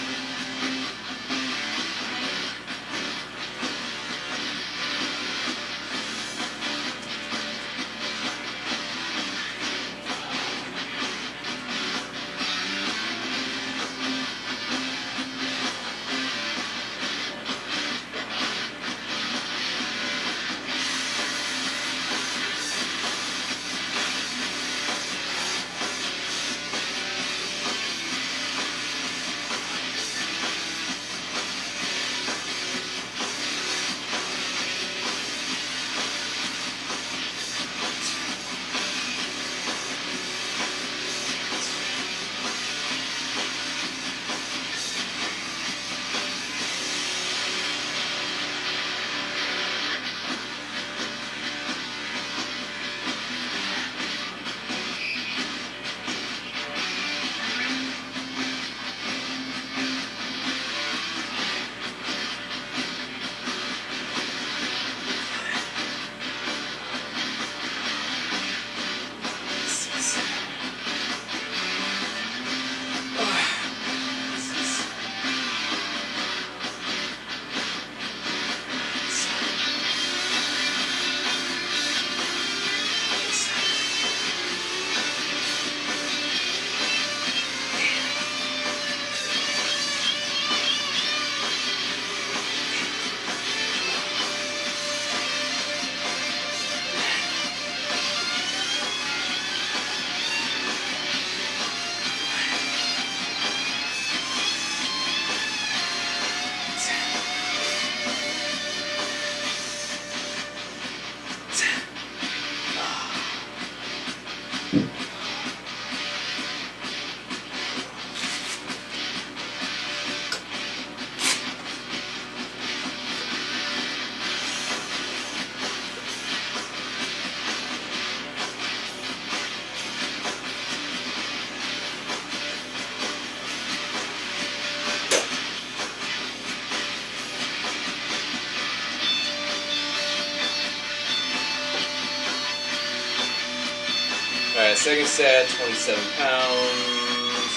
second set, 27 pounds,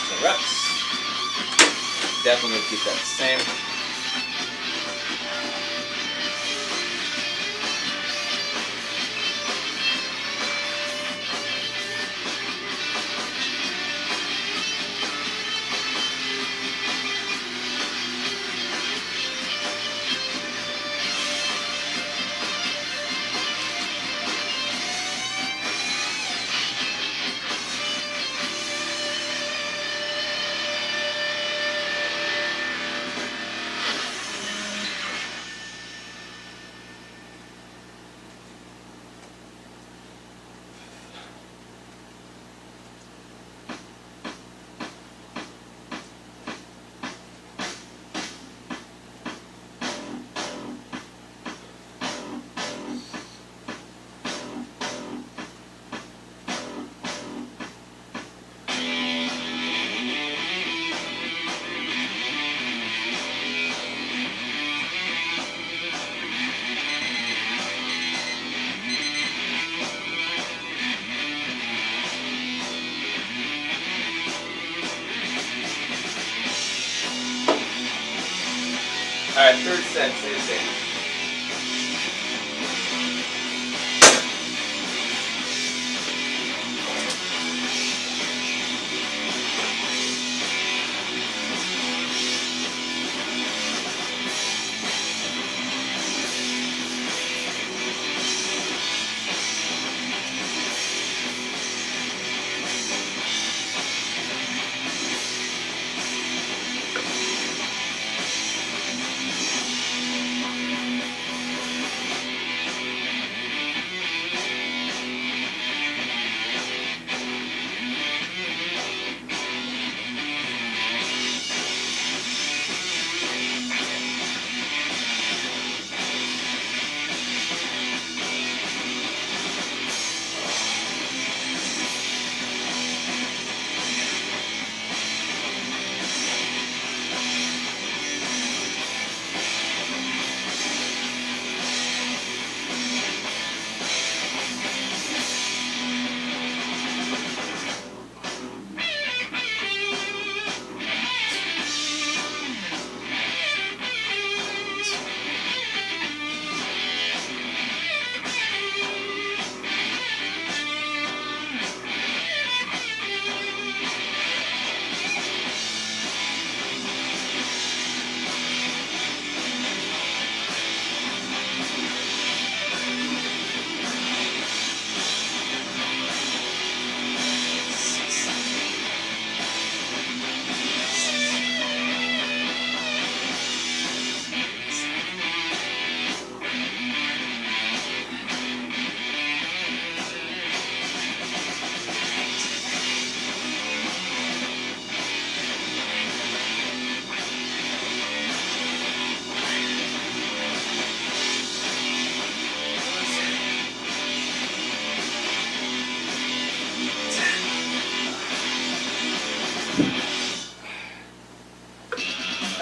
10 reps. Definitely gonna keep that the same. Alright, third set, same thing.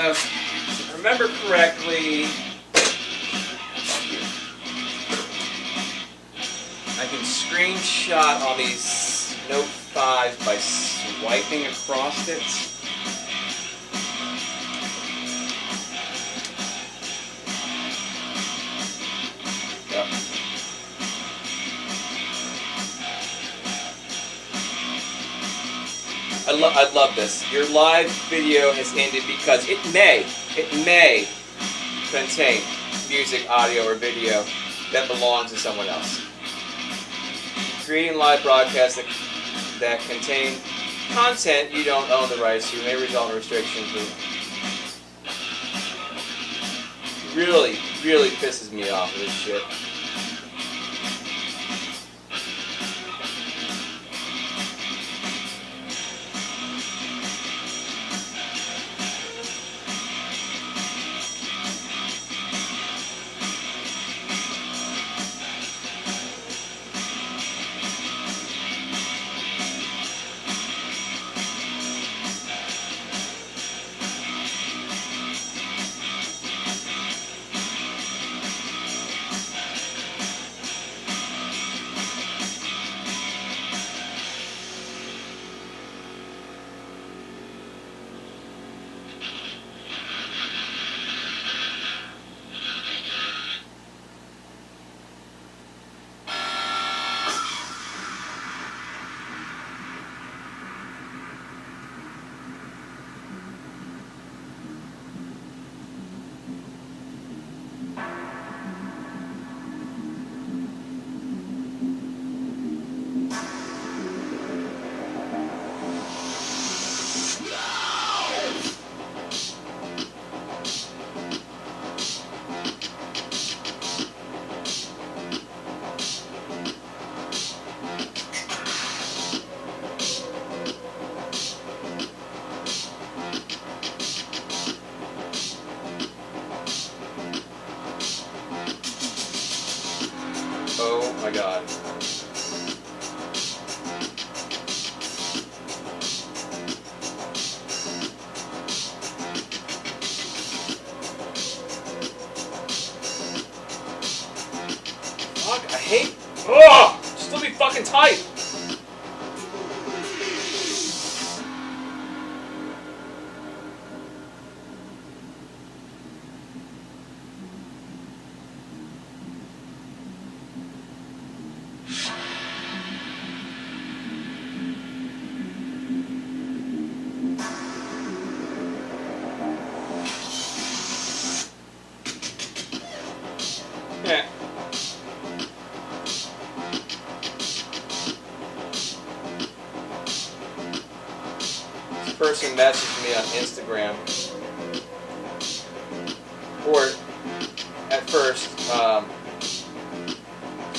If I remember correctly, I can screenshot all these Note 5s by swiping across it. Yep. I love this. Your live video has ended because it may contain music, audio, or video that belongs to someone else. Creating live broadcasts that contain content you don't own the rights to may result in restrictions. Really pisses me off with this shit. tight. Yeah. This person messaged me on Instagram, or at first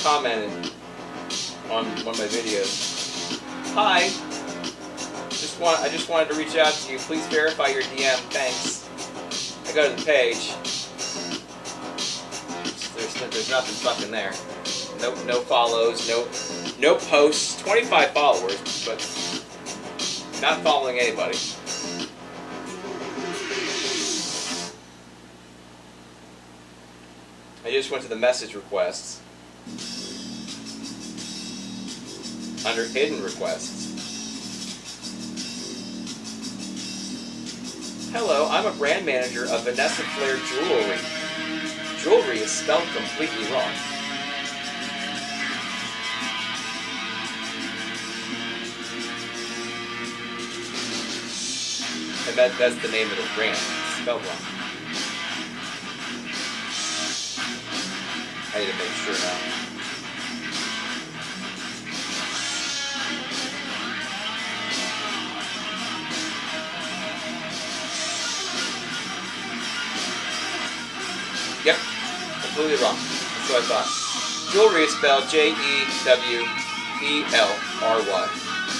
commented on one of my videos. Hi, I just wanted to reach out to you. Please verify your DM. Thanks. I go to the page. There's nothing fucking there. No follows, no posts. 25 followers, but not following anybody. I just went to the message requests. Under hidden requests. Hello, I'm a brand manager of Vanessa Flair Jewelry. Jewelry is spelled completely wrong. And that's the name of the brand. It's spelled wrong. I need to make sure now. Yep, completely wrong. That's what I thought. Jewelry is spelled Jewelry.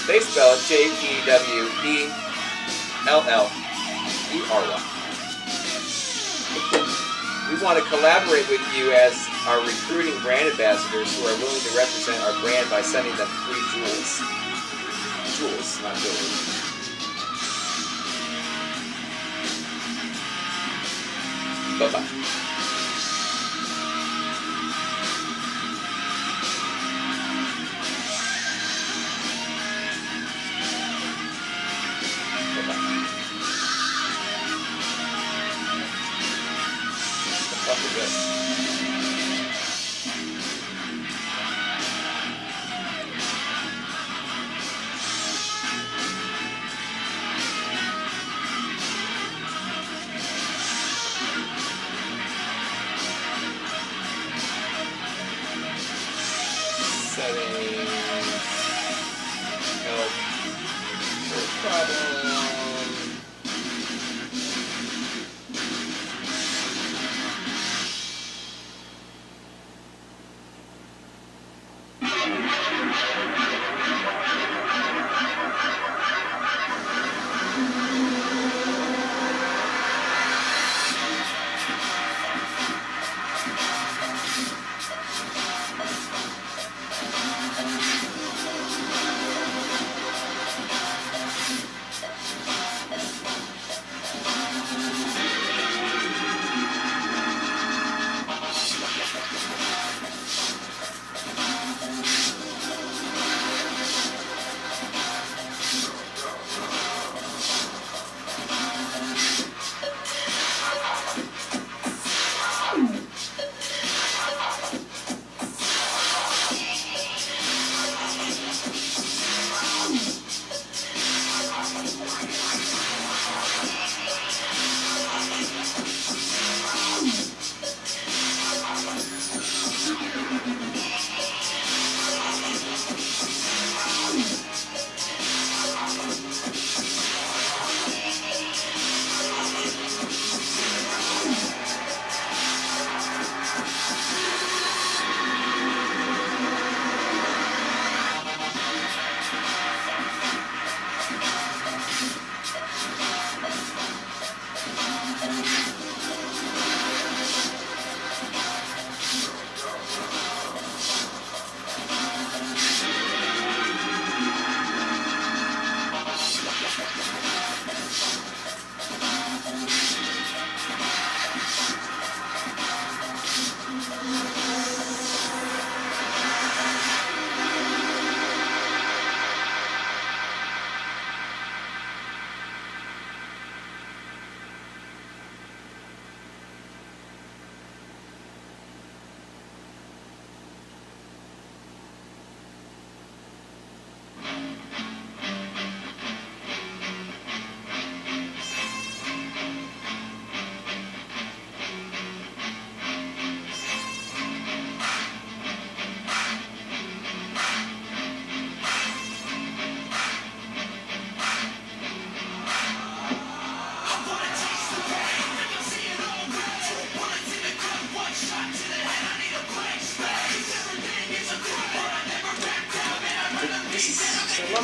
They spell it Jewellery. We want to collaborate with you as our recruiting brand ambassadors who are willing to represent our brand by sending them free jewels. Jewels, not jewelry. Bye-bye.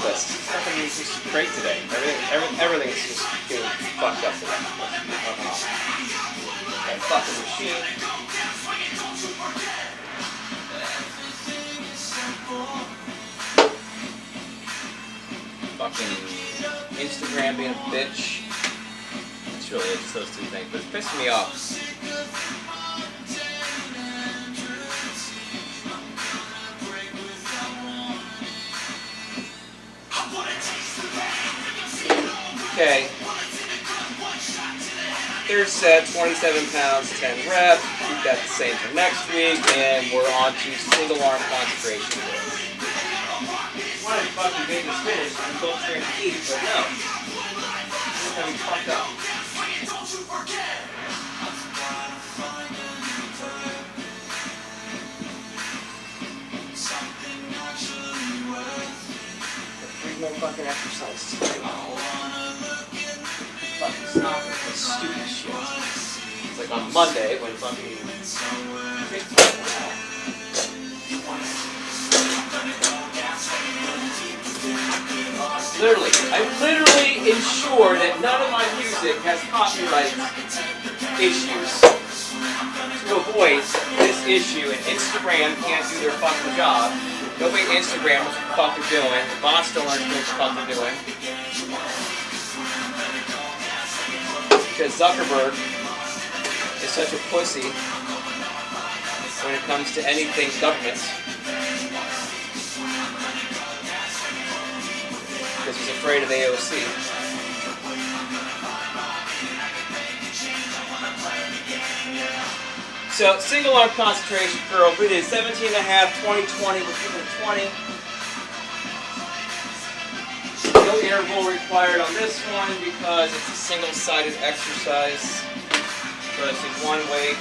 this. It's fucking just great today. Everything is just getting fucked up today. That fucking machine. Fucking Instagram being a bitch. It's really just those two things, but it's pissing me off. Okay. Third set, 27 pounds, 10 reps. Keep that the same for next week, and we're on to single arm concentration. Why did fucking get this finished? I'm both trying to eat, but no. This is gonna be fucked up. Three more fucking exercises today. Fucking stop with this stupid shit. It's like on Monday when fucking I'm literally ensured that none of my music has copyright issues to avoid this issue, and Instagram can't do their fucking job. Nobody at Instagram knows what the fuck they're doing. The boss don't understand what the fuck they're doing. Because Zuckerberg is such a pussy when it comes to anything government. Because he's afraid of AOC. So, single arm concentration curl. We did 17 and a half, 20, 20. We're keeping 20. No interval required on this one because it's a single-sided exercise. So I see one weight.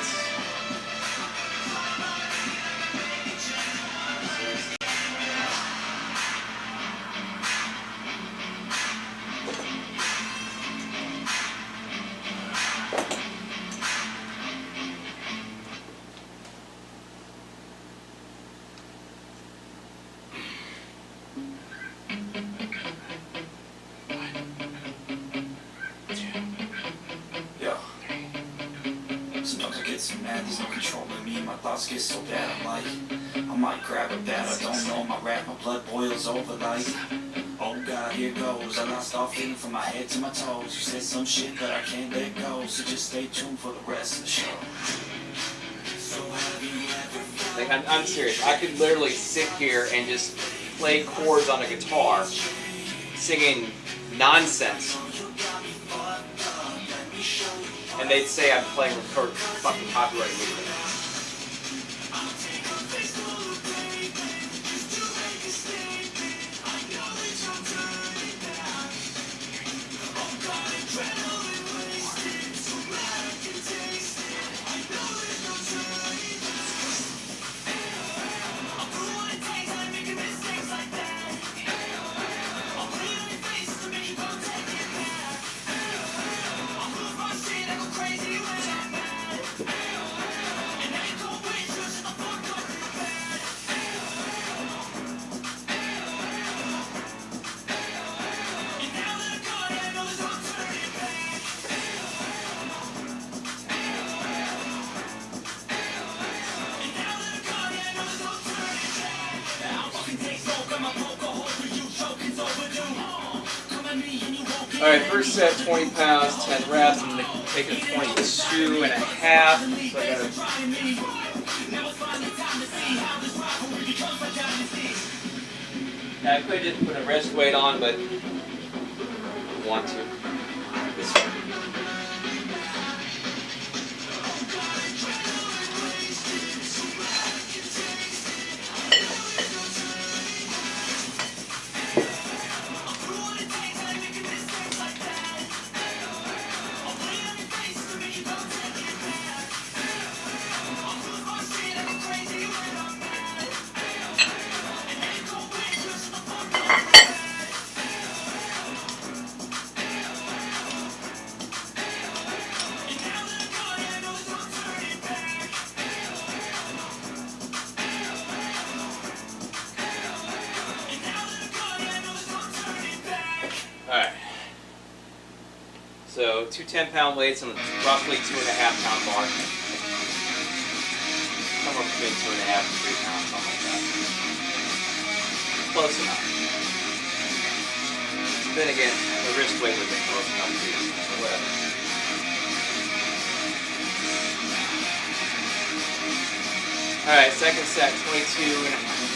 There's no controlling me, my thoughts get so bad, I might grab a bat, I don't know, my rap, my blood boils over like, oh God, here goes, I lost all feeling from my head to my toes, you said some shit that I can't let go, so just stay tuned for the rest of the show. Like, I'm serious, I could literally sit here and just play chords on a guitar, singing nonsense. And they'd say I'm playing with fucking copyright music. Alright, first set, 20 pounds, 10 reps. I'm going to take a 22 and a half. So I gotta... I could just put a rest weight on, but I want to. This one. So 2 10-pound weights and roughly 2.5-pound bar. Somewhere between 2.5 and 3 pounds, something like that. Close enough. Then again, the wrist weight would be close enough too, or whatever. Alright, second set, 22.5.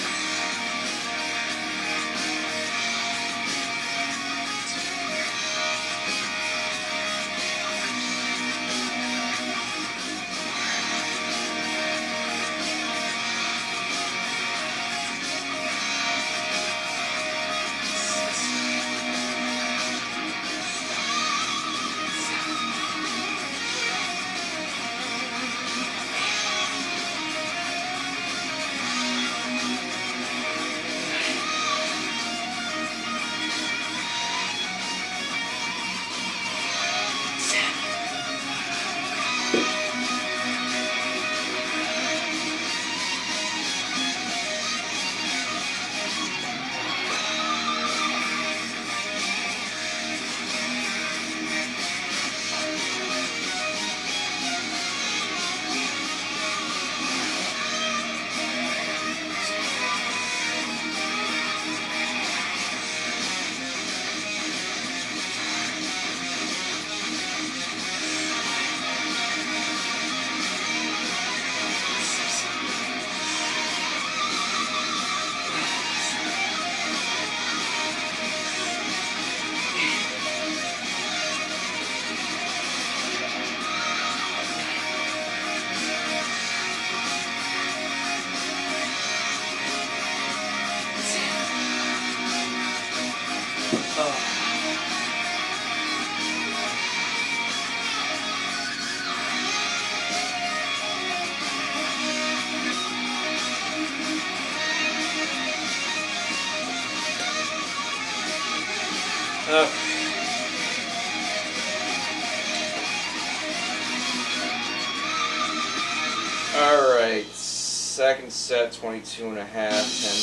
Alright, second set, 22.5, 10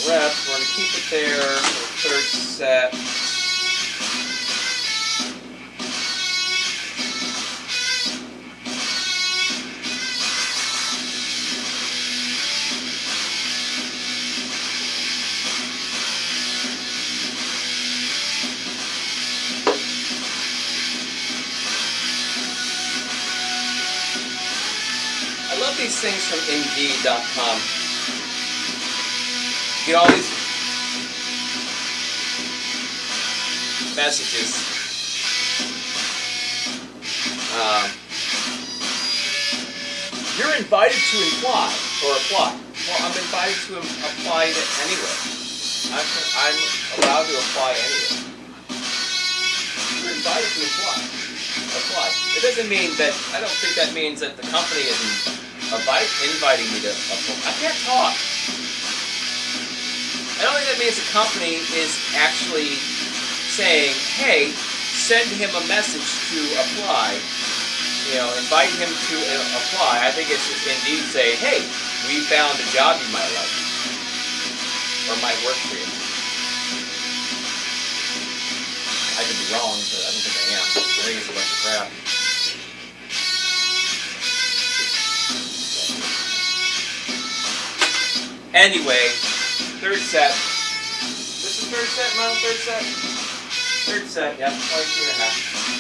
reps. We're going to keep it there for the third set. I love these things from Indeed.com. You get all these messages. You're invited to apply. Well, I'm invited to apply anyway. I'm allowed to apply anyway. You're invited to apply. It doesn't mean that, I don't think that means that the company is inviting me to apply. I can't talk. I don't think that means the company is actually saying, hey, send him a message to apply. You know, inviting him to apply. I think it's just Indeed say, hey, we found a job you might like. Or might work for you. I could be wrong, but I don't think I am. I think it's a bunch of crap. Anyway, third set. This is third set, man? Third set? Third set, yeah, 22.5.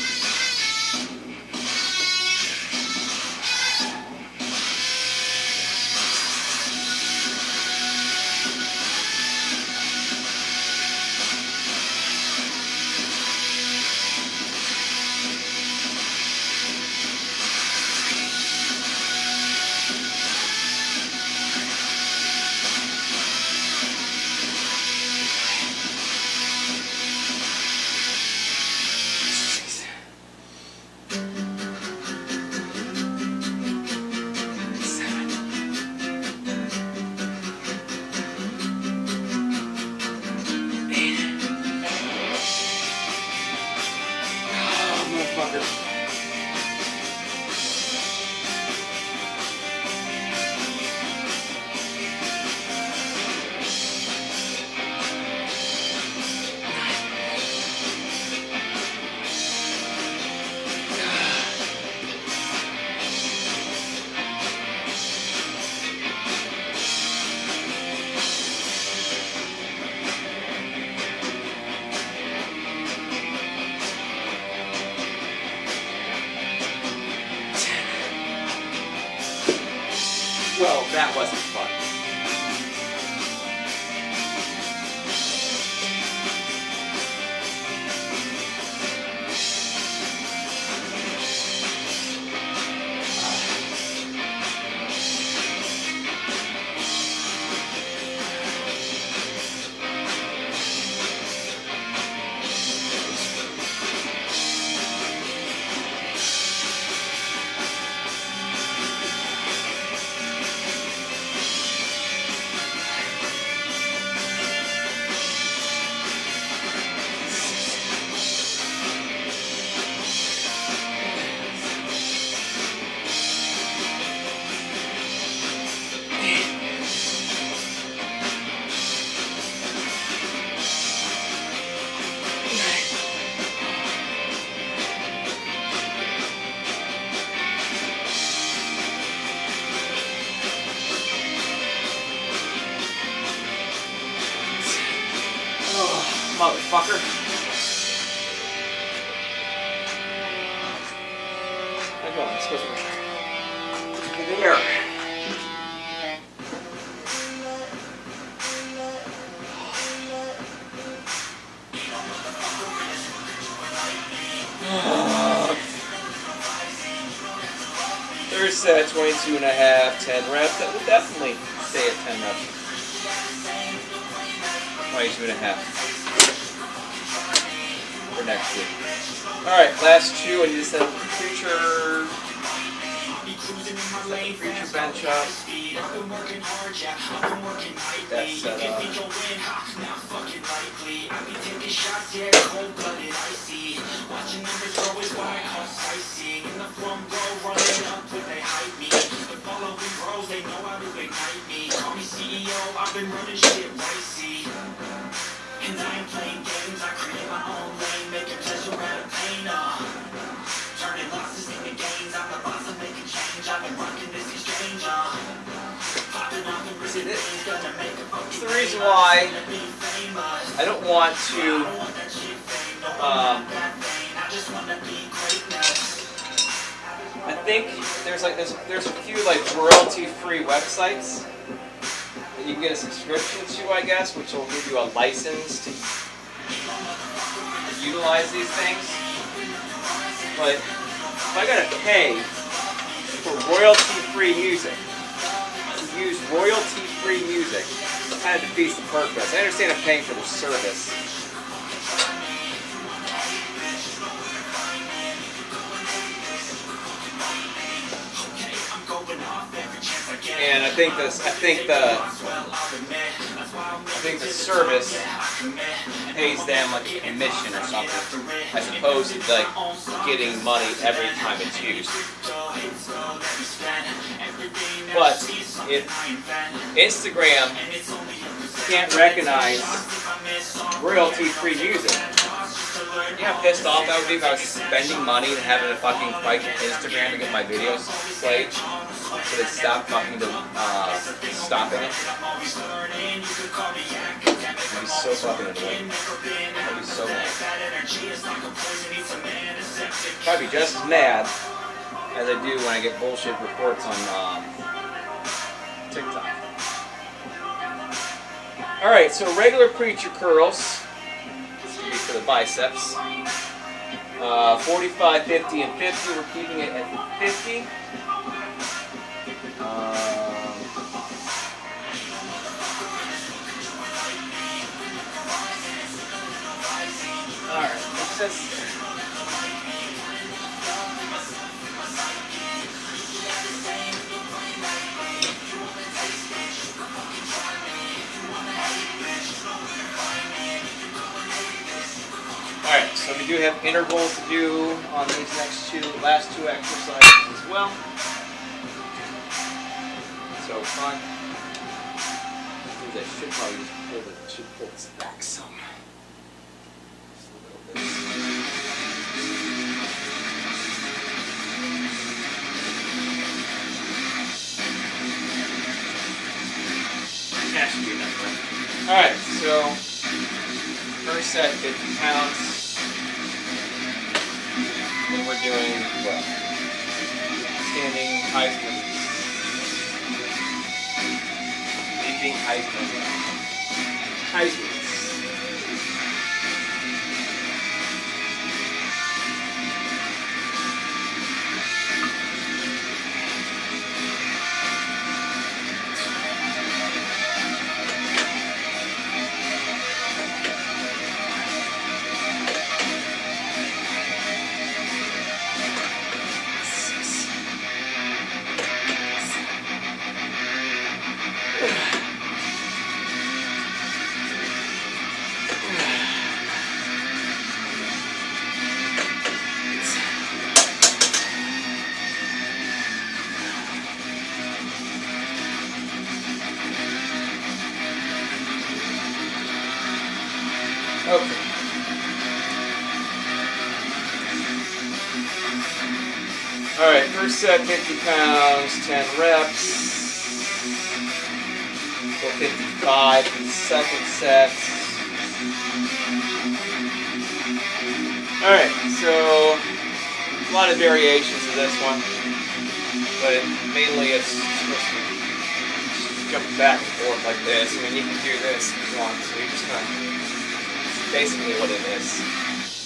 That wasn't fun. Motherfucker. How's it going? Let's go through there. Third set, 22 and a half, 10 reps. That would definitely stay at 10 reps. 22 and a half. For next week. Alright, last two. I need to set up the preacher bench up. That's set up. And I ain't playing games, I create my own lane, making pleasure out of pain, turning losses into gains, I'm the boss, I'm making change, I've been rocking this exchange, popping off and risking things, gonna make a fucking It's the reason why I don't want to, I think there's a few like royalty-free websites you can get a subscription to, I guess, which will give you a license to utilize these things. But if I gotta pay for royalty-free music, to use royalty-free music, it kind of defeats the purpose. I understand I'm paying for the service. And I think the service pays them like a commission or something, as opposed to like getting money every time it's used. But if Instagram can't recognize royalty-free music, you know how pissed off I would be if I was spending money and having to fucking fight Instagram to get my videos played? So they stop fucking stopping it. I'd be so fucking annoying. I'd be so mad. Probably just as mad as I do when I get bullshit reports on TikTok. Alright, so regular preacher curls. This will be for the biceps. 45, 50, and 50. We're keeping it at 50. Alright, let's just... Alright, so we do have intervals to do on these last two exercises as well. So fun. I should probably just pull this back some. Just a little bit. That should be enough. Alright, so first set 50 pounds. Then we're doing what? Standing high squat. being Heisman. Heisman. Okay. All right, first set, 50 pounds, 10 reps. Go 55 for the second set. All right, so a lot of variations of this one, but mainly it's supposed to be jumping back and forth like this. I mean, you can do this if you want, so you just kind of basically what it is.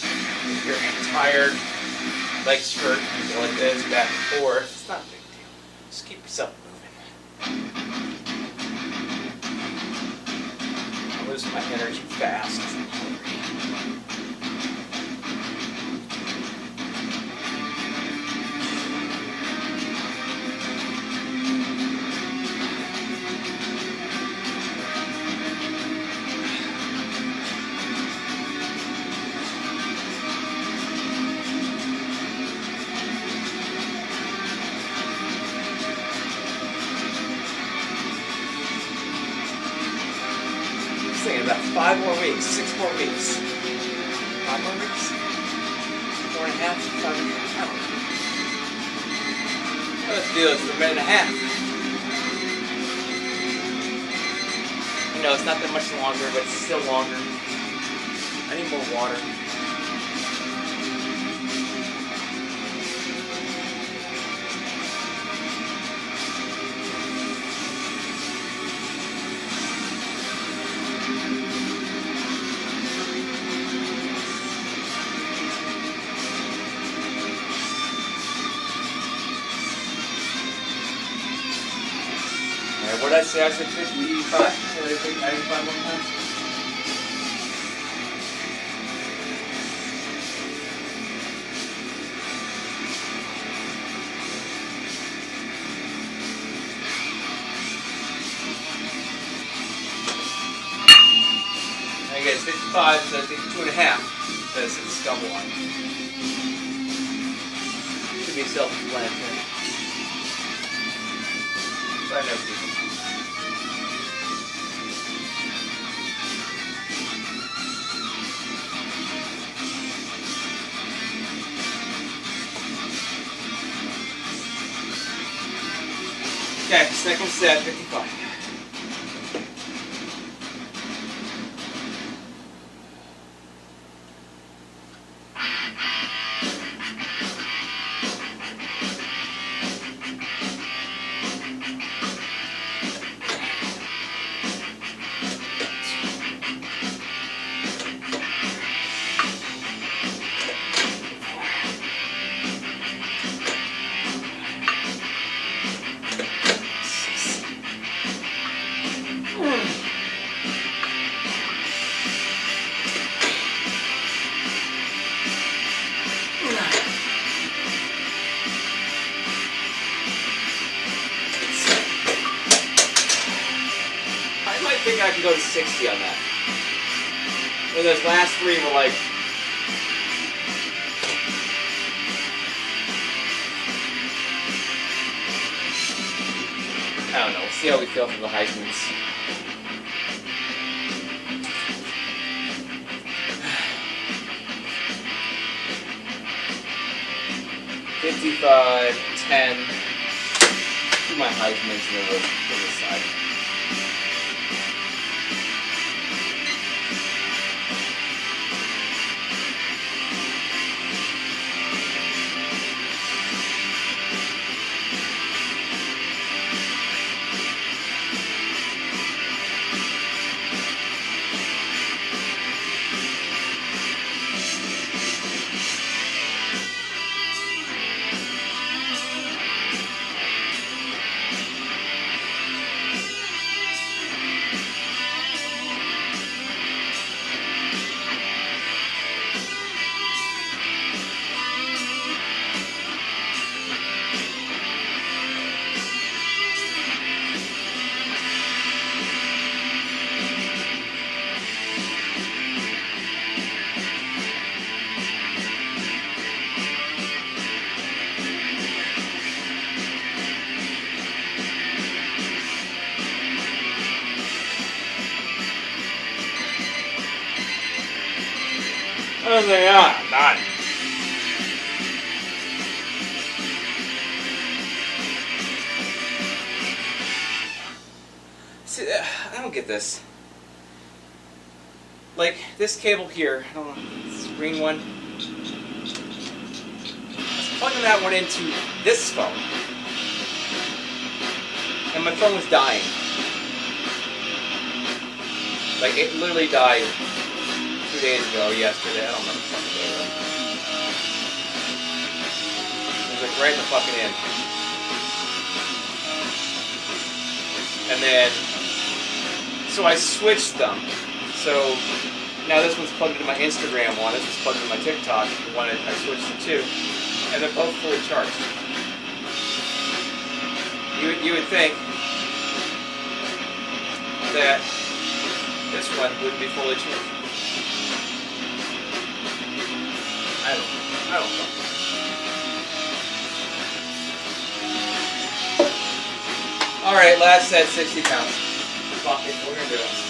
If you're tired, legs hurt, you go like this, back and forth. It's not a big deal. Just keep yourself moving. I'm losing my energy fast. I'm hungry. Saying about 5 more weeks, 6 more weeks. 5 more weeks? 4 and a half, 5 and a half. I don't know. Let's do this for a minute and a half. You know, it's not that much longer, but it's still longer. I need more water. What did I say? I said 55? Did I think I did 5 more times? I guess 55, so I think 2.5. That's the scum line. Should be self-explanatory. But I know people. Okay, second set, 55. I think I can go to 60 on that. And those last 3 were like, I don't know. We'll see how we feel from the Heismans. $55, 10. Do my Heismans and then we'll decide. I'm done. See, I don't get this. Like, this cable here, I don't know, this green one. I was plugging that one into this phone. And my phone was dying. Like, it literally died 2 days ago, yesterday. I don't remember the fucking day. It was like right in the fucking end. And then, so I switched them. So now this one's plugged into my Instagram one, this one's plugged into my TikTok, the one I switched the two, and they're both fully charged. You would think that this one would be fully charged. I don't know. Alright, last set, 60 pounds. Fuck it, we're gonna do it.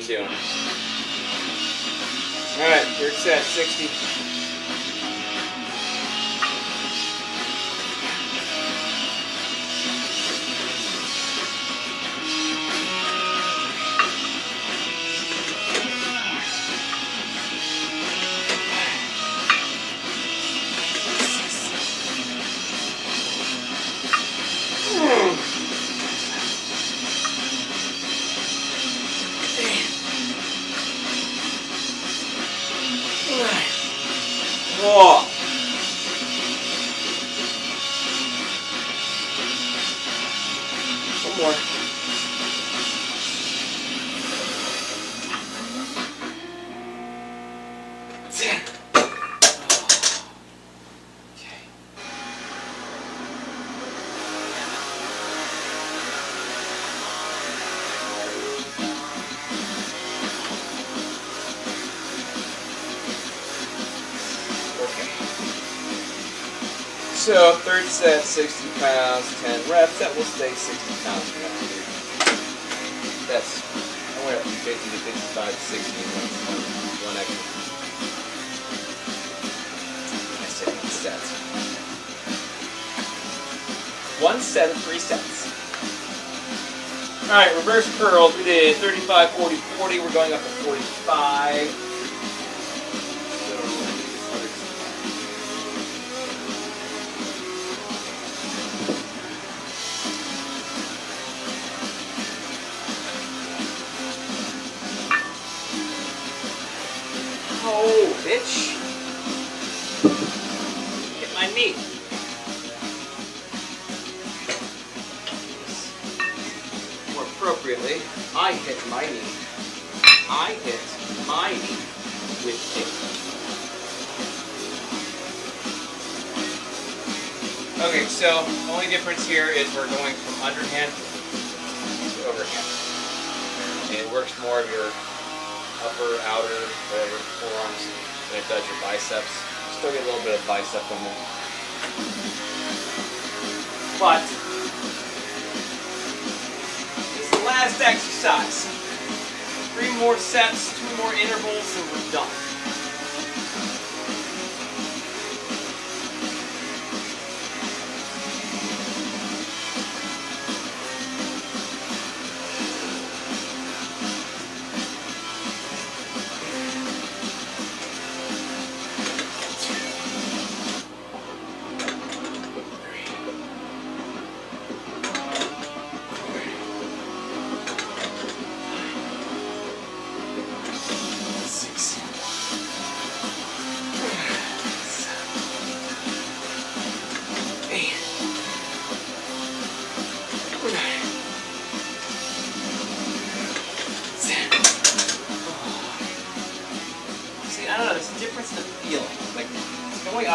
Doing. Alright, third set, 60. Oh. One more. So, third set, 60 pounds, 10 reps. That will stay 60 pounds for that. That's, I went up from 50 to 55 to 60 in one extra. I said one set. One set of 3 sets. Alright, reverse curls. We did 35, 40, 40. We're going up to 45. Oh, bitch. Hit my knee. More appropriately, I hit my knee. I hit my knee with it. Okay, so only difference here is we're going from underhand to overhand. And it works more of your upper, outer, whatever, forearms than it does your biceps. Still get a little bit of bicep in there. But this is the last exercise. 3 more sets, 2 more intervals, and we're done.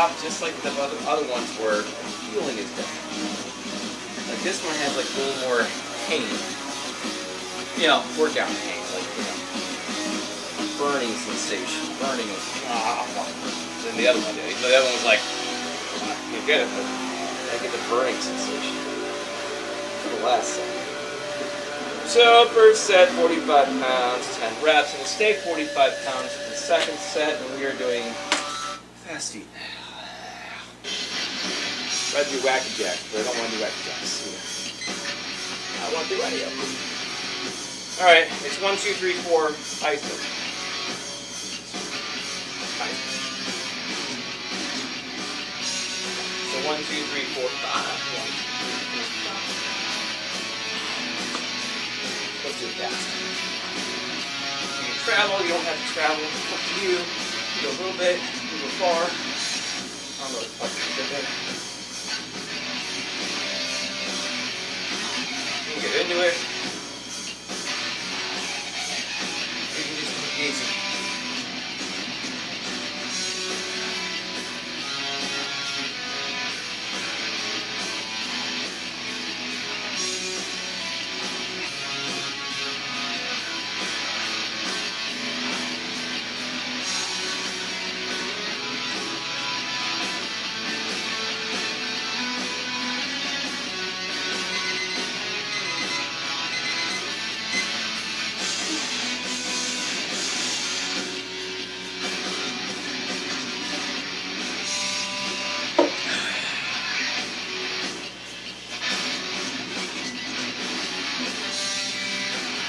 drop just like the other ones were. The feeling is different. Like this one has like a little more pain. You know, workout pain, like, you know, burning sensation, burning than the other one did. Even though the other one was like, you get it, but I get the burning sensation for the last set. So first set, 45 pounds, 10 reps, and we'll stay 45 pounds for the second set, and we are doing fast feet. I'd rather do wacky jacks, but I don't want to do wacky jacks. I want to do any of them. Alright, it's 1, 2, 3, 4, iceberg. So 1, 2, 3, 4, 5. 1, 2, 3, 4, 5. Let's do it fast. You can travel, you don't have to travel. It's up to you. Do a little bit, move it far. I don't know what the fuck you did there. You can get into it. You can just take it easy.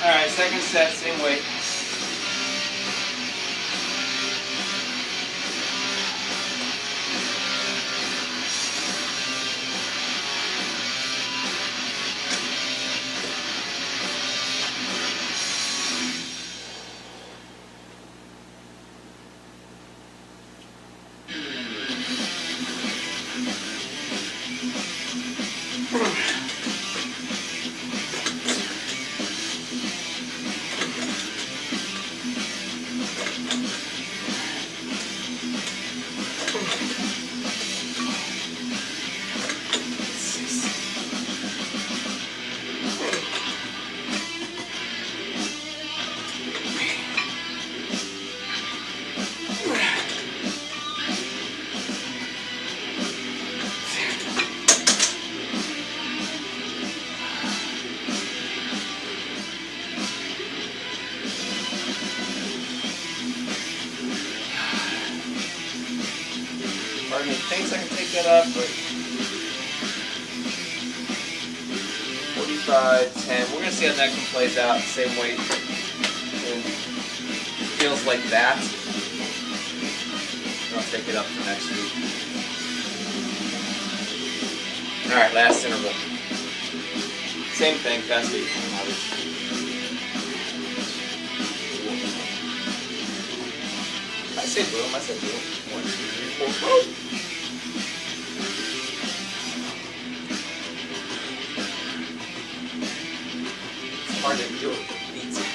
Alright, second set, same weight. Part of me thinks I can take that up, but 45, 10. We're going to see how that one plays out. Same weight. And feels like that. And I'll take it up for next week. Alright, last interval. Same thing, fast feet. I say boom, I say boom. 1, 2, 3, 4, boom! It's hard to do it. Beats it.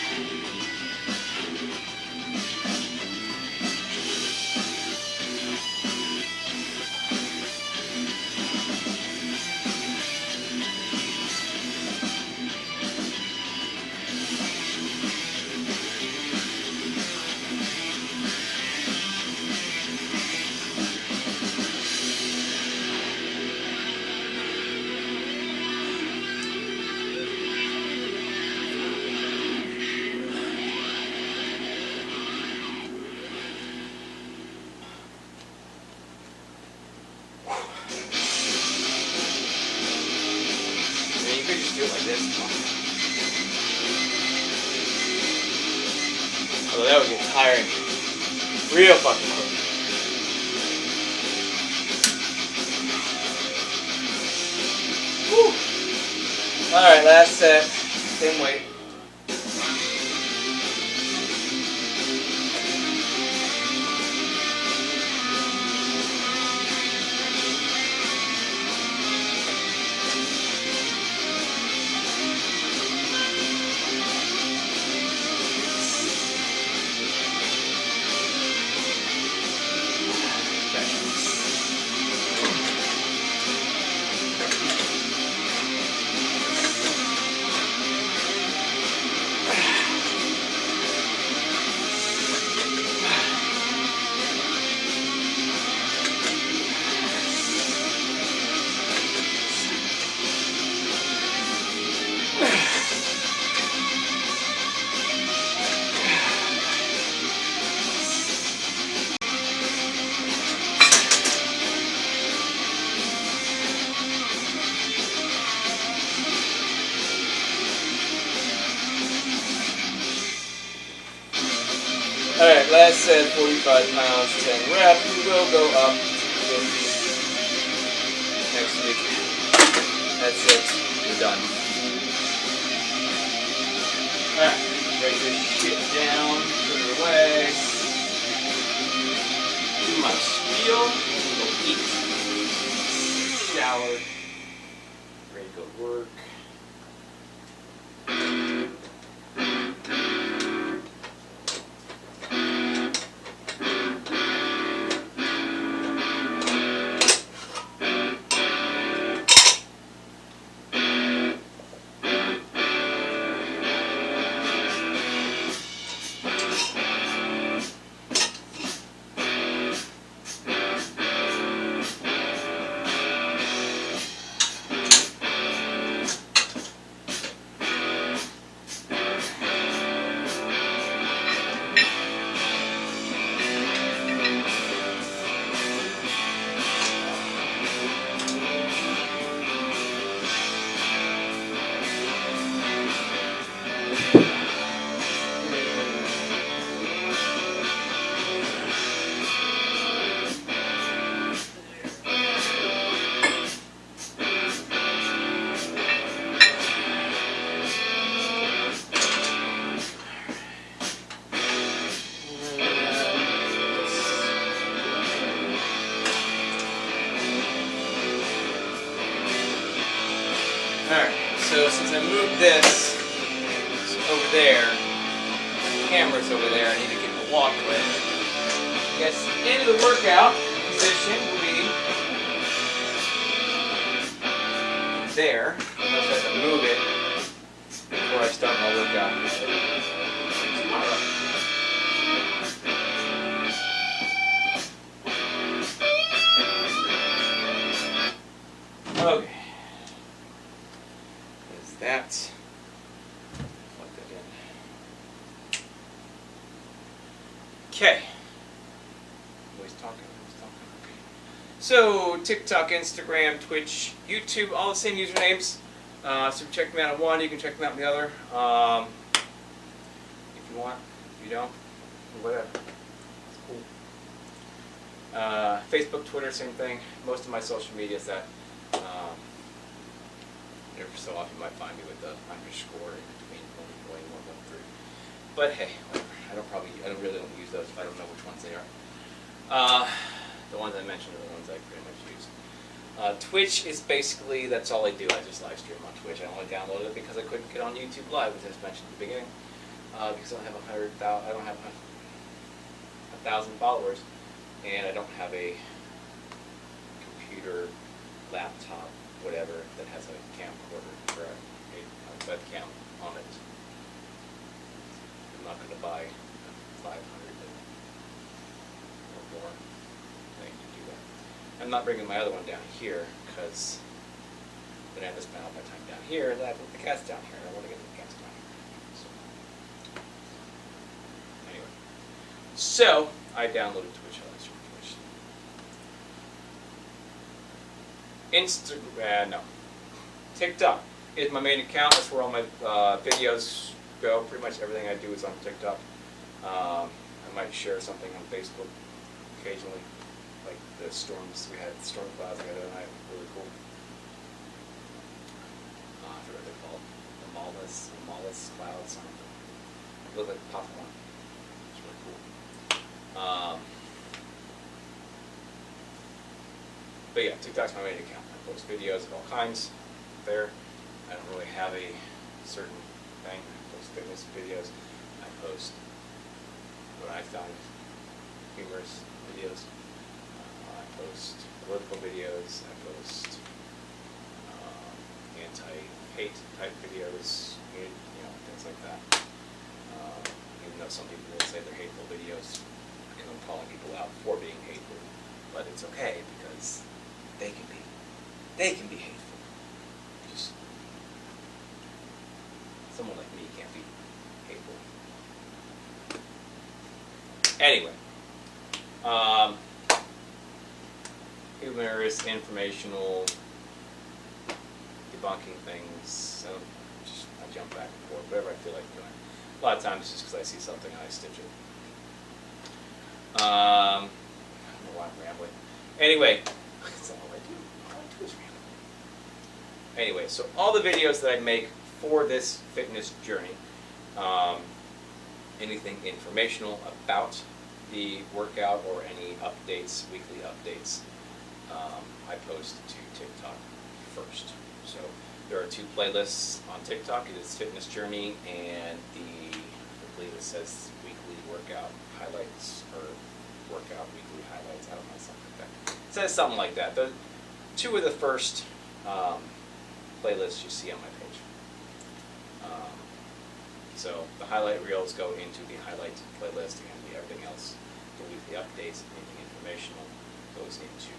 You could just do it like this. Although that would get tiring. Real fucking quick. Woo. Alright, last set. Same weight. said 45 pounds, 10 reps. We will go up 50 next week. That's it. We're done. Alright, break this shit down, put it away. Do my spiel, go eat, shower, ready to go work. Alright, so since I moved this over there, the camera's over there, I need to get the walkway. I guess the end of the workout position will be there. I have to move it before I start my workout tomorrow. Okay. That. Plug that in. Okay. Always talking. Okay. So TikTok, Instagram, Twitch, YouTube, all the same usernames. So check me out on one, you can check me out on the other. If you want, if you don't, whatever. It's cool. Facebook, Twitter, same thing. Most of my social media is that. Every so often you might find me with the underscore in between 1, 1, 1, 3. But hey, whatever. I don't really use those if I don't know which ones they are. The ones I mentioned are the ones I pretty much use. Twitch is basically, that's all I do. I just live stream on Twitch. I only downloaded it because I couldn't get on YouTube Live, as I just mentioned at the beginning. Because I don't have 1,000 followers, and I don't have a computer, laptop, whatever, that has a camcorder or a webcam on it. I'm not going to buy 500 or more thing to do that. I'm not bringing my other one down here because then I have to spend all my time down here, and I put the cats down here. I want to get the cats down here. So I downloaded Twitch. I like Twitch. Instagram, no. TikTok is my main account. That's where all my videos go. Pretty much everything I do is on TikTok. I might share something on Facebook occasionally, like the storms we had, the storm clouds we had tonight. Really cool. I forget what they're called. The Mollis clouds. They look like popcorn. It's really cool. But yeah, TikTok's my main account. I post videos of all kinds there. I don't really have a certain thing. I post fitness videos. I post what I found humorous videos. I post political videos. I post anti-hate type videos. Things like that. Even though some people will say they're hateful videos, because I'm calling people out for being hateful, but it's okay because they can be hateful. Just someone like me can't be hateful. Anyway, humorous, informational, debunking things. I jump back and forth, whatever I feel like doing. A lot of times it's just because I see something and I stitch it. I don't know why I'm rambling. Anyway, that's all I do. All I do is ramble. Anyway, so all the videos that I make for this fitness journey, anything informational about the workout or any updates, weekly updates, I post to TikTok first. So there are 2 playlists on TikTok. It is Fitness Journey and I believe it says weekly workout highlights or workout weekly highlights. I don't know, something like that. It says something like that. The 2 of the first playlists you see on my page. So the highlight reels go into the highlight playlist, and everything else, the weekly updates, anything informational, goes into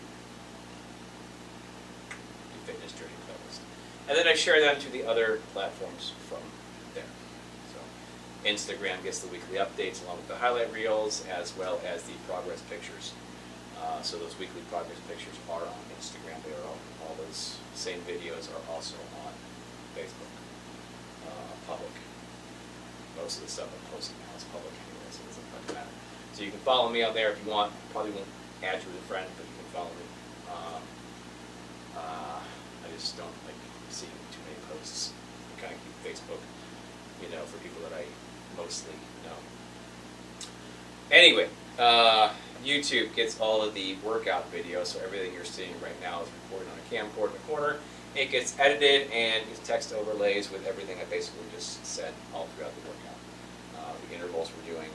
the Fitness Journey playlist. And then I share them to the other platforms from there. So Instagram gets the weekly updates along with the highlight reels, as well as the progress pictures. So those weekly progress pictures are on Instagram. They are all those same videos are also on Facebook, public. Most of the stuff I'm posting now is public anyway, so it doesn't fucking matter. So you can follow me out there if you want. Probably won't add you as a friend, but you can follow me. I just don't like seeing too many posts. I kind of keep Facebook, for people that I mostly know. Anyway, YouTube gets all of the workout videos, so everything you're seeing right now is recorded on a camcorder in the corner. It gets edited and it's text overlays with everything I basically just said all throughout the workout. The intervals we're doing,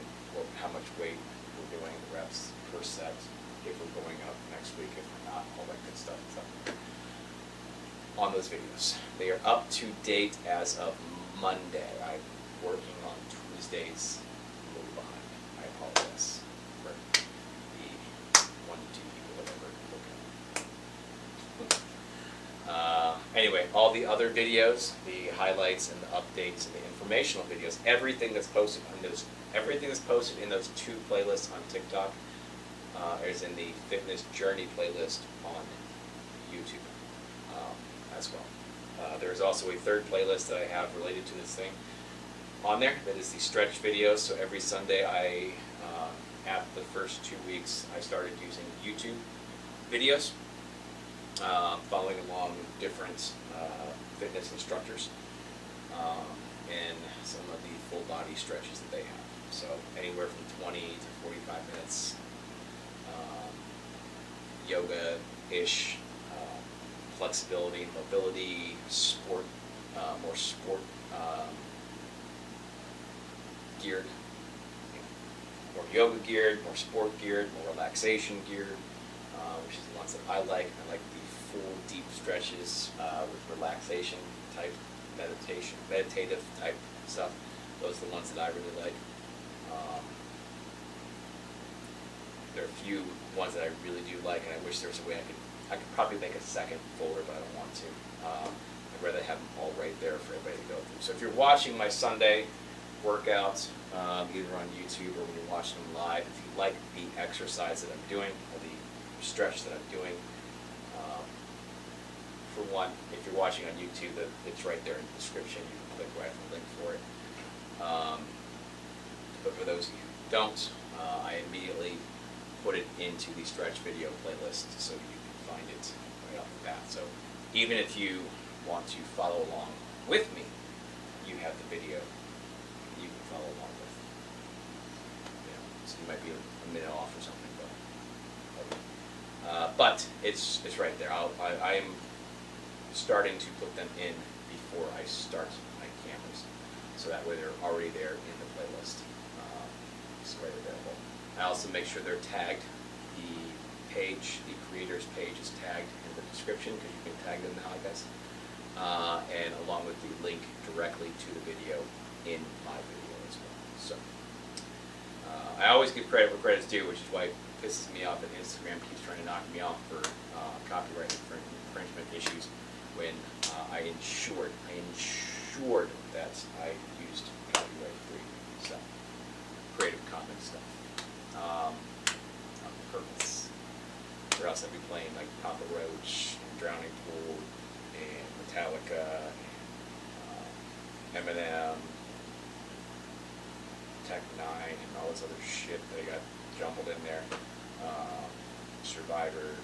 how much weight we're doing, the reps per set, if we're going up next week, if we're not, all that good stuff. On those videos. They are up to date as of Monday. I'm working on Tuesdays. A little behind. I apologize for the 1 to 2 people that I've worked. Anyway, all the other videos, the highlights and the updates and the informational videos, everything that's posted in those 2 playlists on TikTok is in the Fitness Journey playlist on YouTube as well. There's also a 3rd playlist that I have related to this thing on there. That is the stretch videos. So every Sunday, after the first 2 weeks, I started using YouTube videos. Following along with different fitness instructors and some of the full body stretches that they have. So anywhere from 20 to 45 minutes, yoga-ish, flexibility, mobility, sport, more sport geared, more yoga geared, more sport geared, more relaxation geared, which is the ones that I like. I like the full deep stretches with relaxation type meditative type stuff. Those are the ones that I really like. There are a few ones that I really do like, and I wish there was a way I could probably make a 2nd folder, but I don't want to. I'd rather have them all right there for everybody to go through. So if you're watching my Sunday workouts, either on YouTube or when you're watching them live, if you like the exercise that I'm doing or the stretch that I'm doing, for one, if you're watching on YouTube, it's right there in the description. You can click right on the link for it. But for those of you who don't, I immediately put it into the stretch video playlist so you can find it right off the bat. So even if you want to follow along with me, you have the video you can follow along with. So you might be a minute off or something, but it's right there. I am starting to put them in before I start my cameras, so that way they're already there in the playlist. It's right available. I also make sure they're tagged. The creator's page is tagged in the description, because you can tag them now, I guess. And along with the link directly to the video in my video as well. So I always give credit where credit's due, which is why it pisses me off that Instagram keeps trying to knock me off for copyright infringement issues when I ensured that I used copyright-free stuff, Creative Commons stuff, on purpose. Or else I'd be playing like Papa Roach, and Drowning Pool, and Metallica, Eminem, Tech 9, and all this other shit that I got jumbled in there. Survivor,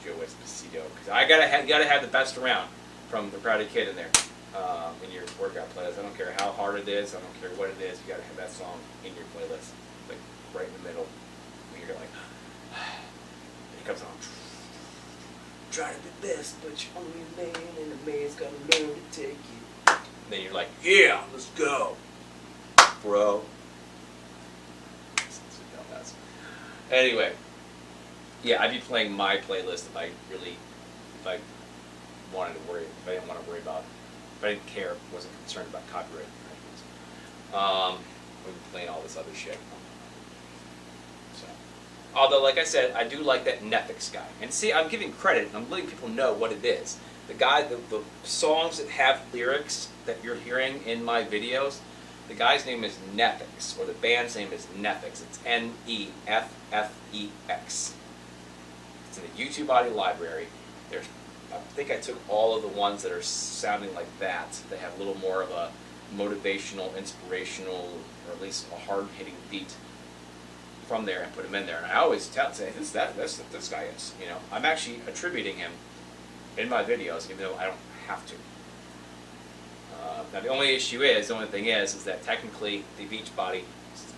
Joe Esposito, because I gotta have the best around from the Karate Kid in there in your workout playlist. I don't care how hard it is. I don't care what it is. You gotta have that song in your playlist, like right in the middle. When you're like, and it comes on. Try to be best, but you're only a man, and a man's gotta learn to take you. And then you're like, yeah, let's go, bro. Anyway, yeah, I'd be playing my playlist if I wanted to worry, if I didn't want to worry about, if I didn't care, wasn't concerned about copyright infringements. We'd be playing all this other shit. So, although, like I said, I do like that Netflix guy. And see, I'm giving credit, and I'm letting people know what it is. The guy, the songs that have lyrics that you're hearing in my videos, the guy's name is Nefix, or the band's name is Nefix. It's Neffex. It's in the YouTube audio library. I think I took all of the ones that are sounding like that. They have a little more of a motivational, inspirational, or at least a hard-hitting beat from there and put them in there. And I always say, this guy is. You know, I'm actually attributing him in my videos, even though I don't have to. Now the only thing is that technically the Beachbody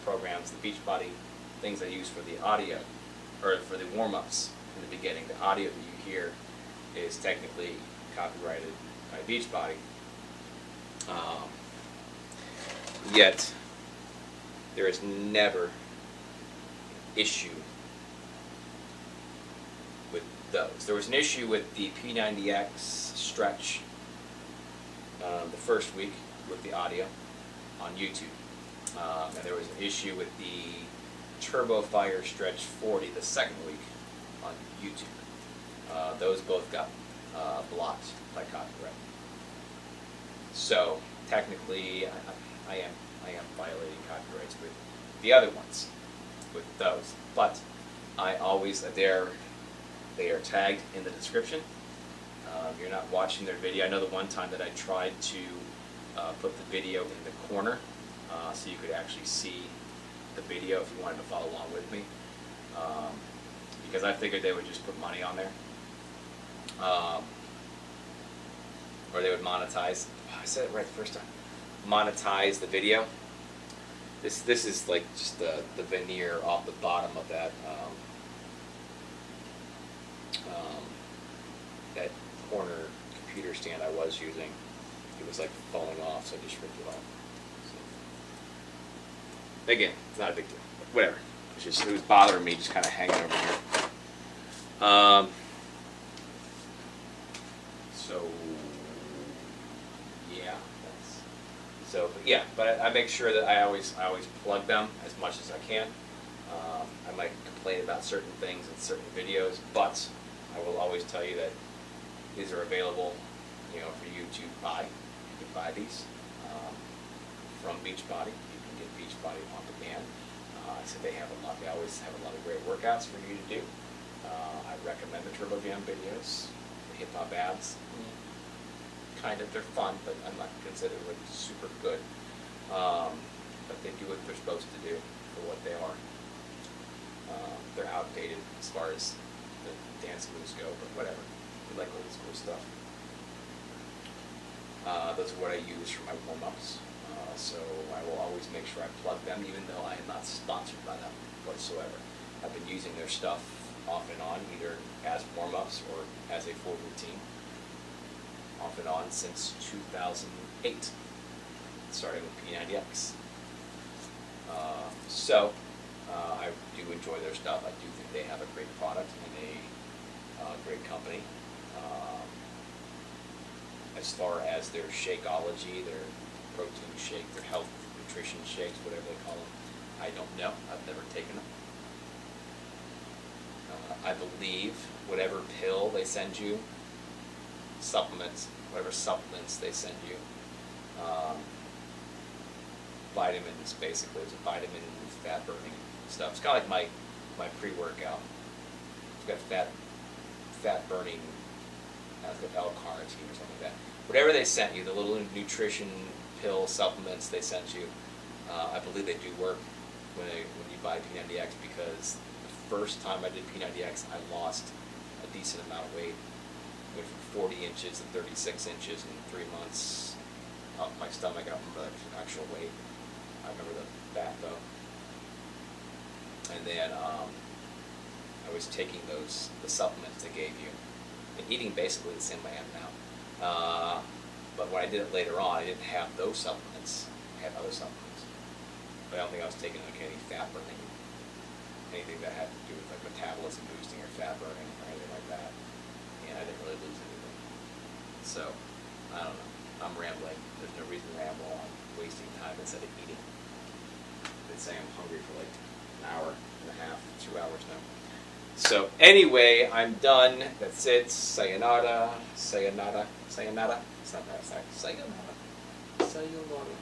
programs, the Beachbody things I use for the audio, or for the warm-ups in the beginning, the audio that you hear is technically copyrighted by Beachbody. Yet there is never an issue with those. There was an issue with the P90X stretch the first week with the audio on YouTube. And there was an issue with the Turbo Fire Stretch 40 the second week on YouTube. Those both got blocked by copyright. So technically, I am violating copyrights with the other ones, with those. But I always they are tagged in the description. You're not watching their video. I know the one time that I tried to put the video in the corner so you could actually see the video if you wanted to follow along with me, because I figured they would just put money on there, or they would monetize. Oh, I said it right the first time. Monetize the video. This is like just the veneer off the bottom of that that corner computer stand I was using. It was like falling off, so I just ripped it off. So, again, it's not a big deal. Whatever. It was bothering me, just kind of hanging over here. So yeah, but I make sure that I always plug them as much as I can. I might complain about certain things in certain videos, but I will always tell you that these are available, you know, for you to buy. You can buy these from Beachbody. You can get Beachbody on demand. So they always have a lot of great workouts for you to do. I recommend the Turbo Jam videos, the hip hop abs. Kind of, they're fun, but I'm not considered like super good. But they do what they're supposed to do for what they are. They're outdated as far as the dance moves go, but whatever. We like old school stuff. Those are what I use for my warm-ups. So I will always make sure I plug them, even though I am not sponsored by them whatsoever. I've been using their stuff off and on, either as warm-ups or as a full routine, off and on since 2008, starting with P90X. I do enjoy their stuff. I do think they have a great product and a great company. As far as their Shakeology, their protein shake, their health nutrition shakes, whatever they call them, I don't know. I've never taken them. I believe whatever pill they send you, supplements, whatever supplements they send you, vitamins, basically, it's a vitamin and fat burning stuff. It's kind of like my pre-workout. It's got fat burning, it's got L-carnitine or something like that. Whatever they sent you, the little nutrition pill supplements they sent you, I believe they do work when buy P90X because the first time I did P90X, I lost a decent amount of weight. Went from 40 inches to 36 inches in 3 months. Up my stomach, I don't remember the actual weight. I remember the fat though. And then I was taking the supplements they gave you, and eating basically the same way I am now. But when I did it later on, I didn't have those supplements. I had other supplements. But I don't think I was taking like any fat burning, anything that had to do with like metabolism boosting or fat burning or anything like that. And I didn't really lose anything. So, I don't know. I'm rambling. There's no reason to ramble on wasting time instead of eating. I'd say I'm hungry for like an hour and a half, 2 hours now. So anyway, I'm done. That's it. Sayonara. Sayonara. Sayonara. It's not that. Sayonara. Sayonara.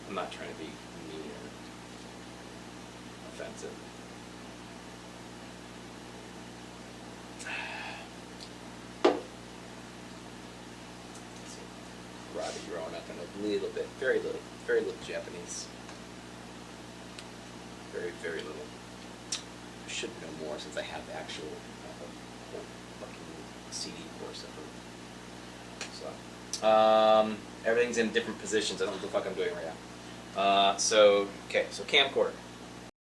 I'm not trying to be mean or offensive. Robbie growing up in a little bit, very little Japanese. Very, very little. I should know more since I have the actual fucking CD course of it. So, everything's in different positions. I don't know what the fuck I'm doing right now. So camcorder.